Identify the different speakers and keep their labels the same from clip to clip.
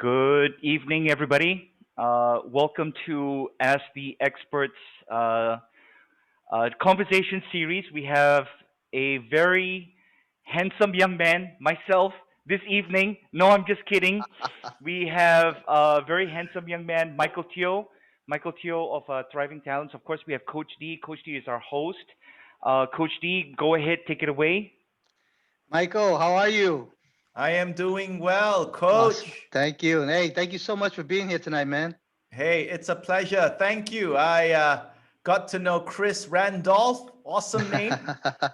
Speaker 1: Good evening, everybody. Welcome to Ask the Experts uh, conversation series. We have a very handsome young man, myself, this evening. No, I'm just kidding. We have a very handsome young man, Michael Teoh. Michael Teoh of Thriving Talents. Of course, we have Coach D. Coach D is our host. Coach D, go ahead, take it away.
Speaker 2: Michael, how are you?
Speaker 3: I am doing well,
Speaker 2: Awesome.
Speaker 3: coach.
Speaker 2: Thank you. And hey, thank you so much for being here tonight, man.
Speaker 3: Hey, it's a pleasure. Thank you. I got to know Chris Randolph. Awesome name.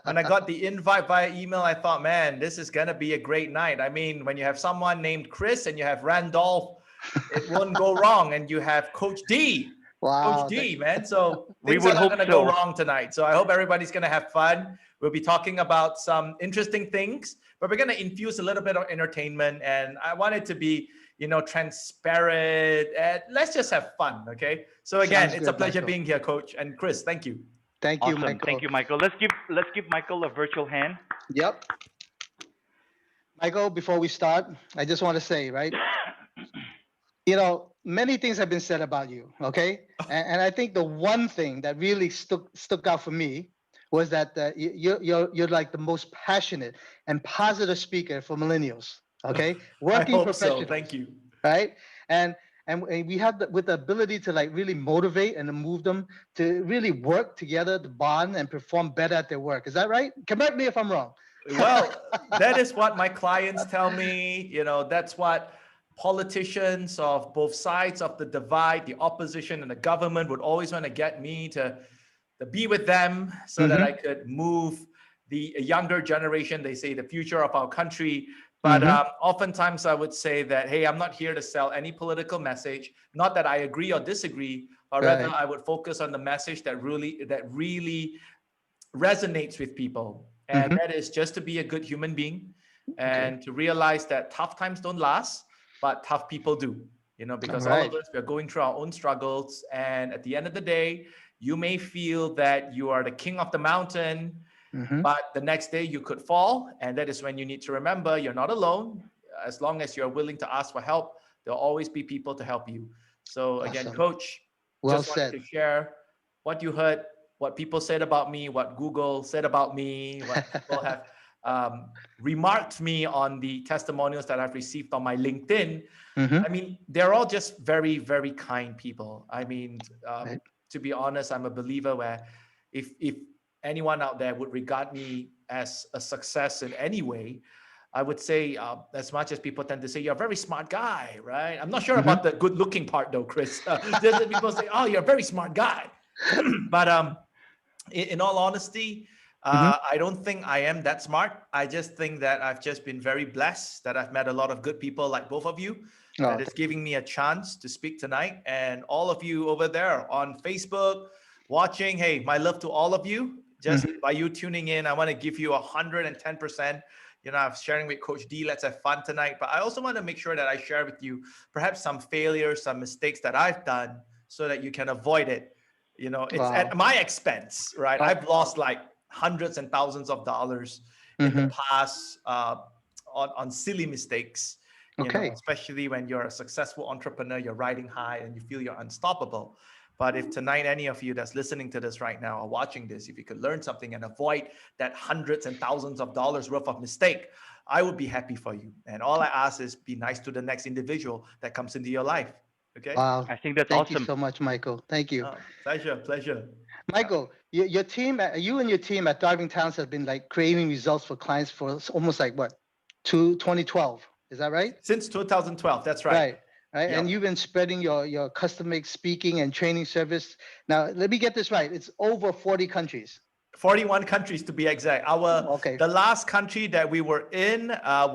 Speaker 3: When I got the invite via email, I thought, man, this is going to be a great night. I mean, when you have someone named Chris and you have Randolph, it won't go wrong. And you have Coach D. Coach
Speaker 2: Wow.
Speaker 3: D, man. So
Speaker 1: We
Speaker 3: things
Speaker 1: would
Speaker 3: are not
Speaker 1: hope
Speaker 3: going to go
Speaker 1: so.
Speaker 3: wrong tonight. So I hope everybody's going to have fun. We'll be talking about some interesting things, but we're going to infuse a little bit of entertainment. And I want it to be, transparent. And let's just have fun. Okay. So again,
Speaker 2: Sounds
Speaker 3: it's a
Speaker 2: good,
Speaker 3: pleasure
Speaker 2: Michael.
Speaker 3: being here, Coach. And Chris, thank you.
Speaker 2: Thank you,
Speaker 1: Awesome. Thank
Speaker 2: Michael.
Speaker 1: you, Michael. Let's give Michael a virtual hand.
Speaker 2: Yep. Michael, before we start, I just want to say, right? Many things have been said about you, okay? And I think the one thing that really stuck out for me was that you're like the most passionate and positive speaker for millennials, okay?
Speaker 3: I
Speaker 2: Working
Speaker 3: hope so.
Speaker 2: professionals,
Speaker 3: Thank you.
Speaker 2: right? And we have with the ability to like really motivate and to move them to really work together to bond and perform better at their work. Is that right? Correct me if I'm wrong.
Speaker 3: Well, that is what my clients tell me. That's what politicians of both sides of the divide, the opposition and the government, would always want to get me to be with them so that I
Speaker 2: Mm-hmm.
Speaker 3: could move the younger generation, they say the future of our country. But
Speaker 2: Mm-hmm.
Speaker 3: oftentimes I would say that, hey, I'm not here to sell any political message. Not that I agree or disagree, but rather
Speaker 2: Right.
Speaker 3: I would focus on the message that really resonates with people. And
Speaker 2: Mm-hmm.
Speaker 3: that is just to be a good human being
Speaker 2: Okay.
Speaker 3: and to realize that tough times don't last, but tough people do.
Speaker 2: All
Speaker 3: Because all of
Speaker 2: right.
Speaker 3: us, we're going through our own struggles. And at the end of the day, you may feel that you are the king of the mountain,
Speaker 2: Mm-hmm.
Speaker 3: but the next day you could fall. And that is when you need to remember you're not alone. As long as you're willing to ask for help, there'll always be people to help you. So, again,
Speaker 2: Awesome.
Speaker 3: coach,
Speaker 2: Well
Speaker 3: just wanted
Speaker 2: said.
Speaker 3: to share what you heard, what people said about me, what Google said about me, what people have remarked me on the testimonials that I've received on my LinkedIn.
Speaker 2: Mm-hmm.
Speaker 3: I mean, they're all just very, very kind people. I mean,
Speaker 2: Right.
Speaker 3: to be honest, I'm a believer where if anyone out there would regard me as a success in any way, I would say, as much as people tend to say, you're a very smart guy, right? I'm not sure
Speaker 2: Mm-hmm.
Speaker 3: about the good looking part though, Chris. Just that people say, oh, you're a very smart guy. But in all honesty,
Speaker 2: Mm-hmm.
Speaker 3: I don't think I am that smart. I just think that I've just been very blessed that I've met a lot of good people like both of you that
Speaker 2: Oh,
Speaker 3: is giving me a chance to speak tonight. And all of you over there on Facebook watching, hey, my love to all of you. Just
Speaker 2: mm-hmm.
Speaker 3: by you tuning in, I want to give you 110%. I'm sharing with Coach D. Let's have fun tonight. But I also want to make sure that I share with you perhaps some failures, some mistakes that I've done so that you can avoid it. It's at
Speaker 2: Wow.
Speaker 3: my expense, right?
Speaker 2: Oh,
Speaker 3: I've lost like hundreds and thousands of dollars in the
Speaker 2: mm-hmm.
Speaker 3: past on silly mistakes,
Speaker 2: Okay.
Speaker 3: especially when you're a successful entrepreneur, you're riding high and you feel you're unstoppable. But if tonight, any of you that's listening to this right now or watching this, if you could learn something and avoid that hundreds and thousands of dollars worth of mistake, I would be happy for you. And all I ask is be nice to the next individual that comes into your life. Okay?
Speaker 2: Wow.
Speaker 1: I think that's
Speaker 2: Thank you
Speaker 1: awesome.
Speaker 2: so much, Michael. Thank you.
Speaker 3: Pleasure, pleasure. Yeah.
Speaker 2: Michael, your team, you and your team at Thriving Towns have been like creating results for clients for almost like what, 2012? Is that right?
Speaker 3: Since 2012, that's right.
Speaker 2: Right. Right. And
Speaker 3: Yep.
Speaker 2: you've been spreading your custom make speaking and training service. Now, let me get this right. It's over 40 countries.
Speaker 3: 41 countries to be exact.
Speaker 2: Okay.
Speaker 3: The last country that we were in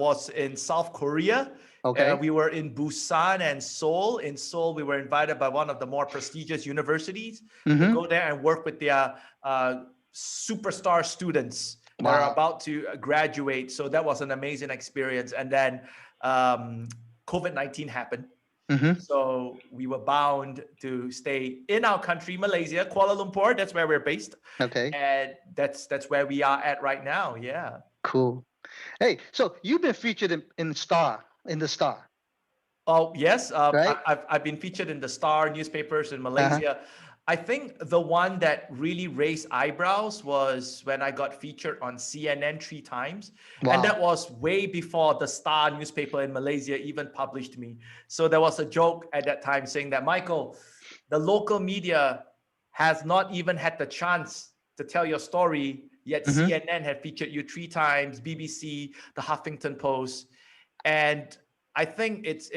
Speaker 3: was in South Korea.
Speaker 2: Okay.
Speaker 3: We were in Busan and Seoul. In Seoul, we were invited by one of the more prestigious universities to
Speaker 2: Mm-hmm.
Speaker 3: go there and work with their superstar students that are
Speaker 2: Wow.
Speaker 3: about to graduate. So that was an amazing experience. And then COVID-19 happened.
Speaker 2: Mm-hmm.
Speaker 3: So we were bound to stay in our country, Malaysia, Kuala Lumpur. That's where we're based,
Speaker 2: Okay.
Speaker 3: and that's where we are at right now. Yeah.
Speaker 2: Cool. Hey, so you've been featured in the Star.
Speaker 3: Oh, yes.
Speaker 2: right?
Speaker 3: I've been featured in the Star newspapers in
Speaker 2: Uh-huh.
Speaker 3: Malaysia. I think the one that really raised eyebrows was when I got featured on CNN 3 times. And that
Speaker 2: Wow.
Speaker 3: was way before the Star newspaper in Malaysia even published me. So there was a joke at that time saying that, Michael, the local media has not even had the chance to tell your story, yet
Speaker 2: Mm-hmm.
Speaker 3: CNN had featured you 3 times, BBC, the Huffington Post. And I think it's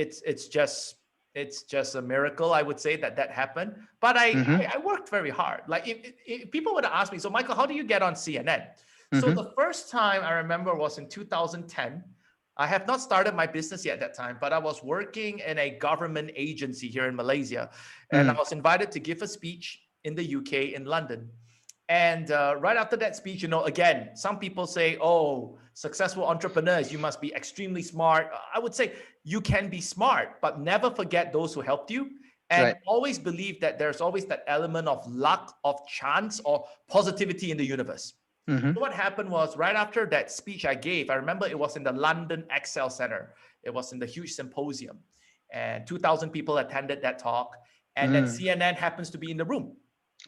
Speaker 3: just a miracle, I would say, that happened. But
Speaker 2: Mm-hmm.
Speaker 3: I worked very hard. Like if people would ask me, so Michael, how do you get on CNN? So
Speaker 2: Mm-hmm.
Speaker 3: the first time I remember was in 2010. I have not started my business yet at that time, but I was working in a government agency here in Malaysia, and I
Speaker 2: Mm.
Speaker 3: was invited to give a speech in the UK in London. And right after that speech, again, some people say, oh, successful entrepreneurs, you must be extremely smart. I would say you can be smart, but never forget those who helped you. And
Speaker 2: Right.
Speaker 3: always believe that there's always that element of luck, of chance, or positivity in the universe.
Speaker 2: Mm-hmm.
Speaker 3: So what happened was right after that speech I gave, I remember it was in the London Excel Center. It was in the huge symposium. And 2,000 people attended that talk. And then
Speaker 2: Mm.
Speaker 3: CNN happens to be in the room.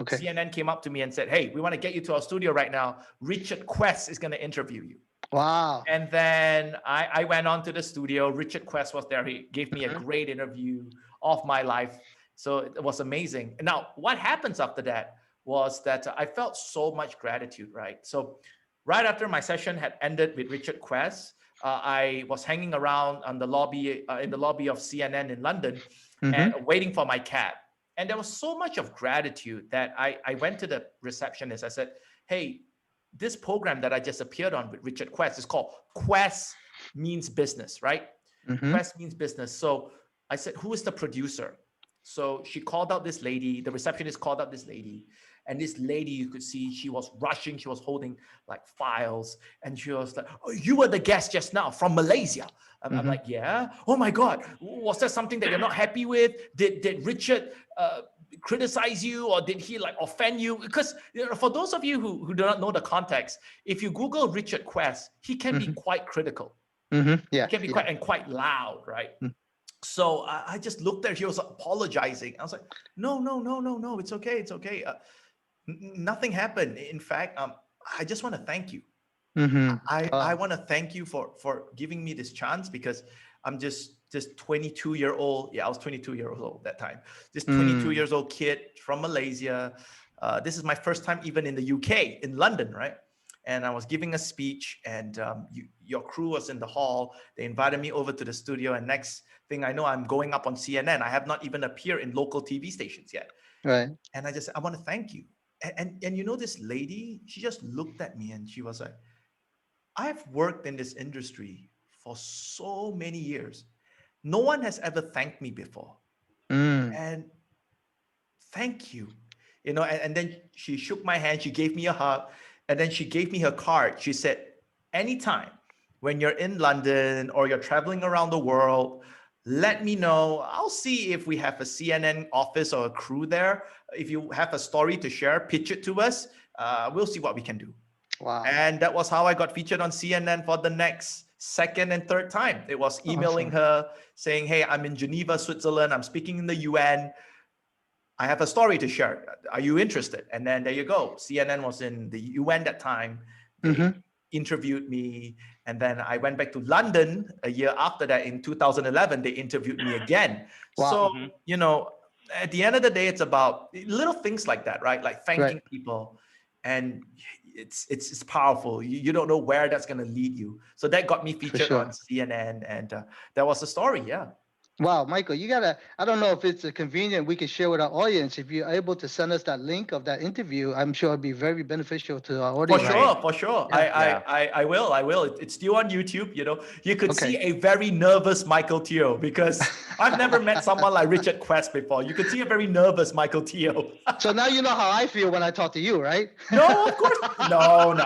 Speaker 2: Okay.
Speaker 3: CNN came up to me and said, hey, we want to get you to our studio right now. Richard Quest is going to interview you.
Speaker 2: Wow.
Speaker 3: And then I went on to the studio. Richard Quest was there. He gave me a
Speaker 2: Mhm.
Speaker 3: great interview of my life. So it was amazing. Now, what happens after that was that I felt so much gratitude, right? So right after my session had ended with Richard Quest, I was hanging around on the lobby in the lobby of CNN in London and
Speaker 2: Mm-hmm.
Speaker 3: waiting for my cab. And there was so much of gratitude that I went to the receptionist. I said, hey, this program that I just appeared on with Richard Quest is called Quest Means Business, right?
Speaker 2: Mm-hmm.
Speaker 3: Quest Means Business. So I said, who is the producer? So she called out this lady, the receptionist called out this lady. And this lady, you could see she was rushing. She was holding like files. And she was like, oh, you were the guest just now from Malaysia. I'm
Speaker 2: Mm-hmm.
Speaker 3: like, yeah. Oh my God. Was there something that you're not happy with? Did Richard criticize you, or did he like offend you? Because for those of you who do not know the context, if you Google Richard Quest, he can be
Speaker 2: Mm-hmm.
Speaker 3: quite critical.
Speaker 2: Mm-hmm.
Speaker 3: He
Speaker 2: Yeah.
Speaker 3: can be
Speaker 2: Yeah.
Speaker 3: quite loud, right?
Speaker 2: Mm.
Speaker 3: So I just looked at her. He was apologizing. I was like, no, no, no, no, no. It's okay. It's okay. Nothing happened. In fact, I just want to thank you.
Speaker 2: Mm-hmm.
Speaker 3: I want to thank you for giving me this chance, because I'm just 22-year-old. Yeah, I was 22 years old that time. This 22
Speaker 2: Mm.
Speaker 3: years old kid from Malaysia. This is my first time even in the UK, in London, right? And I was giving a speech, and your crew was in the hall. They invited me over to the studio, and next thing I know, I'm going up on CNN. I have not even appeared in local TV stations yet.
Speaker 2: Right.
Speaker 3: And I just said, I want to thank you. And this lady, she just looked at me and she was like, I've worked in this industry for so many years. No one has ever thanked me before.
Speaker 2: Mm.
Speaker 3: And thank you. And then she shook my hand, she gave me a hug, and then she gave me her card. She said, anytime when you're in London or you're traveling around the world, let me know. I'll see if we have a CNN office or a crew there. If you have a story to share, pitch it to us. We'll see what we can do.
Speaker 2: Wow.
Speaker 3: And that was how I got featured on CNN for the next second and third time. It was emailing
Speaker 2: Awesome.
Speaker 3: her saying, hey, I'm in Geneva, Switzerland. I'm speaking in the UN. I have a story to share. Are you interested? And then there you go. CNN was in the UN that time. They
Speaker 2: Mm-hmm.
Speaker 3: interviewed me. And then I went back to London a year after that. In 2011, they interviewed me again.
Speaker 2: Wow.
Speaker 3: So,
Speaker 1: Mhm.
Speaker 3: at the end of the day, it's about little things like that, right? Like thanking
Speaker 2: Right.
Speaker 3: people. And it's powerful. You don't know where that's going to lead you. So that got me
Speaker 2: For
Speaker 3: featured on
Speaker 2: sure.
Speaker 3: CNN. And that was the story. Yeah.
Speaker 2: Wow, Michael, you gotta, I don't know if it's convenient, we can share with our audience. If you're able to send us that link of that interview, I'm sure it'd be very beneficial to our
Speaker 3: For
Speaker 2: audience.
Speaker 1: Right.
Speaker 3: sure, for sure.
Speaker 2: Yeah.
Speaker 1: Yeah.
Speaker 3: I will. It's still on YouTube. You could see
Speaker 2: Okay.
Speaker 3: a very nervous Michael Teoh, because I've never met someone like Richard Quest before. You could see a very nervous Michael Teoh.
Speaker 2: So now you know how I feel when I talk to you, right?
Speaker 3: No, of course. No.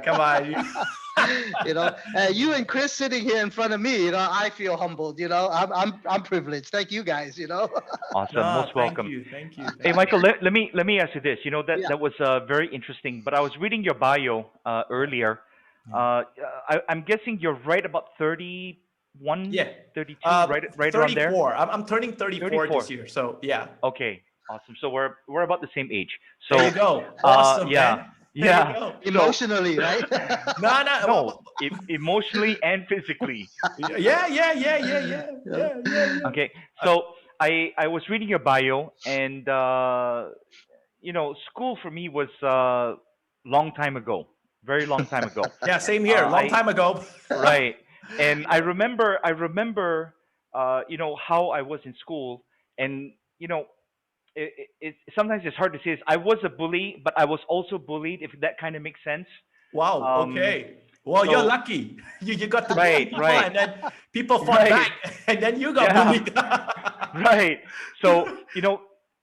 Speaker 3: Come on.
Speaker 2: You and Chris sitting here in front of me, I feel humbled. I'm privileged. Thank you guys.
Speaker 1: Awesome.
Speaker 3: No,
Speaker 1: Most welcome.
Speaker 3: thank you.
Speaker 1: Hey, Michael, let me ask you this. That
Speaker 2: Yeah.
Speaker 1: that was very interesting. But I was reading your bio earlier.
Speaker 3: Yeah.
Speaker 1: I'm guessing you're right about 30.
Speaker 3: Yeah.
Speaker 1: 132, right around there.
Speaker 3: 34. I'm turning 34 this
Speaker 1: 34.
Speaker 3: year. So yeah.
Speaker 1: Okay, awesome. So we're about the same age.
Speaker 3: There you
Speaker 1: So,
Speaker 3: go. Awesome,
Speaker 1: yeah,
Speaker 3: man. There you
Speaker 1: yeah.
Speaker 3: go.
Speaker 1: So
Speaker 2: Emotionally, right?
Speaker 3: No, no.
Speaker 1: no, emotionally and physically.
Speaker 3: Yeah, yeah, yeah, yeah, yeah,
Speaker 2: Yeah.
Speaker 3: yeah, yeah, yeah.
Speaker 1: Okay,
Speaker 3: Uh,
Speaker 1: so I was reading your bio, and school for me was long time ago, very long time ago.
Speaker 3: yeah, same here. Long
Speaker 1: I
Speaker 3: time ago.
Speaker 1: Right, and I
Speaker 3: Yeah.
Speaker 1: remember how I was in school, and sometimes it's hard to say this. I was a bully, but I was also bullied, if that kind of makes sense.
Speaker 3: Wow.
Speaker 1: Um,
Speaker 3: Okay. Well, you're
Speaker 1: so
Speaker 3: lucky. You got to bully
Speaker 1: right,
Speaker 3: people,
Speaker 1: right,
Speaker 3: and then people fought
Speaker 1: right,
Speaker 3: back, and then you got
Speaker 1: yeah,
Speaker 3: bullied.
Speaker 1: right. So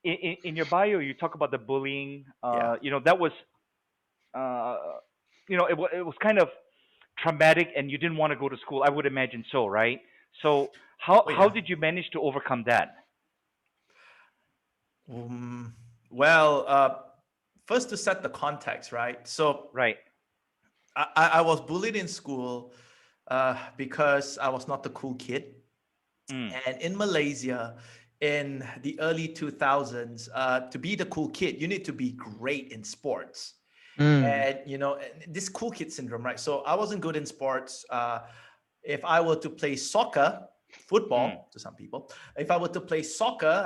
Speaker 1: in your bio, you talk about the bullying.
Speaker 3: Yeah.
Speaker 1: That was uh, it was kind of traumatic, and you didn't want to go to school. I would imagine so, right? So
Speaker 3: Oh
Speaker 1: how
Speaker 3: yeah.
Speaker 1: did you manage to overcome that?
Speaker 3: Um, well, first to set the context, right? So
Speaker 1: Right.
Speaker 3: I was bullied in school because I was not the cool kid.
Speaker 1: Mm.
Speaker 3: And in Malaysia, in the early 2000s, to be the cool kid, you need to be great in sports.
Speaker 2: Mm.
Speaker 3: And, this cool kid syndrome, right? So I wasn't good in sports. If I were to play soccer,
Speaker 1: Mm.
Speaker 3: football to some people, if I were to play soccer,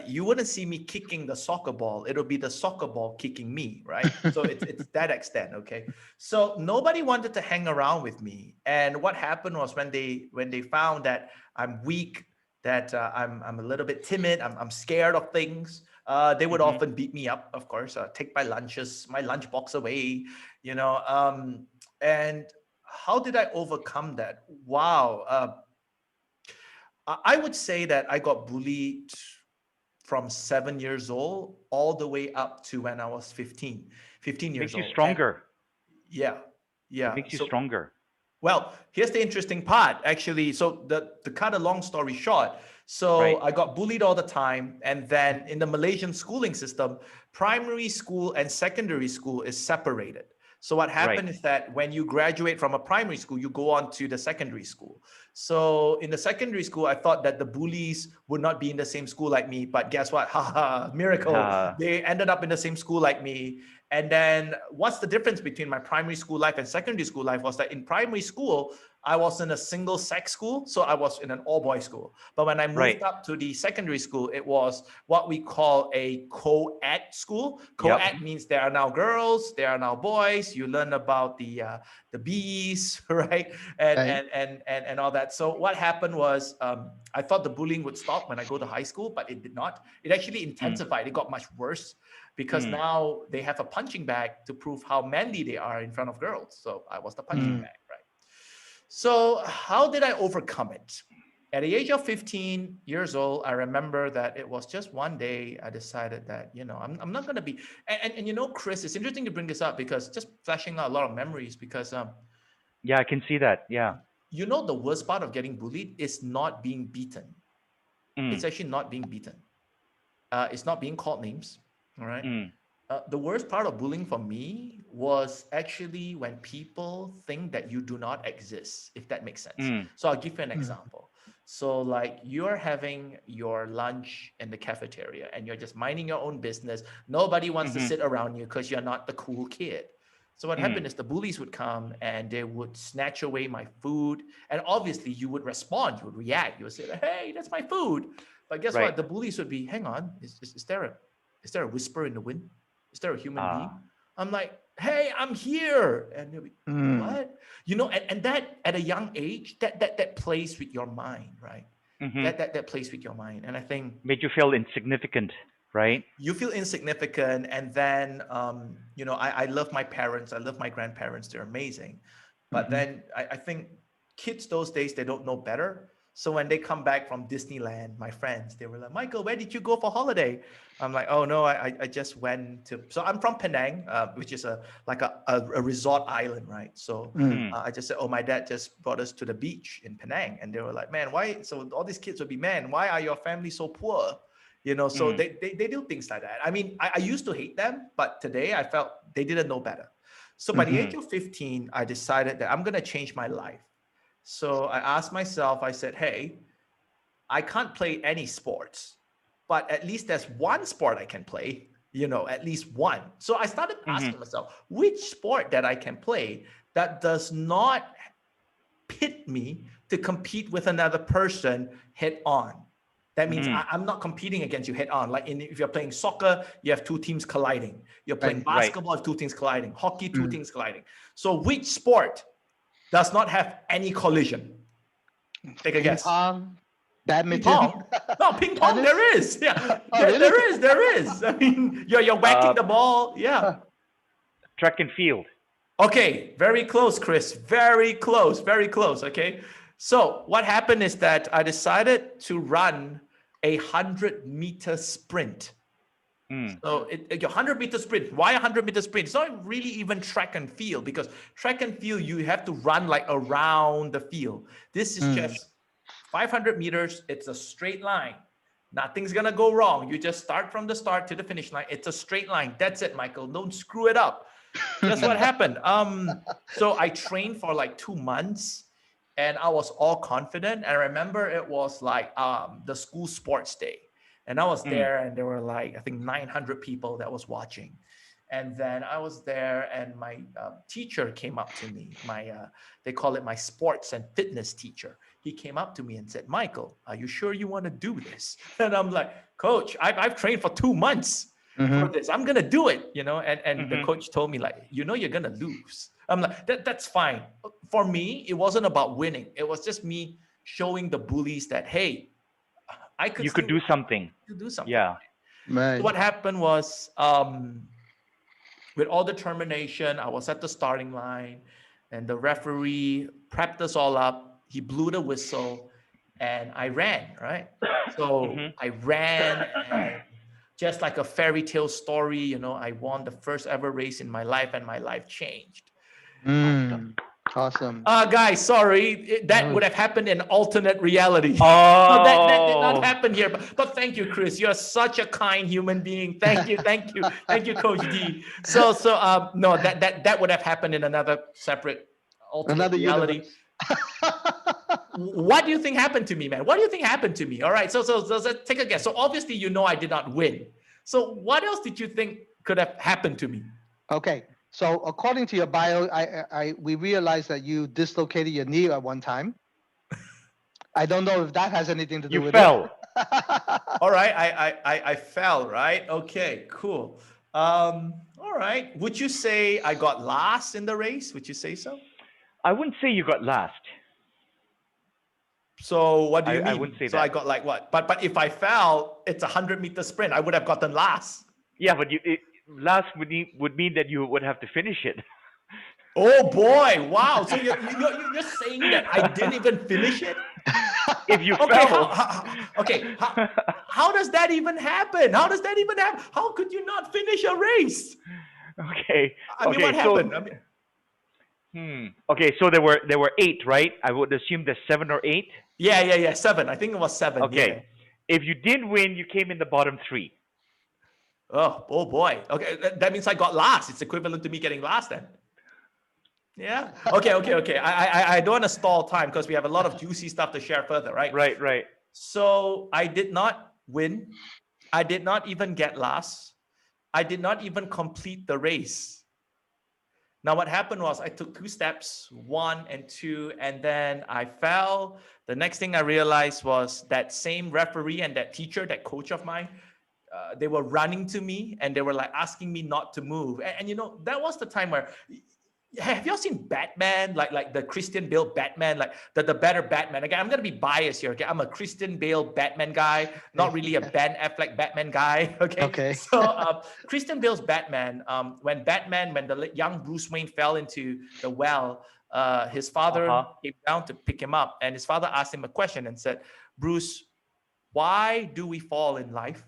Speaker 3: you wouldn't see me kicking the soccer ball. It'll be the soccer ball kicking me, right? So it's that extent, okay? So nobody wanted to hang around with me. And what happened was when they found that I'm weak, that I'm a little bit timid, I'm scared of things. They would
Speaker 1: Mhm.
Speaker 3: often beat me up, of course, take my lunchbox away, and how did I overcome that? Wow. I would say that I got bullied from 7 years old all the way up to when I was 15
Speaker 1: Makes
Speaker 3: years
Speaker 1: you
Speaker 3: old. And
Speaker 1: stronger.
Speaker 3: yeah,
Speaker 1: It
Speaker 3: yeah.
Speaker 1: makes you
Speaker 3: So,
Speaker 1: stronger.
Speaker 3: well, here's the interesting part, actually. So the cut a long story short,
Speaker 1: Right.
Speaker 3: so I got bullied all the time. And then in the Malaysian schooling system, primary school and secondary school is separated. So what
Speaker 1: Right.
Speaker 3: happened is that when you graduate from a primary school, you go on to the secondary school. So in the secondary school, I thought that the bullies would not be in the same school like me, but guess what? Haha, miracle.
Speaker 1: Uh,
Speaker 3: They ended up in the same school like me. And then what's the difference between my primary school life and secondary school life was that in primary school, I was in a single sex school. So I was in an all boys school. But when I
Speaker 1: right.
Speaker 3: moved up to the secondary school, it was what we call a co-ed school.
Speaker 1: Yep.
Speaker 3: Co-ed means there are now girls, there are now boys. You learn about the bees, right? And,
Speaker 2: Right.
Speaker 3: and, and, and, and all that. So what happened was I thought the bullying would stop when I go to high school, but it did not. It actually
Speaker 1: Mm.
Speaker 3: intensified. It got much worse because
Speaker 1: Mm.
Speaker 3: now they have a punching bag to prove how manly they are in front of girls. So I was the punching
Speaker 2: Mm.
Speaker 3: bag, right? So how did I overcome it? At the age of 15 years old, I remember that it was just one day I decided that, I'm not going to be, Chris, it's interesting to bring this up because just flashing out a lot of memories because,
Speaker 1: Yeah, I can see that. Yeah.
Speaker 3: the worst part of getting bullied is not being beaten. It's
Speaker 1: Mm.
Speaker 3: actually not being beaten. It's not being called names. All right.
Speaker 1: Mm.
Speaker 3: The worst part of bullying for me was actually when people think that you do not exist, if that makes sense.
Speaker 1: Mm.
Speaker 3: So I'll give you an
Speaker 2: Mm.
Speaker 3: example. So, like, you're having your lunch in the cafeteria and you're just minding your own business. Nobody wants to
Speaker 1: Mhm.
Speaker 3: sit around you because you're not the cool kid. So what
Speaker 1: Mm.
Speaker 3: happened is the bullies would come and they would snatch away my food. And obviously you would respond, you would react, you would say, hey, that's my food. But guess
Speaker 1: Right.
Speaker 3: what? The bullies would be, hang on, is there a whisper in the wind? Is there a human being?
Speaker 1: Ah.
Speaker 3: I'm like, hey, I'm here. And they'll be,
Speaker 2: Mm.
Speaker 3: what? And that at a young age, that plays with your mind, right?
Speaker 1: Mhm.
Speaker 3: That plays with your mind. And I think
Speaker 1: Made you feel insignificant, right?
Speaker 3: you feel insignificant. And then, I love my parents. I love my grandparents. They're amazing. But
Speaker 2: Mhm.
Speaker 3: then I think kids those days, they don't know better. So when they come back from Disneyland, my friends, they were like, Michael, where did you go for holiday? I'm like, oh no, I just went to, so I'm from Penang, which is a resort island, right? So
Speaker 2: Mm.
Speaker 1: Mm.
Speaker 3: I just said, oh, my dad just brought us to the beach in Penang. And they were like, man, why? So all these kids would be, man, why are your family so poor? So
Speaker 1: Mm.
Speaker 3: they do things like that. I mean, I used to hate them, but today I felt they didn't know better. So by the
Speaker 2: Mhm.
Speaker 3: age
Speaker 1: Mm.
Speaker 3: of 15, I decided that I'm going to change my life. So I asked myself, I said, hey, I can't play any sports, but at least there's one sport I can play, at least one. So I started
Speaker 1: Mm-hmm.
Speaker 3: asking myself, which sport that I can play that does not pit me to compete with another person head on. That means
Speaker 1: Mm-hmm.
Speaker 3: I'm not competing against you head on. Like if you're playing soccer, you have two teams colliding. You're playing
Speaker 2: Right.
Speaker 1: Right.
Speaker 3: basketball, you have two teams colliding. Hockey, two
Speaker 2: Mm.
Speaker 3: teams colliding. So which sport does not have any collision? Take a
Speaker 2: Ping
Speaker 3: guess.
Speaker 2: pong,
Speaker 3: Ping
Speaker 2: badminton,
Speaker 3: pong? No, ping pong.
Speaker 2: tennis.
Speaker 3: There is. Yeah,
Speaker 2: Oh, really?
Speaker 3: there is. I mean, you're whacking the ball. Yeah.
Speaker 1: Track and field.
Speaker 3: Okay, very close, Chris. Very close, very close. Okay. So what happened is that I decided to run a 100-meter sprint.
Speaker 1: Mm.
Speaker 3: So your 100-meter sprint. Why a 100-meter sprint? It's not really even track and field, because track and field, you have to run like around the field. This is
Speaker 2: Mm.
Speaker 3: just 500 meters. It's a straight line. Nothing's gonna go wrong. You just start from the start to the finish line. It's a straight line. That's it, Michael. Don't screw it up. Guess what happened? So I trained for like 2 months, and I was all confident. And I remember it was like the school sports day, and I was there, and there were like, I think 900 people that was watching. And then I was there, and my teacher came up to me. They call it my sports and fitness teacher. He came up to me and said, "Michael, are you sure you want to do this?" And I'm like, "Coach, I've trained for 2 months for this. I'm gonna do it, And the coach told me, like, you're gonna lose. I'm like, that's fine. For me, it wasn't about winning. It was just me showing the bullies that, hey, I could
Speaker 1: You could do something.
Speaker 3: do something.
Speaker 1: Yeah.
Speaker 2: Right.
Speaker 3: So what happened was, with all determination, I was at the starting line, and the referee prepped us all up. He blew the whistle, and I ran, right? So I ran, and just like a fairy tale story, I won the first ever race in my life, and my life changed.
Speaker 2: Mm. Awesome.
Speaker 3: Guys, sorry, that
Speaker 2: No.
Speaker 3: would have happened in alternate reality.
Speaker 1: Oh.
Speaker 3: No, that did not happen here. But thank you, Chris. You're such a kind human being. Thank you, Coach D. So no, that would have happened in another separate alternate
Speaker 2: Another
Speaker 3: reality.
Speaker 2: universe.
Speaker 3: What do you think happened to me, man? What do you think happened to me? All right, so let's take a guess. So obviously, I did not win. So what else did you think could have happened to me?
Speaker 2: Okay. So according to your bio, we realized that you dislocated your knee at one time. I don't know if that has anything to do
Speaker 1: You
Speaker 2: with
Speaker 1: fell.
Speaker 2: it.
Speaker 3: All right, I fell, right? Okay, cool. All right. Would you say I got last in the race? Would you say so?
Speaker 1: I wouldn't say you got last.
Speaker 3: So what do you mean?
Speaker 1: I wouldn't say
Speaker 3: so
Speaker 1: that.
Speaker 3: I got like what? But if I fell, it's a 100-meter sprint. I would have gotten last.
Speaker 1: Yeah, but last would mean that you would have to finish it.
Speaker 3: Oh boy! Wow. So you're saying that I didn't even finish it?
Speaker 1: If you
Speaker 3: Okay.
Speaker 1: fell.
Speaker 3: How does that even happen? How does that even happen? How could you not finish a race?
Speaker 1: Okay.
Speaker 3: I mean,
Speaker 1: okay.
Speaker 3: what happened?
Speaker 1: Okay, so there were 8, right? I would assume there's 7 or 8.
Speaker 3: Yeah. 7. I think it was 7.
Speaker 1: Okay.
Speaker 3: Yeah.
Speaker 1: If you did win, you came in the bottom 3.
Speaker 3: Oh boy. Okay, that means I got last. It's equivalent to me getting last then. Yeah. Okay. I don't want to stall time because we have a lot of juicy stuff to share further, right?
Speaker 1: Right.
Speaker 3: So I did not win. I did not even get last. I did not even complete the race. Now, what happened was I took 2 steps, 1 and 2, and then I fell. The next thing I realized was that same referee and that teacher, that coach of mine, they were running to me and they were like asking me not to move. And that was the time where, have y'all seen Batman, like the Christian Bale Batman, like the better Batman? Again, I'm gonna be biased here. Okay, I'm a Christian Bale Batman guy, not really a Ben Affleck Batman guy. Okay. So Christian Bale's Batman, when the young Bruce Wayne fell into the well, his father came down to pick him up, and his father asked him a question and said, "Bruce, why do we fall in life?"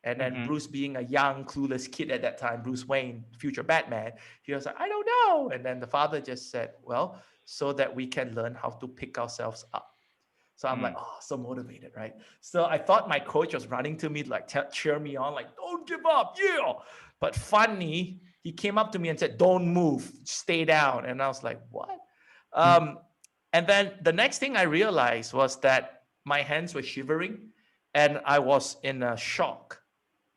Speaker 3: And then Bruce, being a young, clueless kid at that time, Bruce Wayne, future Batman, he was like, "I don't know." And then the father just said, "Well, so that we can learn how to pick ourselves up." So I'm like, oh, so motivated, right? So I thought my coach was running to me, like cheer me on, like, "Don't give up, yeah." But funny, he came up to me and said, "Don't move, stay down." And I was like, what? And then the next thing I realized was that my hands were shivering and I was in a shock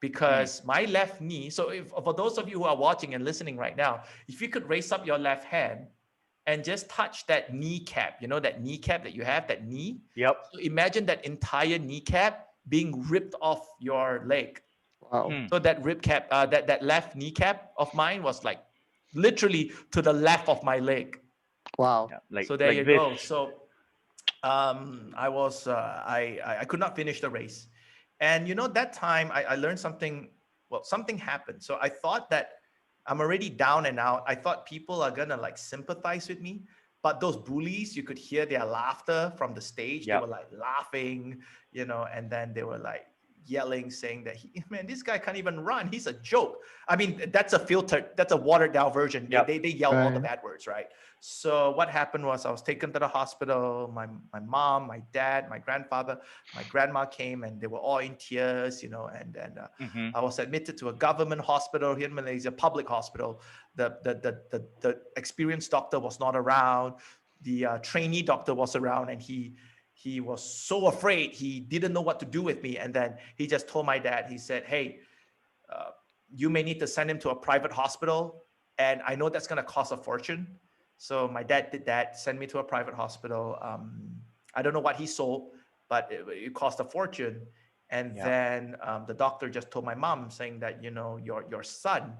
Speaker 1: Mm.
Speaker 3: because my left knee. So, if, for those of you who are watching and listening right now, if you could raise up your left hand and just touch that kneecap, you know, that kneecap that you have, that knee.
Speaker 1: Yep.
Speaker 3: So, imagine that entire kneecap being ripped off your leg.
Speaker 2: Wow.
Speaker 1: Mm.
Speaker 3: So, that rib cap, that left kneecap of mine was like literally to the left of my leg.
Speaker 2: Wow.
Speaker 1: Yeah.
Speaker 3: So there
Speaker 1: Like
Speaker 3: you
Speaker 1: this.
Speaker 3: go. So I could not finish the race, and you know that time I learned something. Well, something happened. So I thought that I'm already down and out. I thought people are gonna like sympathize with me, but those bullies, you could hear their laughter from the stage. They
Speaker 1: Yep.
Speaker 3: were like laughing, you know, and then they were like yelling, saying that man, this guy can't even run. He's a joke. I mean, that's a filtered, that's a watered down version. They
Speaker 1: Yep.
Speaker 3: they, they yell all the
Speaker 2: Right.
Speaker 3: bad words, right? So what happened was I was taken to the hospital. My mom, my dad, my grandfather, my grandma came, and they were all in tears, you know. And
Speaker 1: Hmm.
Speaker 3: I was admitted to a government hospital here in Malaysia, public hospital. The experienced doctor was not around. The trainee doctor was around, and he was so afraid. He didn't know what to do with me. And then he just told my dad. He said, "Hey, uh, you may need to send him to a private hospital, and I know that's going to cost a fortune." So my dad did that, send me to a private hospital. I don't know what he sold, but it cost a fortune. And
Speaker 1: Yeah.
Speaker 3: then the doctor just told my mom, saying that, you know, your son,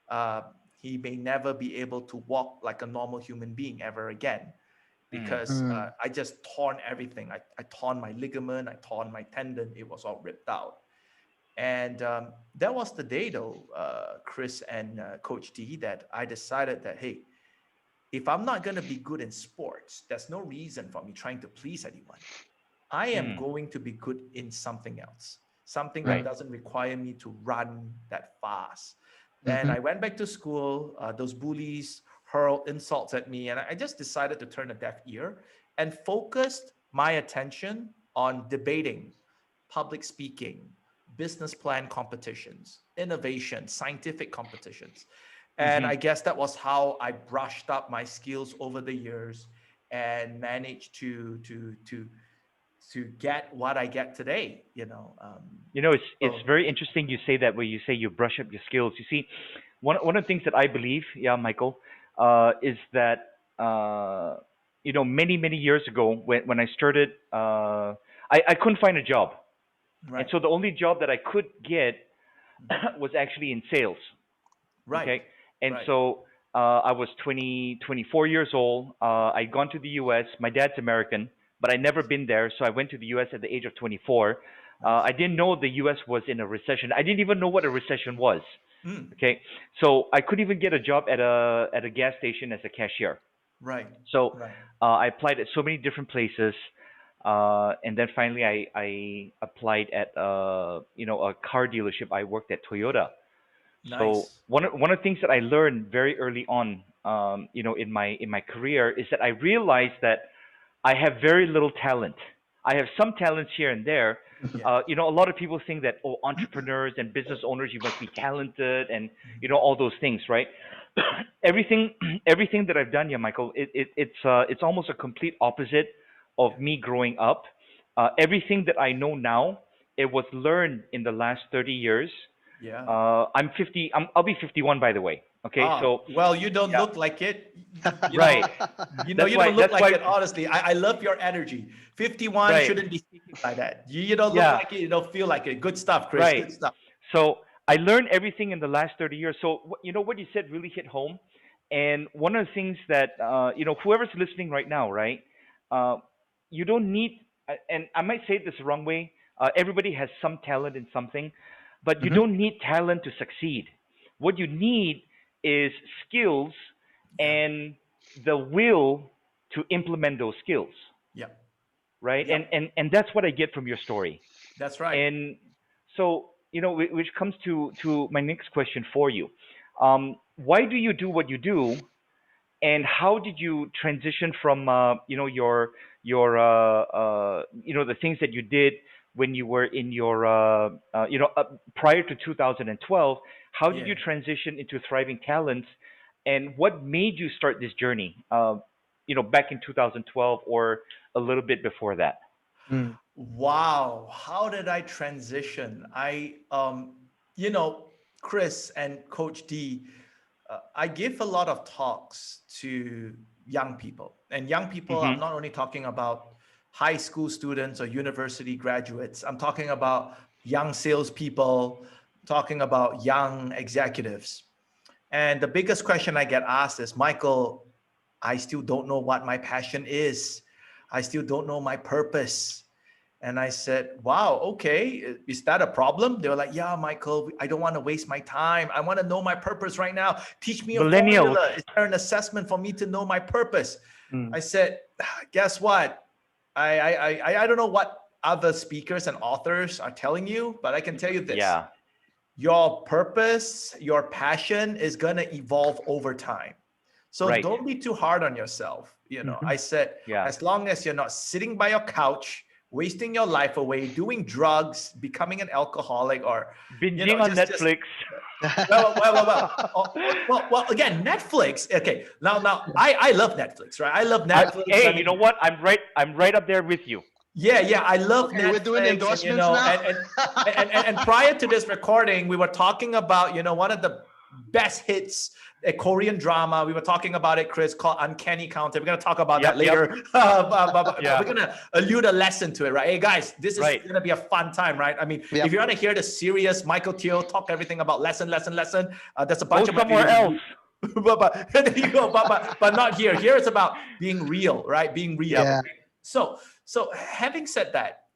Speaker 3: uh, he may never be able to walk like a normal human being ever again,
Speaker 1: Mm.
Speaker 3: because
Speaker 2: Mm.
Speaker 3: I just torn everything. I torn my ligament, I torn my tendon. It was all ripped out. And that was the day, though, Chris and Coach D, that I decided that, hey, if I'm not going to be good in sports, there's no reason for me trying to please anyone. I am
Speaker 1: Mm.
Speaker 3: going to be good in something else, something that
Speaker 2: Right.
Speaker 3: doesn't require me to run that fast. Then
Speaker 2: Mm-hmm.
Speaker 3: I went back to school. Those bullies hurled insults at me, and I just decided to turn a deaf ear and focused my attention on debating, public speaking, business plan competitions, innovation, scientific competitions. And
Speaker 1: Hmm.
Speaker 3: I guess that was how I brushed up my skills over the years and managed to get what I get today. You know,
Speaker 1: It's
Speaker 3: so
Speaker 1: very interesting you say that, where you say you brush up your skills. You see, one of the things that I believe, yeah, Michael, is that many years ago, when I started, I couldn't find a job, and
Speaker 3: right,
Speaker 1: so the only job that I could get was actually in sales.
Speaker 3: right,
Speaker 1: Okay, and
Speaker 3: right.
Speaker 1: so I was 24 years old. I'd gone to the U.S. My dad's American, but I never been there, so I went to the U.S. at the age of 24.
Speaker 3: Nice.
Speaker 1: I didn't know the U.S. was in a recession. I didn't even know what a recession was.
Speaker 3: Mm,
Speaker 1: Okay, so I couldn't even get a job at a gas station as a cashier.
Speaker 3: right,
Speaker 1: So
Speaker 3: right.
Speaker 1: I applied at so many different places, and then finally I applied at a car dealership. I worked at Toyota. So
Speaker 3: Nice.
Speaker 1: one of the things that I learned very early on, in my career, is that I realized that I have very little talent. I have some talents here and there.
Speaker 3: Yeah.
Speaker 1: A lot of people think that, oh, entrepreneurs and business owners, you must be talented, and
Speaker 3: Mhm.
Speaker 1: all those things, right? everything everything that I've done here, Michael, it's almost a complete opposite
Speaker 3: Yeah.
Speaker 1: of me growing up. Everything that I know now, it was learned in the last 30 years.
Speaker 3: Yeah.
Speaker 1: I'm 50. I'll be 51, by the way. Okay,
Speaker 3: Ah,
Speaker 1: so
Speaker 3: well, you don't
Speaker 1: yeah,
Speaker 3: look like it. You
Speaker 1: right.
Speaker 3: know, you don't look
Speaker 1: That's
Speaker 3: like
Speaker 1: why.
Speaker 3: it, honestly. I love your energy. 51
Speaker 1: Right.
Speaker 3: shouldn't be speaking like that. You don't look
Speaker 1: Yeah.
Speaker 3: like it. You don't feel like it. Good stuff, Chris.
Speaker 1: Right.
Speaker 3: Good stuff.
Speaker 1: So I learned everything in the last 30 years. So what you said really hit home. And one of the things that whoever's listening right now, right? Uh, you don't need, and I might say this the wrong way. Everybody has some talent in something, but you
Speaker 2: Hmm.
Speaker 1: don't need talent to succeed. What you need is skills
Speaker 3: Yeah.
Speaker 1: and the will to implement those skills,
Speaker 3: Yeah.
Speaker 1: right?
Speaker 3: Yeah.
Speaker 1: And that's what I get from your story.
Speaker 3: That's right.
Speaker 1: And so, which comes to my next question for you. Why do you do what you do, and how did you transition from the things that you did when you were in your prior to 2012? How did
Speaker 3: Yeah.
Speaker 1: you transition into Thriving Talents, and what made you start this journey? back in 2012 or a little bit before that?
Speaker 2: Mm.
Speaker 3: Wow, how did I transition? You know, Chris and Coach D, I give a lot of talks to young people. And young people, I'm
Speaker 1: Mm-hmm.
Speaker 3: not only talking about high school students or university graduates, I'm talking about young salespeople, talking about young executives. And the biggest question I get asked is, Michael, I still don't know what my passion is. I still don't know my purpose. And I said, wow, okay, is that a problem? They were like, yeah, Michael, I don't want to waste my time. I want to know my purpose right now. Teach me a
Speaker 1: Millennials.
Speaker 3: formula. Is there an assessment for me to know my purpose?
Speaker 2: Mm.
Speaker 3: I said, guess what? I don't know what other speakers and authors are telling you, but I can tell you this.
Speaker 1: Yeah.
Speaker 3: Your purpose, your passion is going to evolve over time. So
Speaker 1: Right.
Speaker 3: don't be too hard on yourself.
Speaker 2: Mhm.
Speaker 3: I said,
Speaker 1: Yeah.
Speaker 3: as long as you're not sitting by your couch, wasting your life away, doing drugs, becoming an alcoholic, or,
Speaker 1: Binging on
Speaker 3: just
Speaker 1: Netflix.
Speaker 3: well, again, Netflix. Okay. Now, I love Netflix, right? I love Netflix.
Speaker 1: Hey, you know what? I'm right up there with you.
Speaker 3: Yeah, I love
Speaker 2: Okay, we're doing
Speaker 3: Netflix, and
Speaker 2: endorsements now.
Speaker 3: and prior to this recording, we were talking about one of the best hits, a Korean drama. We were talking about it, Chris, called Uncanny Counter. We're gonna talk about that
Speaker 1: Yep, yep.
Speaker 3: later. But
Speaker 1: Yeah.
Speaker 3: we're gonna allude a lesson to it, right? Hey guys, this is
Speaker 1: Right.
Speaker 3: gonna be a fun time, right? I mean,
Speaker 2: Yep.
Speaker 3: if you want to hear the serious Michael Teoh talk everything about lesson, there's a
Speaker 1: Go
Speaker 3: bunch of my
Speaker 1: somewhere
Speaker 3: videos.
Speaker 1: else.
Speaker 3: but there you go. But not here. Here it's about being real, right? Being real.
Speaker 2: Yeah.
Speaker 3: So having said that,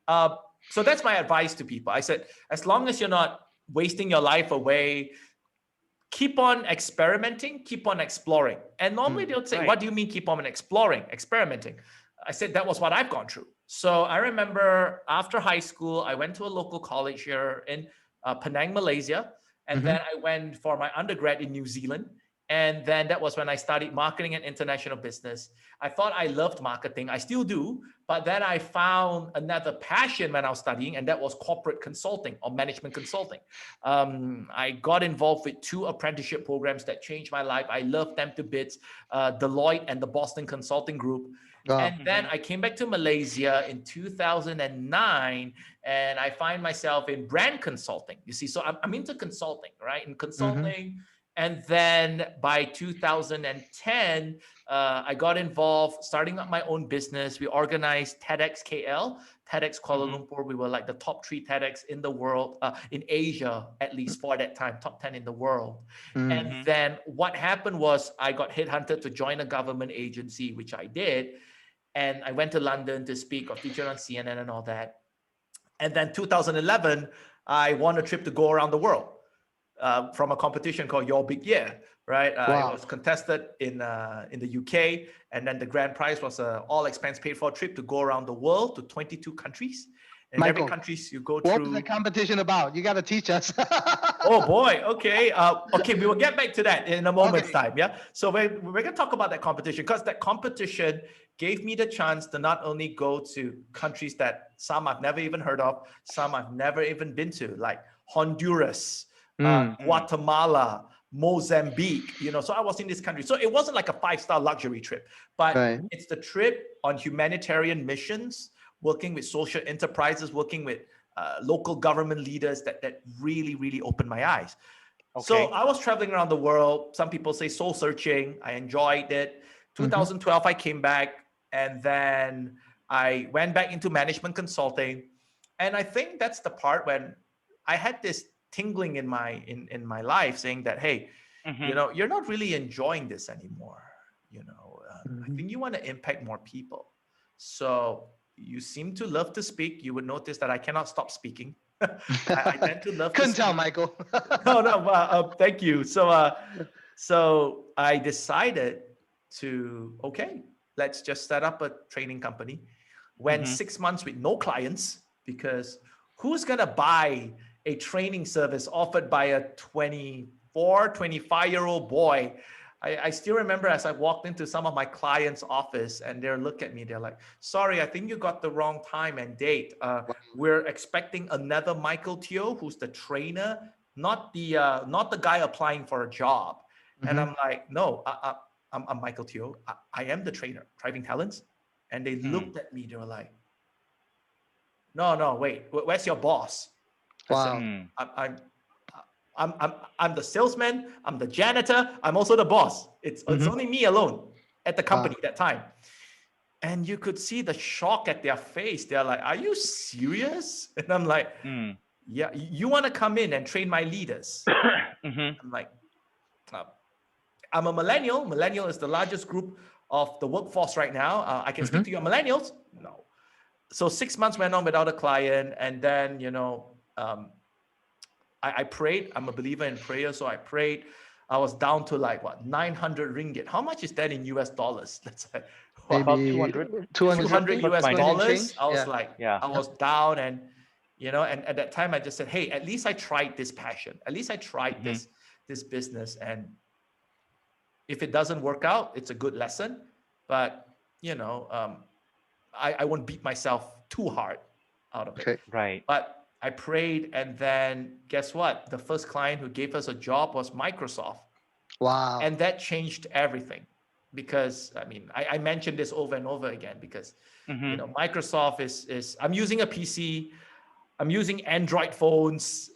Speaker 3: so that's my advice to people. I said, as long as you're not wasting your life away, keep on experimenting, keep on exploring. And normally they'll say,
Speaker 1: Right.
Speaker 3: what do you mean keep on experimenting? I said, that was what I've gone through. So I remember after high school, I went to a local college here in Penang, Malaysia. And then I went for my undergrad in New Zealand. And then that was when I studied marketing and international business. I thought I loved marketing. I still do. But then I found another passion when I was studying, and that was corporate consulting or management consulting. I got involved with 2 apprenticeship programs that changed my life. I loved them to bits, Deloitte and the Boston Consulting Group.
Speaker 2: Wow.
Speaker 3: And then I came back to Malaysia in 2009, and I find myself in brand consulting. You see, so I'm into consulting, right? In consulting. And then by 2010, I got involved starting up my own business. We organized TEDx KL, TEDx Kuala Lumpur. We were like the top 3 TEDx in the world, in Asia, at least for that time, top 10 in the world. And then what happened was I got headhunted to join a government agency, which I did. And I went to London to speak or feature on CNN and all that. And then 2011, I won a trip to go around the world. From a competition called Your Big Year, right?
Speaker 2: Wow.
Speaker 3: It was contested in the UK, and then the grand prize was an all expense paid for trip to go around the world to 22 countries. And in every
Speaker 2: Michael,
Speaker 3: countries you go
Speaker 2: what was
Speaker 3: through.
Speaker 2: the competition about? You got to teach us.
Speaker 3: Oh boy, okay. Okay, we will get back to that in a moment's
Speaker 2: Okay.
Speaker 3: time. Yeah. So we're gonna talk about that competition, because that competition gave me the chance to not only go to countries that some I've never even heard of, some I've never even been to, like Honduras, Guatemala, Mozambique, so I was in this country. So it wasn't like a 5-star luxury trip, but
Speaker 2: Right.
Speaker 3: it's the trip on humanitarian missions, working with social enterprises, working with local government leaders that really, really opened my eyes. So
Speaker 1: Okay.
Speaker 3: I was traveling around the world. Some people say soul searching. I enjoyed it. 2012, I came back, and then I went back into management consulting. And I think that's the part when I had this tingling in my life saying that, hey, you're not really enjoying this anymore. I think you want to impact more people. So you seem to love to speak. You would notice that I cannot stop speaking. I tend to love
Speaker 2: Couldn't
Speaker 3: to
Speaker 2: tell,
Speaker 3: speak.
Speaker 2: Michael.
Speaker 3: No, thank you. So I decided to, okay, let's just set up a training company. Went 6 months with no clients, because who's going to buy a training service offered by a 24, 25-year-old boy? I still remember as I walked into some of my clients' office, and they're look at me, they're like, sorry, I think you got the wrong time and date. We're expecting another Michael Teoh, who's the trainer, not the guy applying for a job. And I'm like, no, I'm Michael Teoh. I am the trainer, Thriving Talents. And they looked at me. They were like, no, wait, where's your boss? I said,
Speaker 2: Wow.
Speaker 3: I'm the salesman. I'm the janitor. I'm also the boss. It's only me alone at the company at that time. And you could see the shock at their face. They're like, are you serious? And I'm like, yeah, you want to come in and train my leaders? I'm like, I'm a millennial. Millennial is the largest group of the workforce right now. I can speak to your millennials. No. So 6 months went on without a client. And then, I prayed. I'm a believer in prayer. So I prayed. I was down to like 900 ringgit. How much is that in US dollars? Let's say
Speaker 1: About
Speaker 2: Maybe
Speaker 1: 200.
Speaker 3: 200
Speaker 1: Plus
Speaker 3: US
Speaker 1: minus.
Speaker 3: dollars. I was
Speaker 2: Yeah.
Speaker 3: like,
Speaker 1: Yeah.
Speaker 3: I was down, and and at that time I just said, hey, at least I tried this passion. At least I tried this business. And if it doesn't work out, it's a good lesson. But I won't beat myself too hard out of it.
Speaker 2: Okay.
Speaker 1: Right.
Speaker 3: But I prayed, and then guess what? The first client who gave us a job was Microsoft.
Speaker 2: Wow.
Speaker 3: And that changed everything, because I mentioned this over and over again, because Microsoft is I'm using a PC, I'm using Android phones.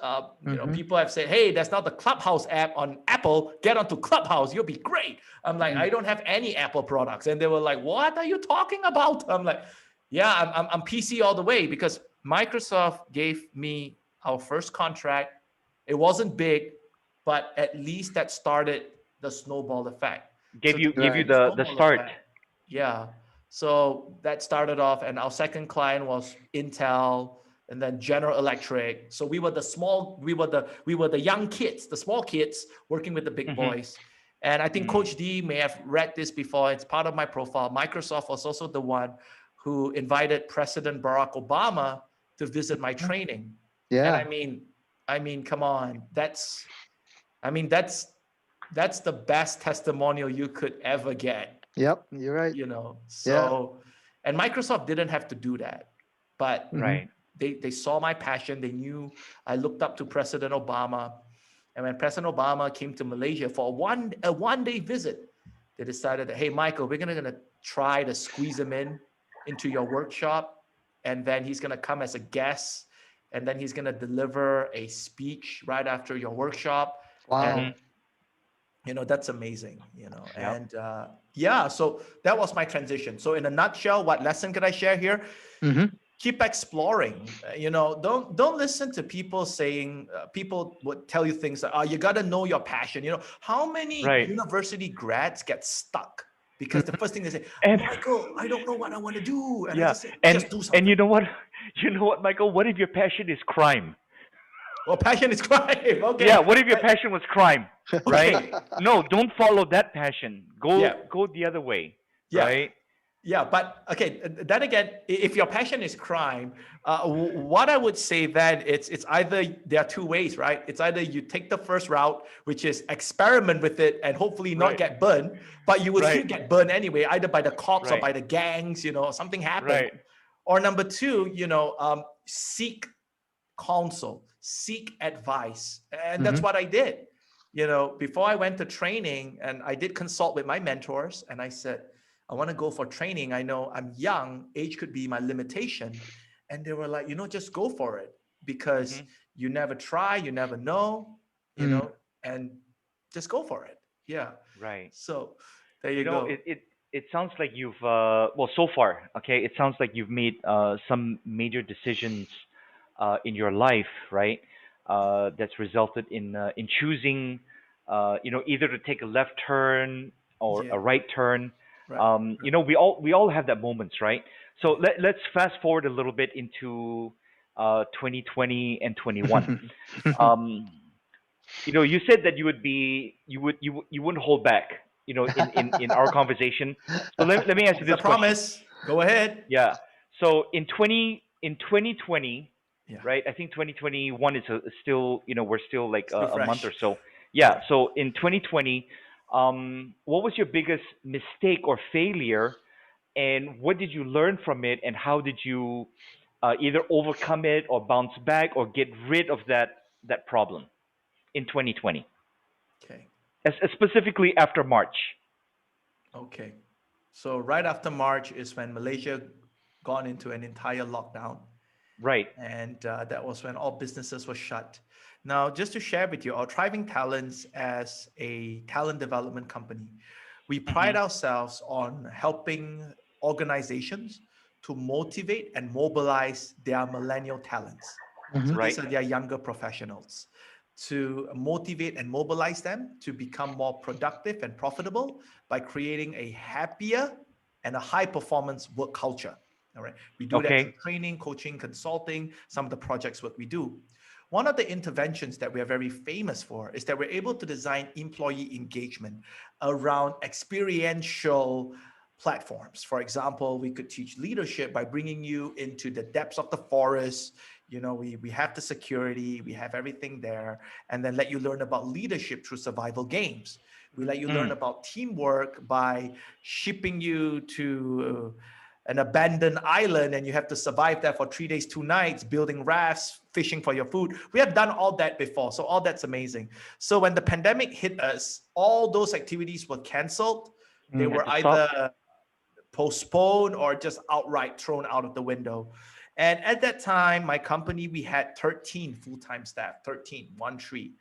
Speaker 3: People have said, hey, that's not the Clubhouse app on Apple. Get onto Clubhouse, you'll be great. I'm like, I don't have any Apple products. And they were like, what are you talking about? I'm like, yeah, I'm PC all the way, because Microsoft gave me our first contract. It wasn't big, but at least that started the snowball effect.
Speaker 1: Gave you the
Speaker 3: snowball
Speaker 1: start.
Speaker 3: effect. Yeah. So that started off, and our second client was Intel, and then General Electric. So we were the young kids, the small kids working with the big boys. And I think Coach D may have read this before. It's part of my profile. Microsoft was also the one who invited President Barack Obama to visit my training.
Speaker 2: Yeah.
Speaker 3: And I mean, come on, that's the best testimonial you could ever get.
Speaker 2: Yep. You're right.
Speaker 3: And Microsoft didn't have to do that, but
Speaker 1: Right.
Speaker 3: they saw my passion. They knew I looked up to President Obama. And when President Obama came to Malaysia for a one-day visit, they decided that, hey, Michael, we're gonna try to squeeze him into your workshop, and then he's gonna come as a guest, and then he's gonna deliver a speech right after your workshop.
Speaker 2: Wow.
Speaker 3: And that's amazing. And so that was my transition. So in a nutshell, what lesson could I share here? Keep exploring. Don't listen to people saying, people would tell you things like, oh, you got to know your passion. How many university grads get stuck because the first thing they say, Michael, I don't know what I want to do. And I just say, just do something.
Speaker 1: And you know what, Michael? What if your passion is crime?
Speaker 3: Well, passion is crime. Okay.
Speaker 1: Yeah. What if your passion was crime? Right? No, don't follow that passion. Go the other way.
Speaker 3: Yeah.
Speaker 1: Right?
Speaker 3: Yeah, but okay. Then again, if your passion is crime, what I would say then it's either there are two ways, right? It's either you take the first route, which is experiment with it and hopefully not get burned, but you will still get burned anyway, either by the cops or by the gangs. Something happened.
Speaker 1: Right.
Speaker 3: Or number two, seek counsel, seek advice, and that's what I did. Before I went to training, and I did consult with my mentors, and I said, I want to go for training. I know I'm young, age could be my limitation. And they were like, just go for it, because you never try, you never know, and just go for it. Yeah.
Speaker 1: Right.
Speaker 3: So there you go.
Speaker 1: It sounds like you've so far, okay, it sounds like you've made some major decisions in your life, right? That's resulted in choosing either to take a left turn or a right turn.
Speaker 3: Right.
Speaker 1: We all have that moments, right? So let's fast forward a little bit into 2020 and 21. You said that you wouldn't hold back, in our conversation. So let me ask you this
Speaker 3: question. Promise. Go ahead.
Speaker 1: Yeah. So in 2020, right? I think 2021 is still, we're still like a month or so. Yeah. So in 2020, what was your biggest mistake or failure, and what did you learn from it, and how did you either overcome it or bounce back or get rid of that problem in 2020?
Speaker 3: Okay.
Speaker 1: Specifically after March.
Speaker 3: Okay. So right after March is when Malaysia gone into an entire lockdown.
Speaker 1: Right.
Speaker 3: And that was when all businesses were shut. Now, just to share with you, our Thriving Talents as a talent development company, we
Speaker 1: Mm-hmm.
Speaker 3: pride ourselves on helping organizations to motivate and mobilize their millennial talents. So
Speaker 2: Mhm.
Speaker 3: these
Speaker 1: Right.
Speaker 3: are their younger professionals to motivate and mobilize them to become more productive and profitable by creating a happier and a high performance work culture. All right. We do that through
Speaker 1: Okay.
Speaker 3: training, coaching, consulting, some of the projects what we do. One of the interventions that we are very famous for is that we're able to design employee engagement around experiential platforms. For example, we could teach leadership by bringing you into the depths of the forest. We have the security, we have everything there, and then let you learn about leadership through survival games. We let you learn
Speaker 1: Mm.
Speaker 3: about teamwork by shipping you to an abandoned island and you have to survive there for 3 days, 2 nights, building rafts, fishing for your food. We have done all that before. So all that's amazing. So when the pandemic hit us, all those activities were canceled. They
Speaker 2: Mm.
Speaker 1: Had
Speaker 3: were
Speaker 1: to stop.
Speaker 3: either postponed or just outright thrown out of the window. And at that time, my company, we had 13 full-time staff, 13, 1 3.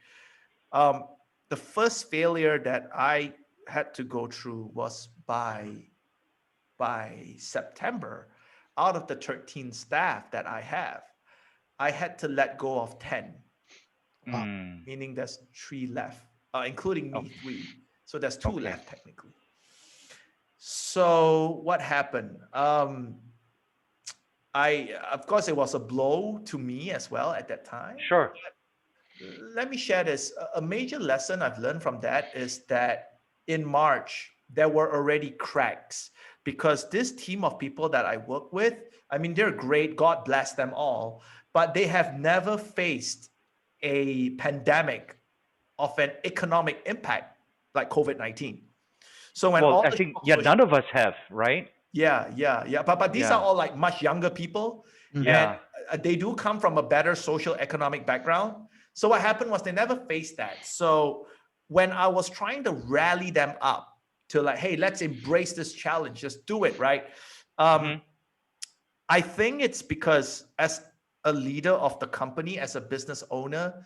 Speaker 3: Um, the first failure that I had to go through was by September, out of the 13 staff that I have, I had to let go of 10,
Speaker 2: Wow.
Speaker 1: Mm.
Speaker 3: meaning there's 3 left, including
Speaker 1: Oh,
Speaker 3: me, 3. So there's 2
Speaker 1: okay.
Speaker 3: left technically. So what happened? Of course, it was a blow to me as well at that time.
Speaker 1: Sure.
Speaker 3: Let me share this. A major lesson I've learned from that is that in March, there were already cracks because this team of people that I work with, I mean, they're great. God bless them all, but they have never faced a pandemic of an economic impact like COVID-19. So when
Speaker 1: Well,
Speaker 3: all
Speaker 1: I
Speaker 3: the
Speaker 1: think
Speaker 3: shops
Speaker 1: yeah,
Speaker 3: were,
Speaker 1: none of us have, right?
Speaker 3: yeah. But these are
Speaker 1: Yeah.
Speaker 3: all like much younger people,
Speaker 2: Mhm.
Speaker 3: and
Speaker 1: Yeah.
Speaker 3: they do come from a better social economic background. So what happened was they never faced that. So when I was trying to rally them up to like, hey, let's embrace this challenge, just do it, right? Um,
Speaker 1: Mm-hmm.
Speaker 3: I think it's because as a leader of the company, as a business owner,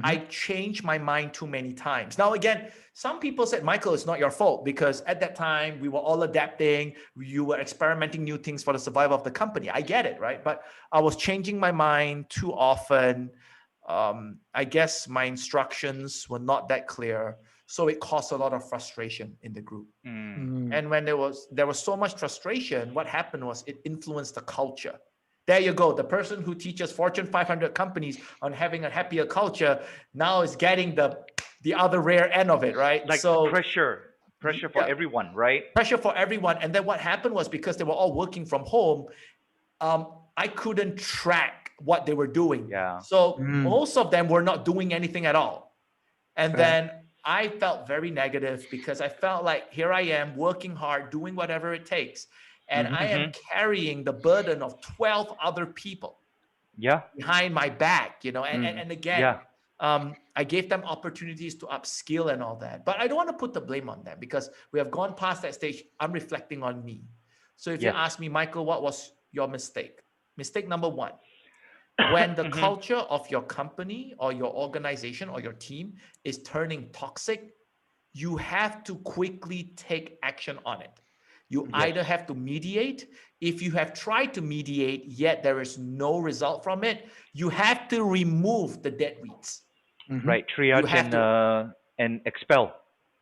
Speaker 3: I
Speaker 2: Mhm.
Speaker 3: changed my mind too many times. Now, again, some people said, Michael, it's not your fault because at that time we were all adapting. You were experimenting new things for the survival of the company. I get it, right? But I was changing my mind too often. I guess my instructions were not that clear. So it caused a lot of frustration in the group.
Speaker 1: Mm.
Speaker 2: Mm.
Speaker 3: And when there was so much frustration, what happened was it influenced the culture. There you go. The person who teaches Fortune 500 companies on having a happier culture now is getting the other rare end of it, right?
Speaker 1: Like
Speaker 3: So
Speaker 1: pressure for
Speaker 3: yeah,
Speaker 1: everyone, right?
Speaker 3: pressure for everyone. And then what happened was because they were all working from home, I couldn't track what they were doing.
Speaker 1: Yeah.
Speaker 3: So
Speaker 2: Mm.
Speaker 3: most of them were not doing anything at all. And
Speaker 2: Right.
Speaker 3: then I felt very negative because I felt like here I am working hard, doing whatever it takes. And
Speaker 2: Mhm.
Speaker 3: I am
Speaker 1: Mm-hmm.
Speaker 3: carrying the burden of 12 other people
Speaker 1: Yeah.
Speaker 3: behind my back, and, and,
Speaker 2: Mm.
Speaker 3: and again,
Speaker 1: Yeah.
Speaker 3: I gave them opportunities to upskill and all that. But I don't want to put the blame on them because we have gone past that stage. I'm reflecting on me. So if you
Speaker 1: Yes.
Speaker 3: ask me, Michael, what was your mistake? Mistake number one, when the
Speaker 1: Mm-hmm.
Speaker 3: culture of your company or your organization or your team is turning toxic, you have to quickly take action on it. You
Speaker 2: Mhm.
Speaker 1: Yes.
Speaker 3: either have to mediate. If you have tried to mediate, yet there is no result from it, you have to remove the dead weeds.
Speaker 2: Mhm.
Speaker 1: Right.
Speaker 3: You
Speaker 1: Triage
Speaker 3: have to.
Speaker 1: and expel.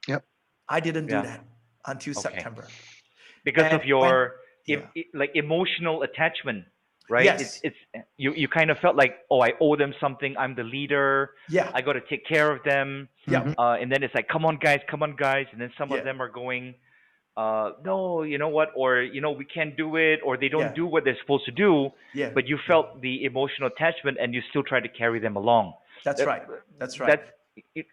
Speaker 2: Yep.
Speaker 3: I didn't do
Speaker 1: Yeah.
Speaker 3: that until
Speaker 1: Okay.
Speaker 3: September.
Speaker 1: Because
Speaker 3: And
Speaker 1: of
Speaker 3: when,
Speaker 1: your
Speaker 3: yeah,
Speaker 1: like emotional attachment, right?
Speaker 3: yes,
Speaker 1: It's you kind of felt like, oh, I owe them something. I'm the leader.
Speaker 3: yeah,
Speaker 1: I got to take care of them.
Speaker 3: yeah,
Speaker 2: Mhm.
Speaker 1: And then it's like, come on, guys. And then some of
Speaker 3: yeah,
Speaker 1: them are going, no, you know what? Or we can't do it, or they don't
Speaker 3: yeah,
Speaker 1: do what they're supposed to do.
Speaker 3: yeah,
Speaker 1: But you
Speaker 3: yeah.
Speaker 1: felt the emotional attachment, and you still try to carry them along.
Speaker 3: That's
Speaker 1: That
Speaker 3: right. That's right.
Speaker 1: that's it.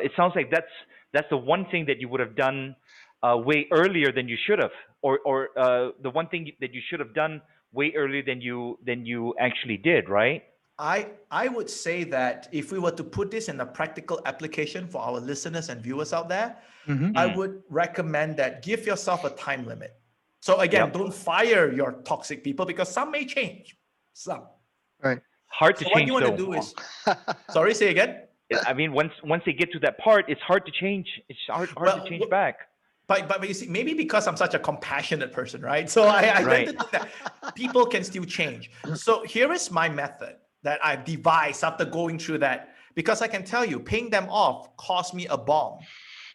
Speaker 1: It sounds like that's the one thing that you would have done way earlier than you should have, or the one thing that you should have done way earlier than you actually did, right?
Speaker 3: I would say that if we were to put this in a practical application for our listeners and viewers out there,
Speaker 2: Mm-hmm.
Speaker 3: I
Speaker 1: Mm.
Speaker 3: would recommend that give yourself a time limit. So again,
Speaker 1: Yep.
Speaker 3: don't fire your toxic people because some may change. Some.
Speaker 2: Right.
Speaker 1: Hard to
Speaker 3: So what
Speaker 1: change
Speaker 3: you want to
Speaker 1: though.
Speaker 3: do is, sorry, say again.
Speaker 1: I mean, once they get to that part, it's hard to change. It's hard to
Speaker 3: Well,
Speaker 1: change back.
Speaker 3: but you see, maybe because I'm such a compassionate person, right? So I
Speaker 1: Right.
Speaker 3: tend to think that people can still change. So here is my method that I've devised after going through that, because I can tell you, paying them off cost me a bomb.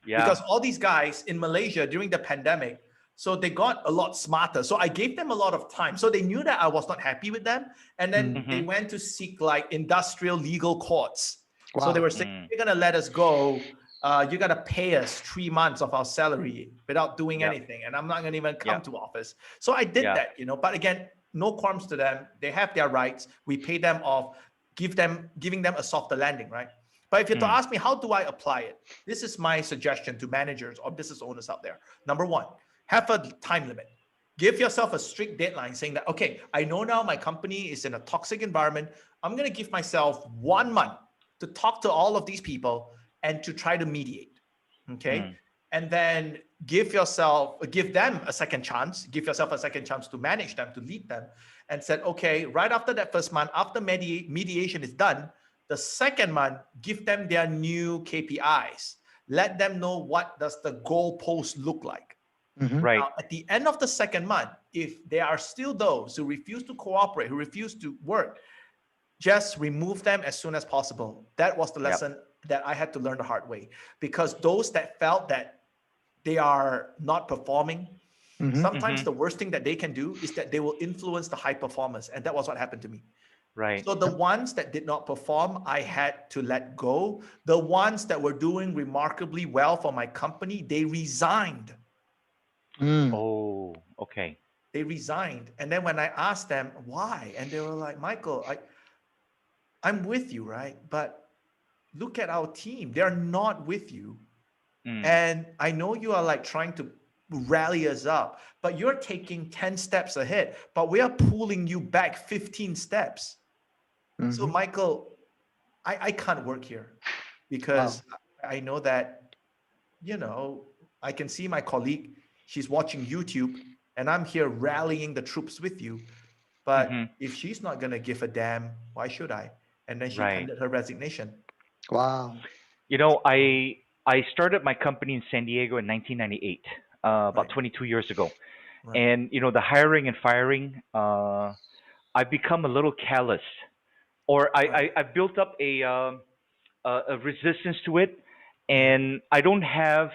Speaker 1: Yeah.
Speaker 3: Because all these guys in Malaysia during the pandemic, so they got a lot smarter. So I gave them a lot of time. So they knew that I was not happy with them. And then
Speaker 2: Mm.
Speaker 3: they
Speaker 1: Mhm.
Speaker 3: went to seek like industrial legal courts. So they
Speaker 2: Wow.
Speaker 3: were saying,
Speaker 1: Mm.
Speaker 3: you're going to let us go. You got to pay us 3 months of our salary without doing
Speaker 1: Yep.
Speaker 3: anything. And I'm not going to even come
Speaker 1: Yep.
Speaker 3: to office. So I did
Speaker 1: Yeah.
Speaker 3: that, but again, no qualms to them. They have their rights. We pay them off, giving them a softer landing, right? But if you're to
Speaker 1: Mm.
Speaker 3: ask me, how do I apply it? This is my suggestion to managers or business owners out there. Number one, have a time limit. Give yourself a strict deadline saying that, okay, I know now my company is in a toxic environment. I'm going to give myself 1 month to talk to all of these people and to try to mediate. Okay.
Speaker 1: Mm.
Speaker 3: And then give them a second chance, give yourself a second chance to manage them, to lead them, and said, okay, right after that first month, after mediation is done, the second month, give them their new KPIs. Let them know what does the goalpost look like.
Speaker 2: Mm-hmm.
Speaker 1: Right.
Speaker 3: Now, at the end of the second month, if there are still those who refuse to cooperate, who refuse to work, just remove them as soon as possible. That was the
Speaker 1: Yep.
Speaker 3: lesson that I had to learn the hard way, because those that felt that they are not performing,
Speaker 2: Mm-hmm.
Speaker 3: sometimes
Speaker 1: Mhm.
Speaker 3: the worst thing that they can do is that they will influence the high performers. And that was what happened to me.
Speaker 1: Right.
Speaker 3: So the ones that did not perform, I had to let go. The ones that were doing remarkably well for my company, they resigned.
Speaker 2: Mm.
Speaker 1: Oh. Okay.
Speaker 3: They resigned. And then when I asked them why, and they were like, Michael, I'm with you, right? But look at our team. They're not with you.
Speaker 1: Mm.
Speaker 3: And I know you are like trying to rally us up, but you're taking 10 steps ahead, but we are pulling you back 15 steps. So
Speaker 2: Mm-hmm.
Speaker 3: Michael, I can't work here because I know that, I can see my colleague, she's watching YouTube and I'm here rallying the troops with you. But
Speaker 1: Mhm.
Speaker 3: if she's not going to give a damn, why should I? And then she
Speaker 1: Right.
Speaker 3: tendered her resignation.
Speaker 2: Wow.
Speaker 1: You know, I started my company in San Diego in 1998, about
Speaker 3: Right.
Speaker 1: 22 years ago.
Speaker 3: Right.
Speaker 1: And the hiring and firing, I've become a little callous, or
Speaker 3: Right.
Speaker 1: I built up a resistance to it,
Speaker 3: Yeah.
Speaker 1: and I don't have,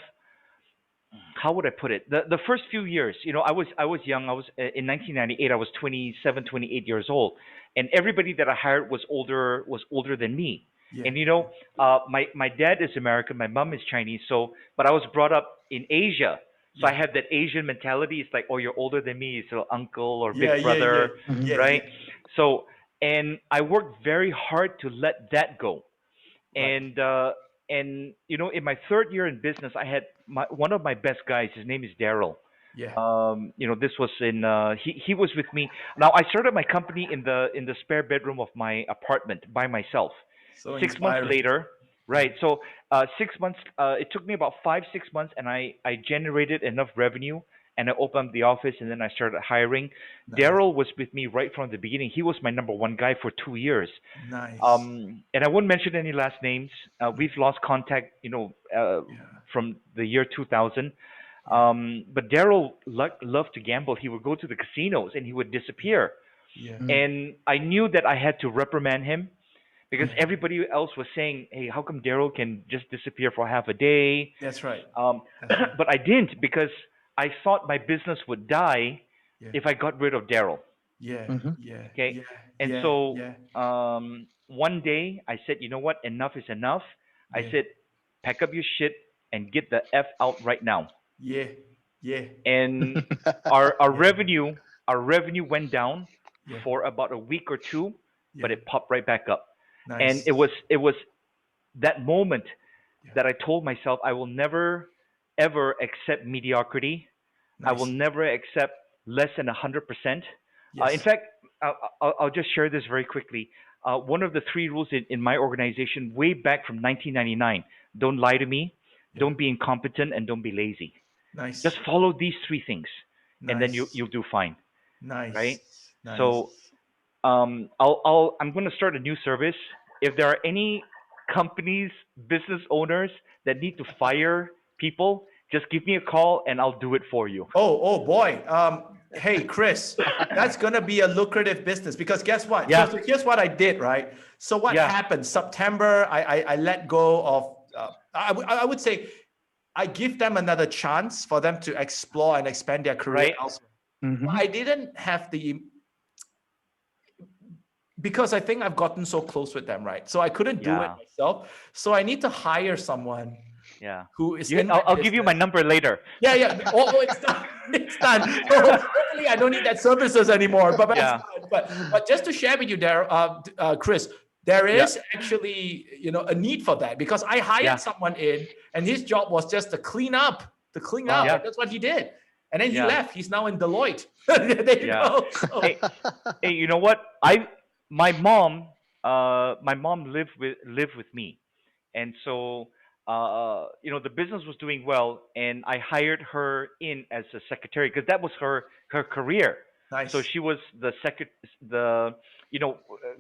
Speaker 1: how would I put it? The first few years, I was young. I was in 1998. I was 27, 28 years old, and everybody that I hired was older than me.
Speaker 3: Yeah.
Speaker 1: And my dad is American, my mom is Chinese. So, but I was brought up in Asia, so I
Speaker 3: Yeah.
Speaker 1: have that Asian mentality. It's like, oh, you're older than me, so uncle or
Speaker 3: Yeah.
Speaker 1: big
Speaker 3: Yeah. Yeah.
Speaker 1: brother,
Speaker 2: Mm-hmm.
Speaker 3: Yeah.
Speaker 1: right?
Speaker 3: Yeah.
Speaker 1: So, and I worked very hard to let that go.
Speaker 3: Right.
Speaker 1: And in my third year in business, I had one of my best guys. His name is Daryl.
Speaker 3: Yeah.
Speaker 1: This was he was with me. Now I started my company in the spare bedroom of my apartment by myself.
Speaker 3: So
Speaker 1: 6 months
Speaker 3: inspiring.
Speaker 1: later,
Speaker 3: Yeah.
Speaker 1: right? So 6 months. It took me about 5 6 months, and I generated enough revenue, and I opened the office, and then I started hiring.
Speaker 3: Nice.
Speaker 1: Daryl was with me right from the beginning. He was my number one guy for 2 years.
Speaker 3: Nice.
Speaker 1: And I won't mention any last names. We've lost contact,
Speaker 3: Yeah.
Speaker 1: from the year 2000.
Speaker 3: Yeah.
Speaker 1: But Daryl loved to gamble. He would go to the casinos and he would disappear.
Speaker 3: Yeah.
Speaker 2: Mm.
Speaker 1: And I knew that I had to reprimand him because
Speaker 3: Yeah.
Speaker 1: everybody else was saying, "Hey, how come Daryl can just disappear for half a day?"
Speaker 3: That's right.
Speaker 1: Um,
Speaker 3: That's right.
Speaker 1: but I didn't because I thought my business would die
Speaker 3: Yeah.
Speaker 1: if I got rid of Daryl.
Speaker 3: Yeah.
Speaker 2: Mm-hmm.
Speaker 3: Yeah.
Speaker 1: Okay.
Speaker 3: Yeah.
Speaker 1: And
Speaker 3: Yeah.
Speaker 1: so
Speaker 3: Yeah.
Speaker 1: one day I said, you know what? Enough is enough. I
Speaker 3: Yeah.
Speaker 1: said, pack up your shit and get the F out right now.
Speaker 3: Yeah. Yeah.
Speaker 1: And our
Speaker 3: Yeah.
Speaker 1: revenue went down
Speaker 3: Yeah.
Speaker 1: for about a week or two, but
Speaker 3: Yeah.
Speaker 1: it popped right back up. And
Speaker 3: Nice.
Speaker 1: it was that moment
Speaker 3: Yeah.
Speaker 1: that I told myself I will never ever accept mediocrity. I will
Speaker 3: Nice.
Speaker 1: never accept less than 100%. In
Speaker 3: Yes.
Speaker 1: fact, I'll just share this very quickly. one of the three rules in my organization way back from 1999: don't lie to me,
Speaker 3: Yeah.
Speaker 1: don't be incompetent, and don't be lazy. Just
Speaker 3: Nice.
Speaker 1: follow these three things, and then
Speaker 3: Nice.
Speaker 1: you'll do fine, right?
Speaker 3: Nice.
Speaker 1: So
Speaker 3: Nice.
Speaker 1: I'm going to start a new service. If there are any companies, business owners that need to fire people, just give me a call and I'll do it for you.
Speaker 3: Oh boy. Hey, Chris, that's gonna be a lucrative business because guess what?
Speaker 1: Yeah.
Speaker 3: So here's what I did, right? So what
Speaker 1: Yeah.
Speaker 3: happened? September, I let go of. I would say I give them another chance for them to explore and expand their career
Speaker 1: Right.
Speaker 3: elsewhere.
Speaker 2: Mhm.
Speaker 3: I didn't have the because I think I've gotten so close with them, right? So I couldn't do it
Speaker 1: Yeah.
Speaker 3: myself. So I need to hire someone
Speaker 1: Yeah.
Speaker 3: who is in my
Speaker 1: I'll give you my
Speaker 3: business.
Speaker 1: number later.
Speaker 3: Yeah. Oh, it's done. It's done. So hopefully I don't need that services anymore. But
Speaker 1: Yeah.
Speaker 3: it's done. But just to share with you there, Chris, there
Speaker 1: Yeah.
Speaker 3: is actually a need for that because I hired
Speaker 1: Yeah.
Speaker 3: someone in, and his job was just to clean up,
Speaker 2: Wow.
Speaker 1: Yeah.
Speaker 3: and that's what he did. And then he
Speaker 1: Yeah.
Speaker 3: left. He's now in Deloitte. There you
Speaker 1: Yeah.
Speaker 3: go. So,
Speaker 1: Hey, hey, you know what? My mom lived with me, and so the business was doing well, and I hired her in as a secretary because that was her career. So
Speaker 3: nice.
Speaker 1: she was the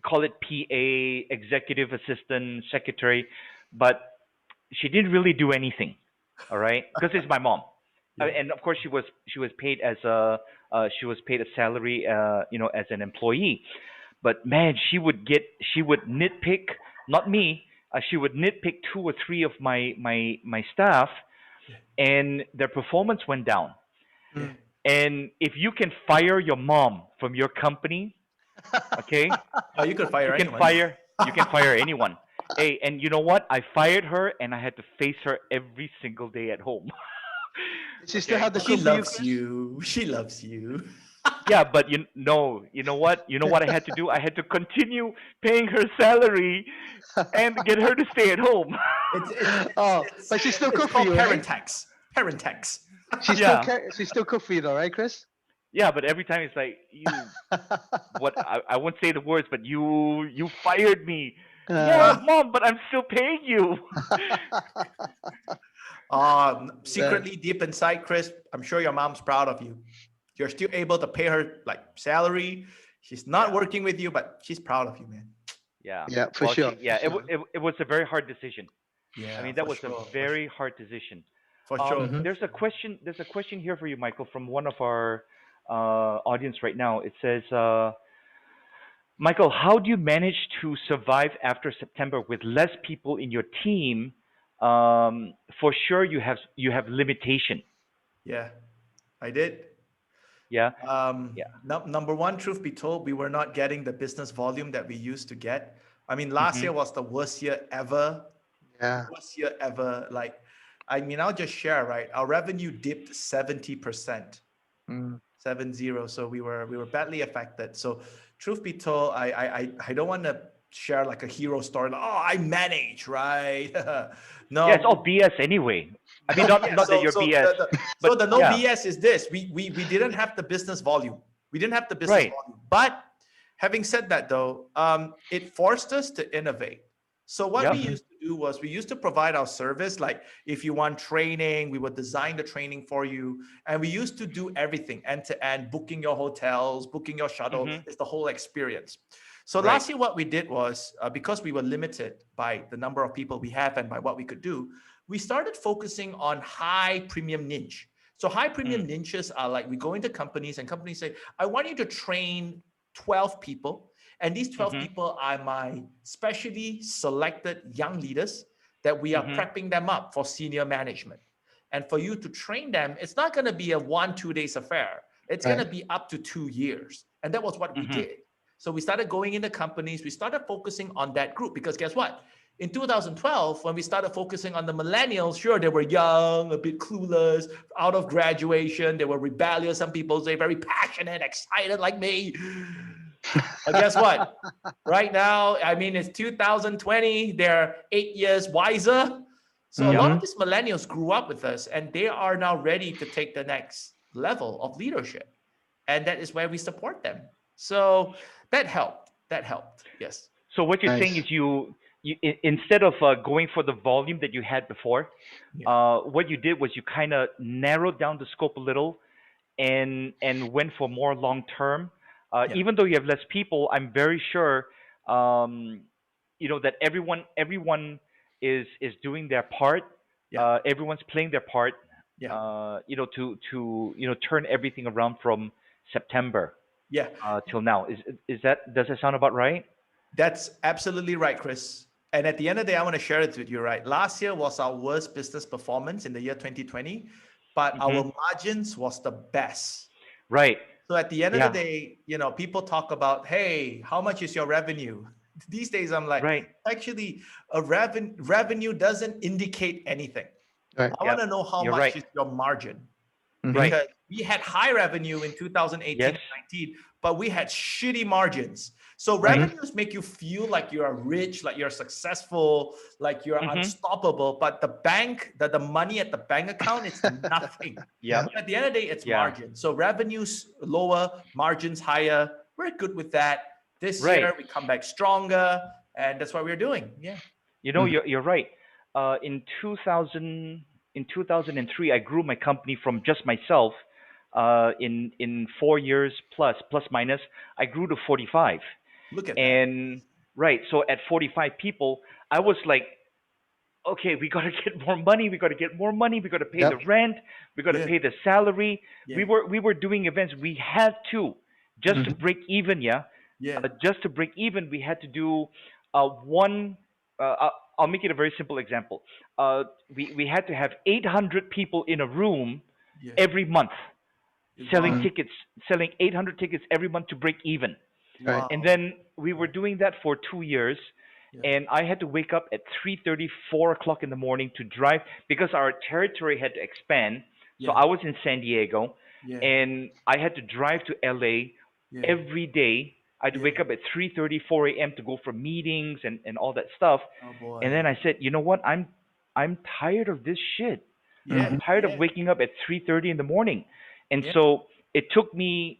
Speaker 1: call it PA, executive assistant, secretary, but she didn't really do anything. All right, because it's my mom.
Speaker 3: Yeah.
Speaker 1: And of course she was paid as a salary, as an employee. But man, she would nitpick, not me. She would nitpick two or three of my staff, and their performance went down.
Speaker 3: Yeah.
Speaker 2: Mm.
Speaker 1: And if you can fire your mom from your company, okay,
Speaker 3: Oh, you could fire
Speaker 1: you can
Speaker 3: anyone.
Speaker 1: fire anyone. Hey, and you know what? I fired her, and I had to face her every single day at home.
Speaker 2: Does she still
Speaker 1: Okay.
Speaker 2: have the
Speaker 3: She
Speaker 2: cook for you,
Speaker 3: loves
Speaker 2: Chris?
Speaker 3: you. She loves you.
Speaker 1: Yeah, but you know what? You know what I had to do? I had to continue paying her salary and get her to stay at home.
Speaker 2: Oh, but she still
Speaker 3: It's
Speaker 2: cook for
Speaker 3: called
Speaker 2: you,
Speaker 3: parent
Speaker 2: right?
Speaker 3: tax. Parent tax.
Speaker 1: Yeah,
Speaker 2: She still cook for you, though, right, Chris?
Speaker 1: yeah, but every time it's like what I won't say the words, but you fired me. Yeah,
Speaker 2: Uh,
Speaker 1: mom, but I'm still paying you.
Speaker 3: Secretly deep inside, Chris, I'm sure your mom's proud of you. You're still able to pay her like salary. She's not
Speaker 1: Yeah,
Speaker 3: working with you, but she's proud of you, man.
Speaker 1: yeah.
Speaker 2: yeah, for
Speaker 1: Well,
Speaker 2: sure.
Speaker 1: yeah,
Speaker 2: For sure.
Speaker 1: it was a very hard decision. I
Speaker 3: Yeah,
Speaker 1: mean, that
Speaker 3: for
Speaker 1: was a
Speaker 3: sure.
Speaker 1: very hard decision.
Speaker 3: For sure.
Speaker 2: Mhm.
Speaker 1: There's a question. There's a question here for you, Michael, from one of our audience right now. It says, Michael, how do you manage to survive after September with less people in your team? For sure, you have limitation.
Speaker 3: Yeah, I did.
Speaker 1: Yeah, yeah.
Speaker 3: Number one, truth be told, we were not getting the business volume that we used to get. I mean, last
Speaker 1: Mhm.
Speaker 3: year was the worst year ever.
Speaker 2: Yeah.
Speaker 3: Worst year ever. Like, I mean, I'll just share, right? Our revenue dipped 70%.
Speaker 2: Mm.
Speaker 3: 7-0. So we were badly affected. So truth be told, I don't want to share like a hero story. Like, oh, I manage, right?
Speaker 1: Yeah, it's
Speaker 3: No,
Speaker 1: all BS anyway. I mean,
Speaker 3: no
Speaker 1: not
Speaker 3: BS.
Speaker 1: not that
Speaker 3: So
Speaker 1: you're BS, but
Speaker 3: the no
Speaker 1: yeah,
Speaker 3: BS is this. We didn't have the business volume. We didn't have the business
Speaker 1: right.
Speaker 3: volume. But having said that, though, it forced us to innovate. So what we
Speaker 1: Yep.
Speaker 2: Mhm.
Speaker 3: used to do was we used to provide our service. Like if you want training, we would design the training for you, and we used to do everything end to end, booking your hotels, booking your shuttle.
Speaker 1: Mhm.
Speaker 3: It's the whole experience. So
Speaker 1: Right.
Speaker 3: last year, what we did was because we were limited by the number of people we have and by what we could do, we started focusing on high premium niche. So high premium
Speaker 1: Mm.
Speaker 3: niches are like we go into companies and companies say, I want you to train 12 people. And these 12
Speaker 1: Mhm.
Speaker 3: people are my specially selected young leaders that we are
Speaker 1: Mhm.
Speaker 3: prepping them up for senior management. And for you to train them, it's not going to be a 1-2 days affair. It's going to
Speaker 2: Right.
Speaker 3: be up to 2 years. And that was what we
Speaker 1: Mhm.
Speaker 3: did. So we started going into companies, we started focusing on that group because guess what? In 2012, when we started focusing on the millennials, sure, they were young, a bit clueless, out of graduation, they were rebellious. Some people say very passionate, excited like me. But guess what? Right now, I mean, it's 2020, they're 8 years wiser. So a
Speaker 1: Yep.
Speaker 3: lot
Speaker 2: Mhm.
Speaker 3: of these millennials grew up with us and they are now ready to take the next level of leadership. And that is where we support them. So that helped. That helped. Yes.
Speaker 1: So what you're saying
Speaker 2: Nice.
Speaker 1: is instead of going for the volume that you had before,
Speaker 3: Yeah.
Speaker 1: what you did was you kind of narrowed down the scope a little and went for more long term.
Speaker 3: Yeah.
Speaker 1: Even though you have less people, I'm very sure, um, that everyone is doing their part.
Speaker 3: Yeah.
Speaker 1: Everyone's playing their part.
Speaker 3: Yeah.
Speaker 1: To turn everything around from September
Speaker 3: Yeah.
Speaker 1: till now. Does that sound about right?
Speaker 3: That's absolutely right, Chris. And at the end of the day, I want to share it with you, right? Last year was our worst business performance in the year 2020, but
Speaker 1: Hmm.
Speaker 3: our margins was the best.
Speaker 1: Right.
Speaker 3: So at the end of the
Speaker 1: Yeah.
Speaker 3: day, people talk about, hey, how much is your revenue? These days, I'm like,
Speaker 1: Right.
Speaker 3: actually, a revenue doesn't indicate anything.
Speaker 2: Right.
Speaker 3: I
Speaker 1: Yep.
Speaker 3: want to know how
Speaker 1: You're
Speaker 3: much
Speaker 1: right.
Speaker 3: is your margin,
Speaker 2: Mhm.
Speaker 1: Right.
Speaker 3: because we had high revenue in 2018
Speaker 1: Yes.
Speaker 3: and 19, but we had shitty margins. So
Speaker 1: Right.
Speaker 3: revenues make you feel like you are rich, like you're successful, like you're
Speaker 1: Hmm.
Speaker 3: unstoppable. But the money at the bank account, it's nothing.
Speaker 1: Yep.
Speaker 3: So at the end of the day, it's
Speaker 1: Yeah.
Speaker 3: margin. So revenues lower, margins higher. We're good with that. This
Speaker 1: Right.
Speaker 3: year we come back stronger, and that's what we're doing. Yeah.
Speaker 2: Mhm.
Speaker 1: You're right. In 2003, I grew my company from just myself. In 4 years plus minus, I grew to 45.
Speaker 3: Look at that.
Speaker 1: And right, so at 45 people, I was like, okay, we got to get more money. We got to get more money. We got to pay the
Speaker 2: Yep.
Speaker 1: rent. We got to
Speaker 3: Yeah.
Speaker 1: pay the salary.
Speaker 3: Yeah.
Speaker 1: We were doing events. We had to just to
Speaker 2: Mhm.
Speaker 1: break even. Yeah,
Speaker 3: Yeah.
Speaker 1: just to break even, we had to do one. I'll make it a very simple example. We had to have 800 people in a room
Speaker 3: Yeah.
Speaker 1: every month selling
Speaker 3: Wow.
Speaker 2: Mhm.
Speaker 1: tickets, selling 800 tickets every month to break even.
Speaker 2: Right.
Speaker 1: And
Speaker 3: Wow.
Speaker 1: then we were doing that for 2 years,
Speaker 3: Yeah.
Speaker 1: and I had to wake up at 3:30, 4 o'clock in the morning to drive because our territory had to expand. So
Speaker 3: Yeah.
Speaker 1: I was in San Diego,
Speaker 3: Yeah.
Speaker 1: and I had to drive to LA
Speaker 3: Yeah.
Speaker 1: every day. I had to
Speaker 3: Yeah.
Speaker 1: wake up at 3:30, 4 a.m. to go for meetings and all that stuff.
Speaker 3: Oh
Speaker 1: And
Speaker 3: boy.
Speaker 1: then I said, you know what? I'm tired of this shit.
Speaker 3: Yeah.
Speaker 1: I'm
Speaker 2: Mhm.
Speaker 1: tired of
Speaker 3: Yeah.
Speaker 1: waking up at 3:30 in the morning. And
Speaker 3: Yeah.
Speaker 1: so it took me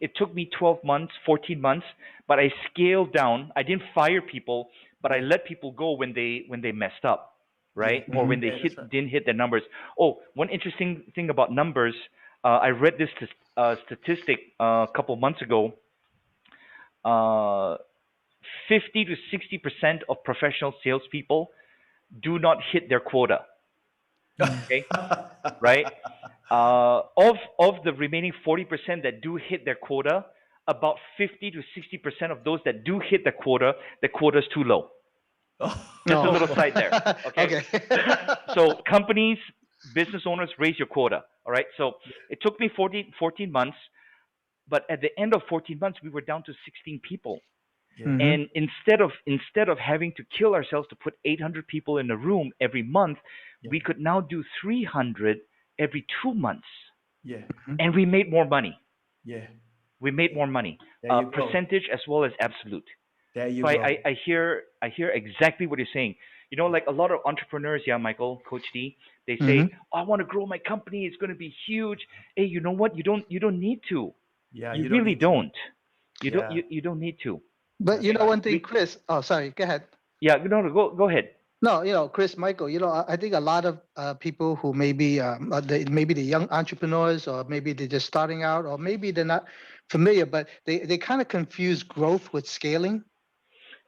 Speaker 1: 12 months, 14 months, but I scaled down. I didn't fire people, but I
Speaker 3: Yeah.
Speaker 1: let people go when they messed up,
Speaker 3: Yeah.
Speaker 1: right? Or when
Speaker 2: Mhm.
Speaker 1: they
Speaker 3: Yeah. That's right.
Speaker 1: didn't hit their numbers. Oh, one interesting thing about numbers, I read this statistic a couple months ago. Uh, 50 to 60% of professional salespeople do not hit their quota.
Speaker 2: Mhm.
Speaker 1: Okay, right? Of the remaining 40% that do hit their quota, about 50 to 60% of those that do hit the quota is too low. Just a
Speaker 2: No.
Speaker 1: little side there. Okay.
Speaker 2: Okay.
Speaker 1: So companies, business owners, raise your quota. All right. So it took me 14 months, but at the end of 14 months, we were down to 16 people.
Speaker 3: Yeah.
Speaker 2: Mhm.
Speaker 1: And instead of having to kill ourselves to put 800 people in a room every month,
Speaker 3: Yeah.
Speaker 1: we could now do 300 every 2 months,
Speaker 3: Yeah.
Speaker 1: and we made more money.
Speaker 3: Yeah.
Speaker 1: We made more money,
Speaker 3: There you go.
Speaker 1: percentage as well as absolute.
Speaker 3: There you
Speaker 1: So
Speaker 3: go.
Speaker 1: I hear exactly what you're saying. Like a lot of entrepreneurs, yeah, Michael, Coach D, they say,
Speaker 2: Mhm.
Speaker 1: oh, I want to grow my company. It's going to be huge. Hey, you know what? You don't need to.
Speaker 3: Yeah.
Speaker 1: You
Speaker 3: You don't
Speaker 1: really
Speaker 3: need to.
Speaker 1: don't.
Speaker 3: Yeah.
Speaker 1: You don't need to.
Speaker 2: But
Speaker 3: That's
Speaker 2: you know
Speaker 3: right.
Speaker 2: one thing,
Speaker 1: We
Speaker 2: Chris. Oh, sorry. Go ahead.
Speaker 1: Yeah. No, go ahead.
Speaker 2: No, Chris, Michael, I think a lot of people who maybe maybe the young entrepreneurs, or maybe they're just starting out, or maybe they're not familiar, but they kind of confuse growth with scaling.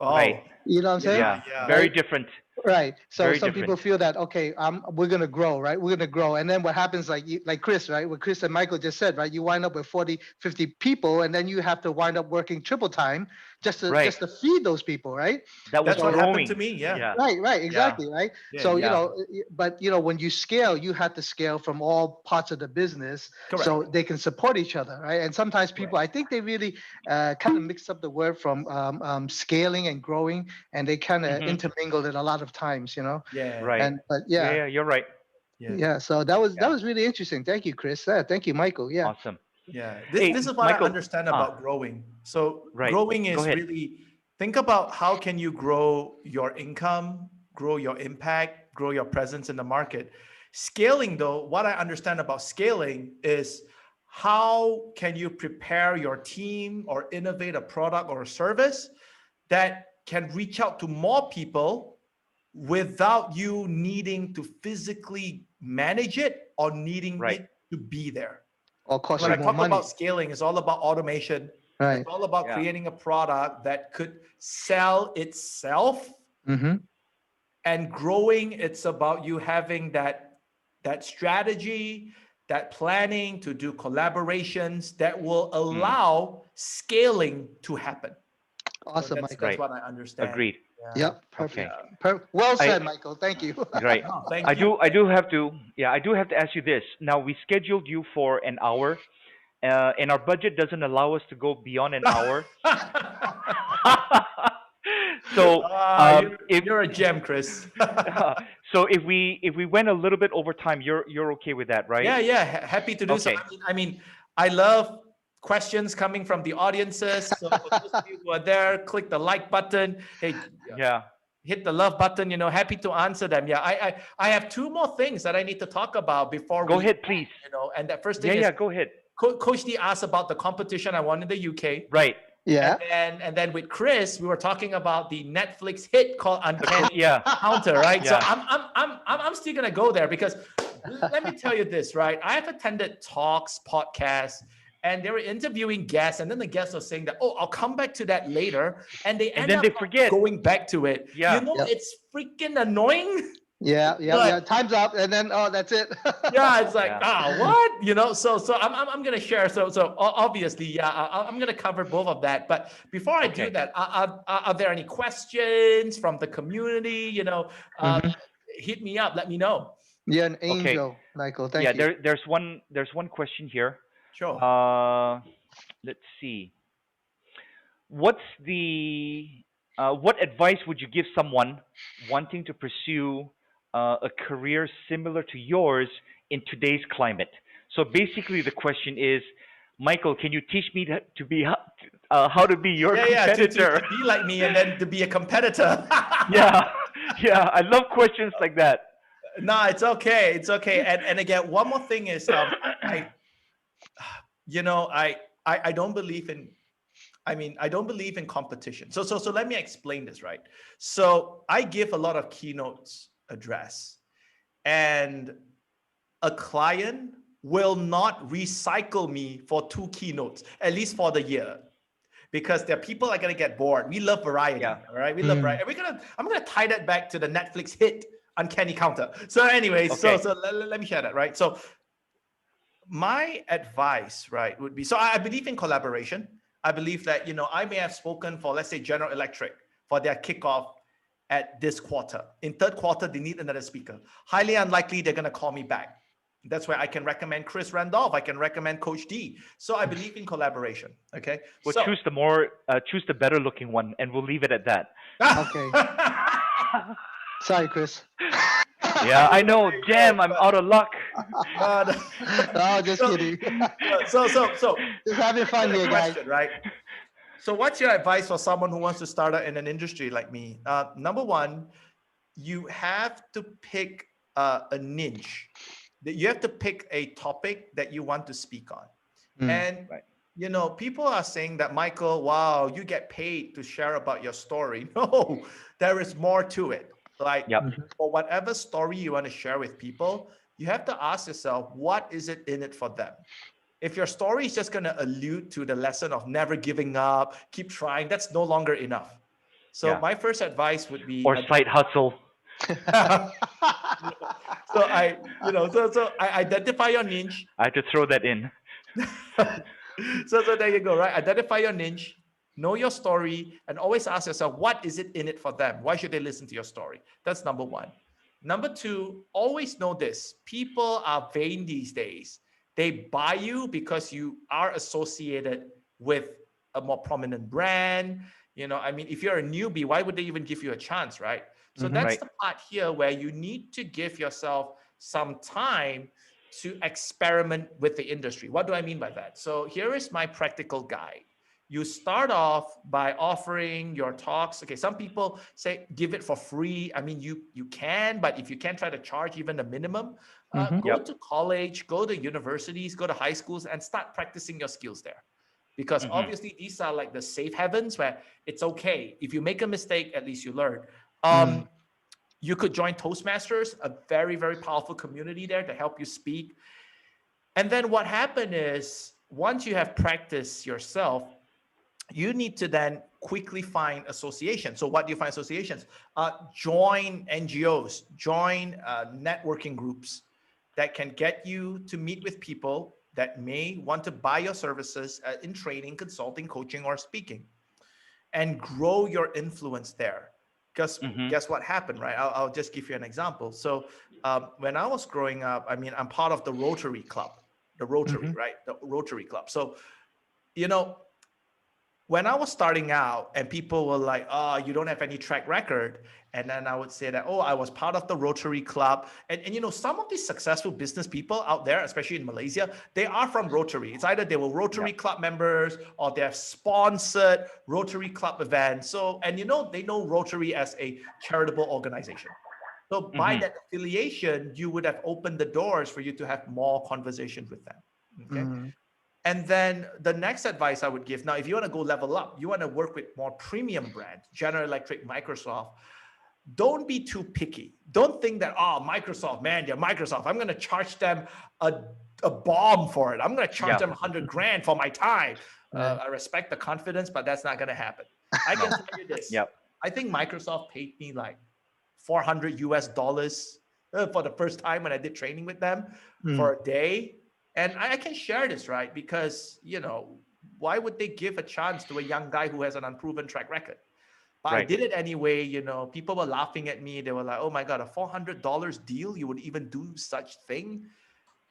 Speaker 1: Right.
Speaker 3: Oh.
Speaker 2: You know what I'm saying?
Speaker 3: Yeah.
Speaker 1: Yeah.
Speaker 3: Yeah.
Speaker 1: Very
Speaker 2: Right?
Speaker 1: different.
Speaker 2: Right. So
Speaker 1: Very
Speaker 2: some
Speaker 1: different.
Speaker 2: people feel that, okay, we're gonna grow, right? We're gonna grow, and then what happens, like Chris, right? What Chris and Michael just said, right? You wind up with 40, 50 people, and then you have to wind up working triple time just to
Speaker 1: Right.
Speaker 2: feed those people, right?
Speaker 1: That was
Speaker 3: That's what
Speaker 2: So
Speaker 3: happened to
Speaker 1: growing.
Speaker 3: me. Yeah.
Speaker 1: Yeah.
Speaker 2: right,
Speaker 1: Yeah.
Speaker 2: exactly, right.
Speaker 3: Yeah.
Speaker 2: So
Speaker 1: Yeah.
Speaker 2: but when you scale, you have to scale from all parts of the business
Speaker 3: Correct.
Speaker 2: so they can support each other, right? And sometimes people,
Speaker 3: Correct.
Speaker 2: I think they really kind of mix up the word from scaling and growing, and they kind of
Speaker 1: Mhm.
Speaker 2: intermingle it a lot of times,
Speaker 3: Yeah.
Speaker 1: Right.
Speaker 2: and but
Speaker 1: Yeah.
Speaker 2: yeah,
Speaker 1: Yeah. You're right.
Speaker 3: Yeah.
Speaker 2: so that was
Speaker 1: Yeah.
Speaker 2: really interesting. Thank you, Chris. Thank you, Michael. Yeah.
Speaker 1: Awesome.
Speaker 3: Yeah,
Speaker 1: Hey,
Speaker 3: this is what I
Speaker 1: Michael.
Speaker 3: understand about growing. So
Speaker 1: Right.
Speaker 3: growing
Speaker 1: Go
Speaker 3: is
Speaker 1: ahead.
Speaker 3: really, think about how can you grow your income, grow your impact, grow your presence in the market. Scaling, though, what I understand about scaling is how can you prepare your team or innovate a product or a service that can reach out to more people without you needing to physically manage it or needing
Speaker 1: Right.
Speaker 3: it to be there.
Speaker 2: Or cost
Speaker 3: When
Speaker 2: you
Speaker 3: I
Speaker 2: more
Speaker 3: talk
Speaker 2: money.
Speaker 3: about scaling, it's all about automation.
Speaker 2: Right.
Speaker 3: It's all about
Speaker 1: Yeah.
Speaker 3: creating a product that could sell itself,
Speaker 2: Mm-hmm.
Speaker 3: and growing. It's about you having that strategy, that planning to do collaborations that will allow scaling to happen. So
Speaker 2: Awesome,
Speaker 3: that's
Speaker 2: Michael.
Speaker 1: Right.
Speaker 3: what I understand.
Speaker 1: Agreed.
Speaker 3: Yeah.
Speaker 2: Yep. Perfect.
Speaker 1: Okay.
Speaker 2: Well
Speaker 1: I
Speaker 2: said, Michael. Thank you.
Speaker 1: Right.
Speaker 3: No, thank
Speaker 1: I
Speaker 3: you.
Speaker 1: do have to, yeah, I do have to ask you this. Now we scheduled you for an hour, and our budget doesn't allow us to go beyond an hour. So if
Speaker 3: You're a gem, Chris.
Speaker 1: so if we went a little bit over time, you're okay with that, right?
Speaker 3: Yeah, yeah, happy to do so.
Speaker 1: Okay.
Speaker 3: I mean, I love questions coming from the audiences. So for those of you who are there, click the like button. Hey,
Speaker 1: Yeah.
Speaker 3: hit the love button. Happy to answer them. Yeah, I have two more things that I need to talk about before
Speaker 1: Go
Speaker 3: we
Speaker 1: ahead,
Speaker 3: end,
Speaker 1: please.
Speaker 3: and that first
Speaker 1: Yeah,
Speaker 3: thing is
Speaker 1: yeah, go ahead.
Speaker 3: Coach D asked about the competition I won in the UK.
Speaker 1: Right.
Speaker 2: Yeah.
Speaker 3: And then with Chris, we were talking about the Netflix hit called Uncanny
Speaker 1: Yeah.
Speaker 3: Counter, right? So
Speaker 1: Yeah.
Speaker 3: I'm still gonna go there because let me tell you this, right? I've attended talks, podcasts, and they were interviewing guests, and then the guests are saying that, oh, I'll come back to that later, and they
Speaker 1: And
Speaker 3: end
Speaker 1: then
Speaker 3: up
Speaker 1: they
Speaker 3: not
Speaker 1: forget.
Speaker 3: going back to it.
Speaker 1: Yeah.
Speaker 2: Yep.
Speaker 3: It's freaking annoying.
Speaker 2: Yeah.
Speaker 3: But-
Speaker 2: Time's up, and then that's it.
Speaker 3: Yeah, it's like,
Speaker 1: Yeah.
Speaker 3: what? So I'm gonna share. So obviously, yeah, I'm gonna cover both of that. But before I do
Speaker 1: Okay.
Speaker 3: that, are there any questions from the community?
Speaker 2: Mhm.
Speaker 3: Hit me up. Let me know.
Speaker 2: You're an
Speaker 1: Okay.
Speaker 2: angel, Michael. Thank
Speaker 1: Yeah,
Speaker 2: you.
Speaker 1: there's one question here.
Speaker 3: Sure.
Speaker 1: Let's see. What's the what advice would you give someone wanting to pursue a career similar to yours in today's climate? So basically, the question is, Michael, can you teach me to be how to be your
Speaker 3: Yeah. To
Speaker 1: competitor?
Speaker 3: be like me and then to be a competitor.
Speaker 1: Yeah, yeah. I love questions like that.
Speaker 3: No, it's okay. It's okay. And again, one more thing is, I I don't believe in. I don't believe in competition. So let me explain this, right? So I give a lot of keynotes address, and a client will not recycle me for 2 keynotes, at least for the year, because there are people are gonna get bored. We love variety,
Speaker 1: Yeah.
Speaker 3: all right? We love
Speaker 2: Mm.
Speaker 3: variety. I'm gonna tie that back to the Netflix hit Uncanny Counter. So anyways,
Speaker 1: Okay.
Speaker 3: so let me share that, right? So my advice, right, would be, so I believe in collaboration. I believe that, I may have spoken for, let's say, General Electric for their kickoff at this quarter. In third quarter, they need another speaker. Highly unlikely they're going to call me back. That's where I can recommend Chris Randolph. I can recommend Coach D. So I believe in collaboration. Okay.
Speaker 1: We'll
Speaker 3: So,
Speaker 1: choose the better looking one, and we'll leave it at that.
Speaker 2: Okay. Sorry, Chris.
Speaker 1: Yeah, I know. Damn, I'm out of luck.
Speaker 2: No, just kidding.
Speaker 3: so
Speaker 2: Just having fun here, guys.
Speaker 3: question, right? So what's your advice for someone who wants to start out in an industry like me? Number one, you have to pick a niche. You have to pick a topic that you want to speak on.
Speaker 2: Mm.
Speaker 3: And,
Speaker 1: Right.
Speaker 3: people are saying that, Michael, wow, you get paid to share about your story. No, there is more to it. Like,
Speaker 1: Yep.
Speaker 3: for whatever story you want to share with people, you have to ask yourself, what is it in it for them? If your story is just going to allude to the lesson of never giving up, keep trying, that's no longer enough. So
Speaker 1: Yeah.
Speaker 3: my first advice would be,
Speaker 1: Or side hustle.
Speaker 3: so I identify your niche.
Speaker 1: I had to throw that in.
Speaker 3: So there you go, right? Identify your niche, know your story, and always ask yourself, what is it in it for them? Why should they listen to your story? That's number one. Number two, always know this. People are vain these days. They buy you because you are associated with a more prominent brand. If you're a newbie, why would they even give you a chance, right? So
Speaker 2: Mhm.
Speaker 3: that's
Speaker 1: Right.
Speaker 3: the part here where you need to give yourself some time to experiment with the industry. What do I mean by that? So here is my practical guide. You start off by offering your talks. Okay, some people say give it for free. You can, but if you can't, try to charge even a minimum.
Speaker 2: Mhm.
Speaker 3: Go
Speaker 1: Yep.
Speaker 3: to college, go to universities, go to high schools, and start practicing your skills there. because obviously these are like the safe heavens where it's okay. If you make a mistake, at least you learn. You could join Toastmasters, a very, very powerful community there to help you speak. And then what happened is once you have practiced yourself, you need to then quickly find associations. So what do you find associations? Join NGOs, join networking groups that can get you to meet with people that may want to buy your services in training, consulting, coaching, or speaking, and grow your influence there. Because guess what happened, right? I'll just give you an example. So when I was growing up, I mean, I'm part of the Rotary Club, the Rotary, right? The Rotary Club. So, you know, when I was starting out and people were like, oh, you don't have any track record. And then I would say that, oh, I was part of the Rotary Club. And you know, some of these successful business people out there, especially in Malaysia, they are from Rotary. It's either they were Rotary Club members or they have sponsored Rotary Club events. So, and you know, they know Rotary as a charitable organization. So by that affiliation, you would have opened the doors for you to have more conversations with them. Okay. And then the next advice I would give, now, if you want to go level up, you want to work with more premium brands, General Electric, Microsoft, don't be too picky. Don't think that, oh, Microsoft, man, they're Microsoft. I'm going to charge them a bomb for it. I'm going to charge them 100 grand for my time. I respect the confidence, but that's not going to happen. I can tell you this. I think Microsoft paid me like $400 for the first time when I did training with them for a day. And I can share this, right? Because, you know, why would they give a chance to a young guy who has an unproven track record? But I did it anyway. You know, people were laughing at me. They were like, oh my God, a $400 deal? You would even do such thing?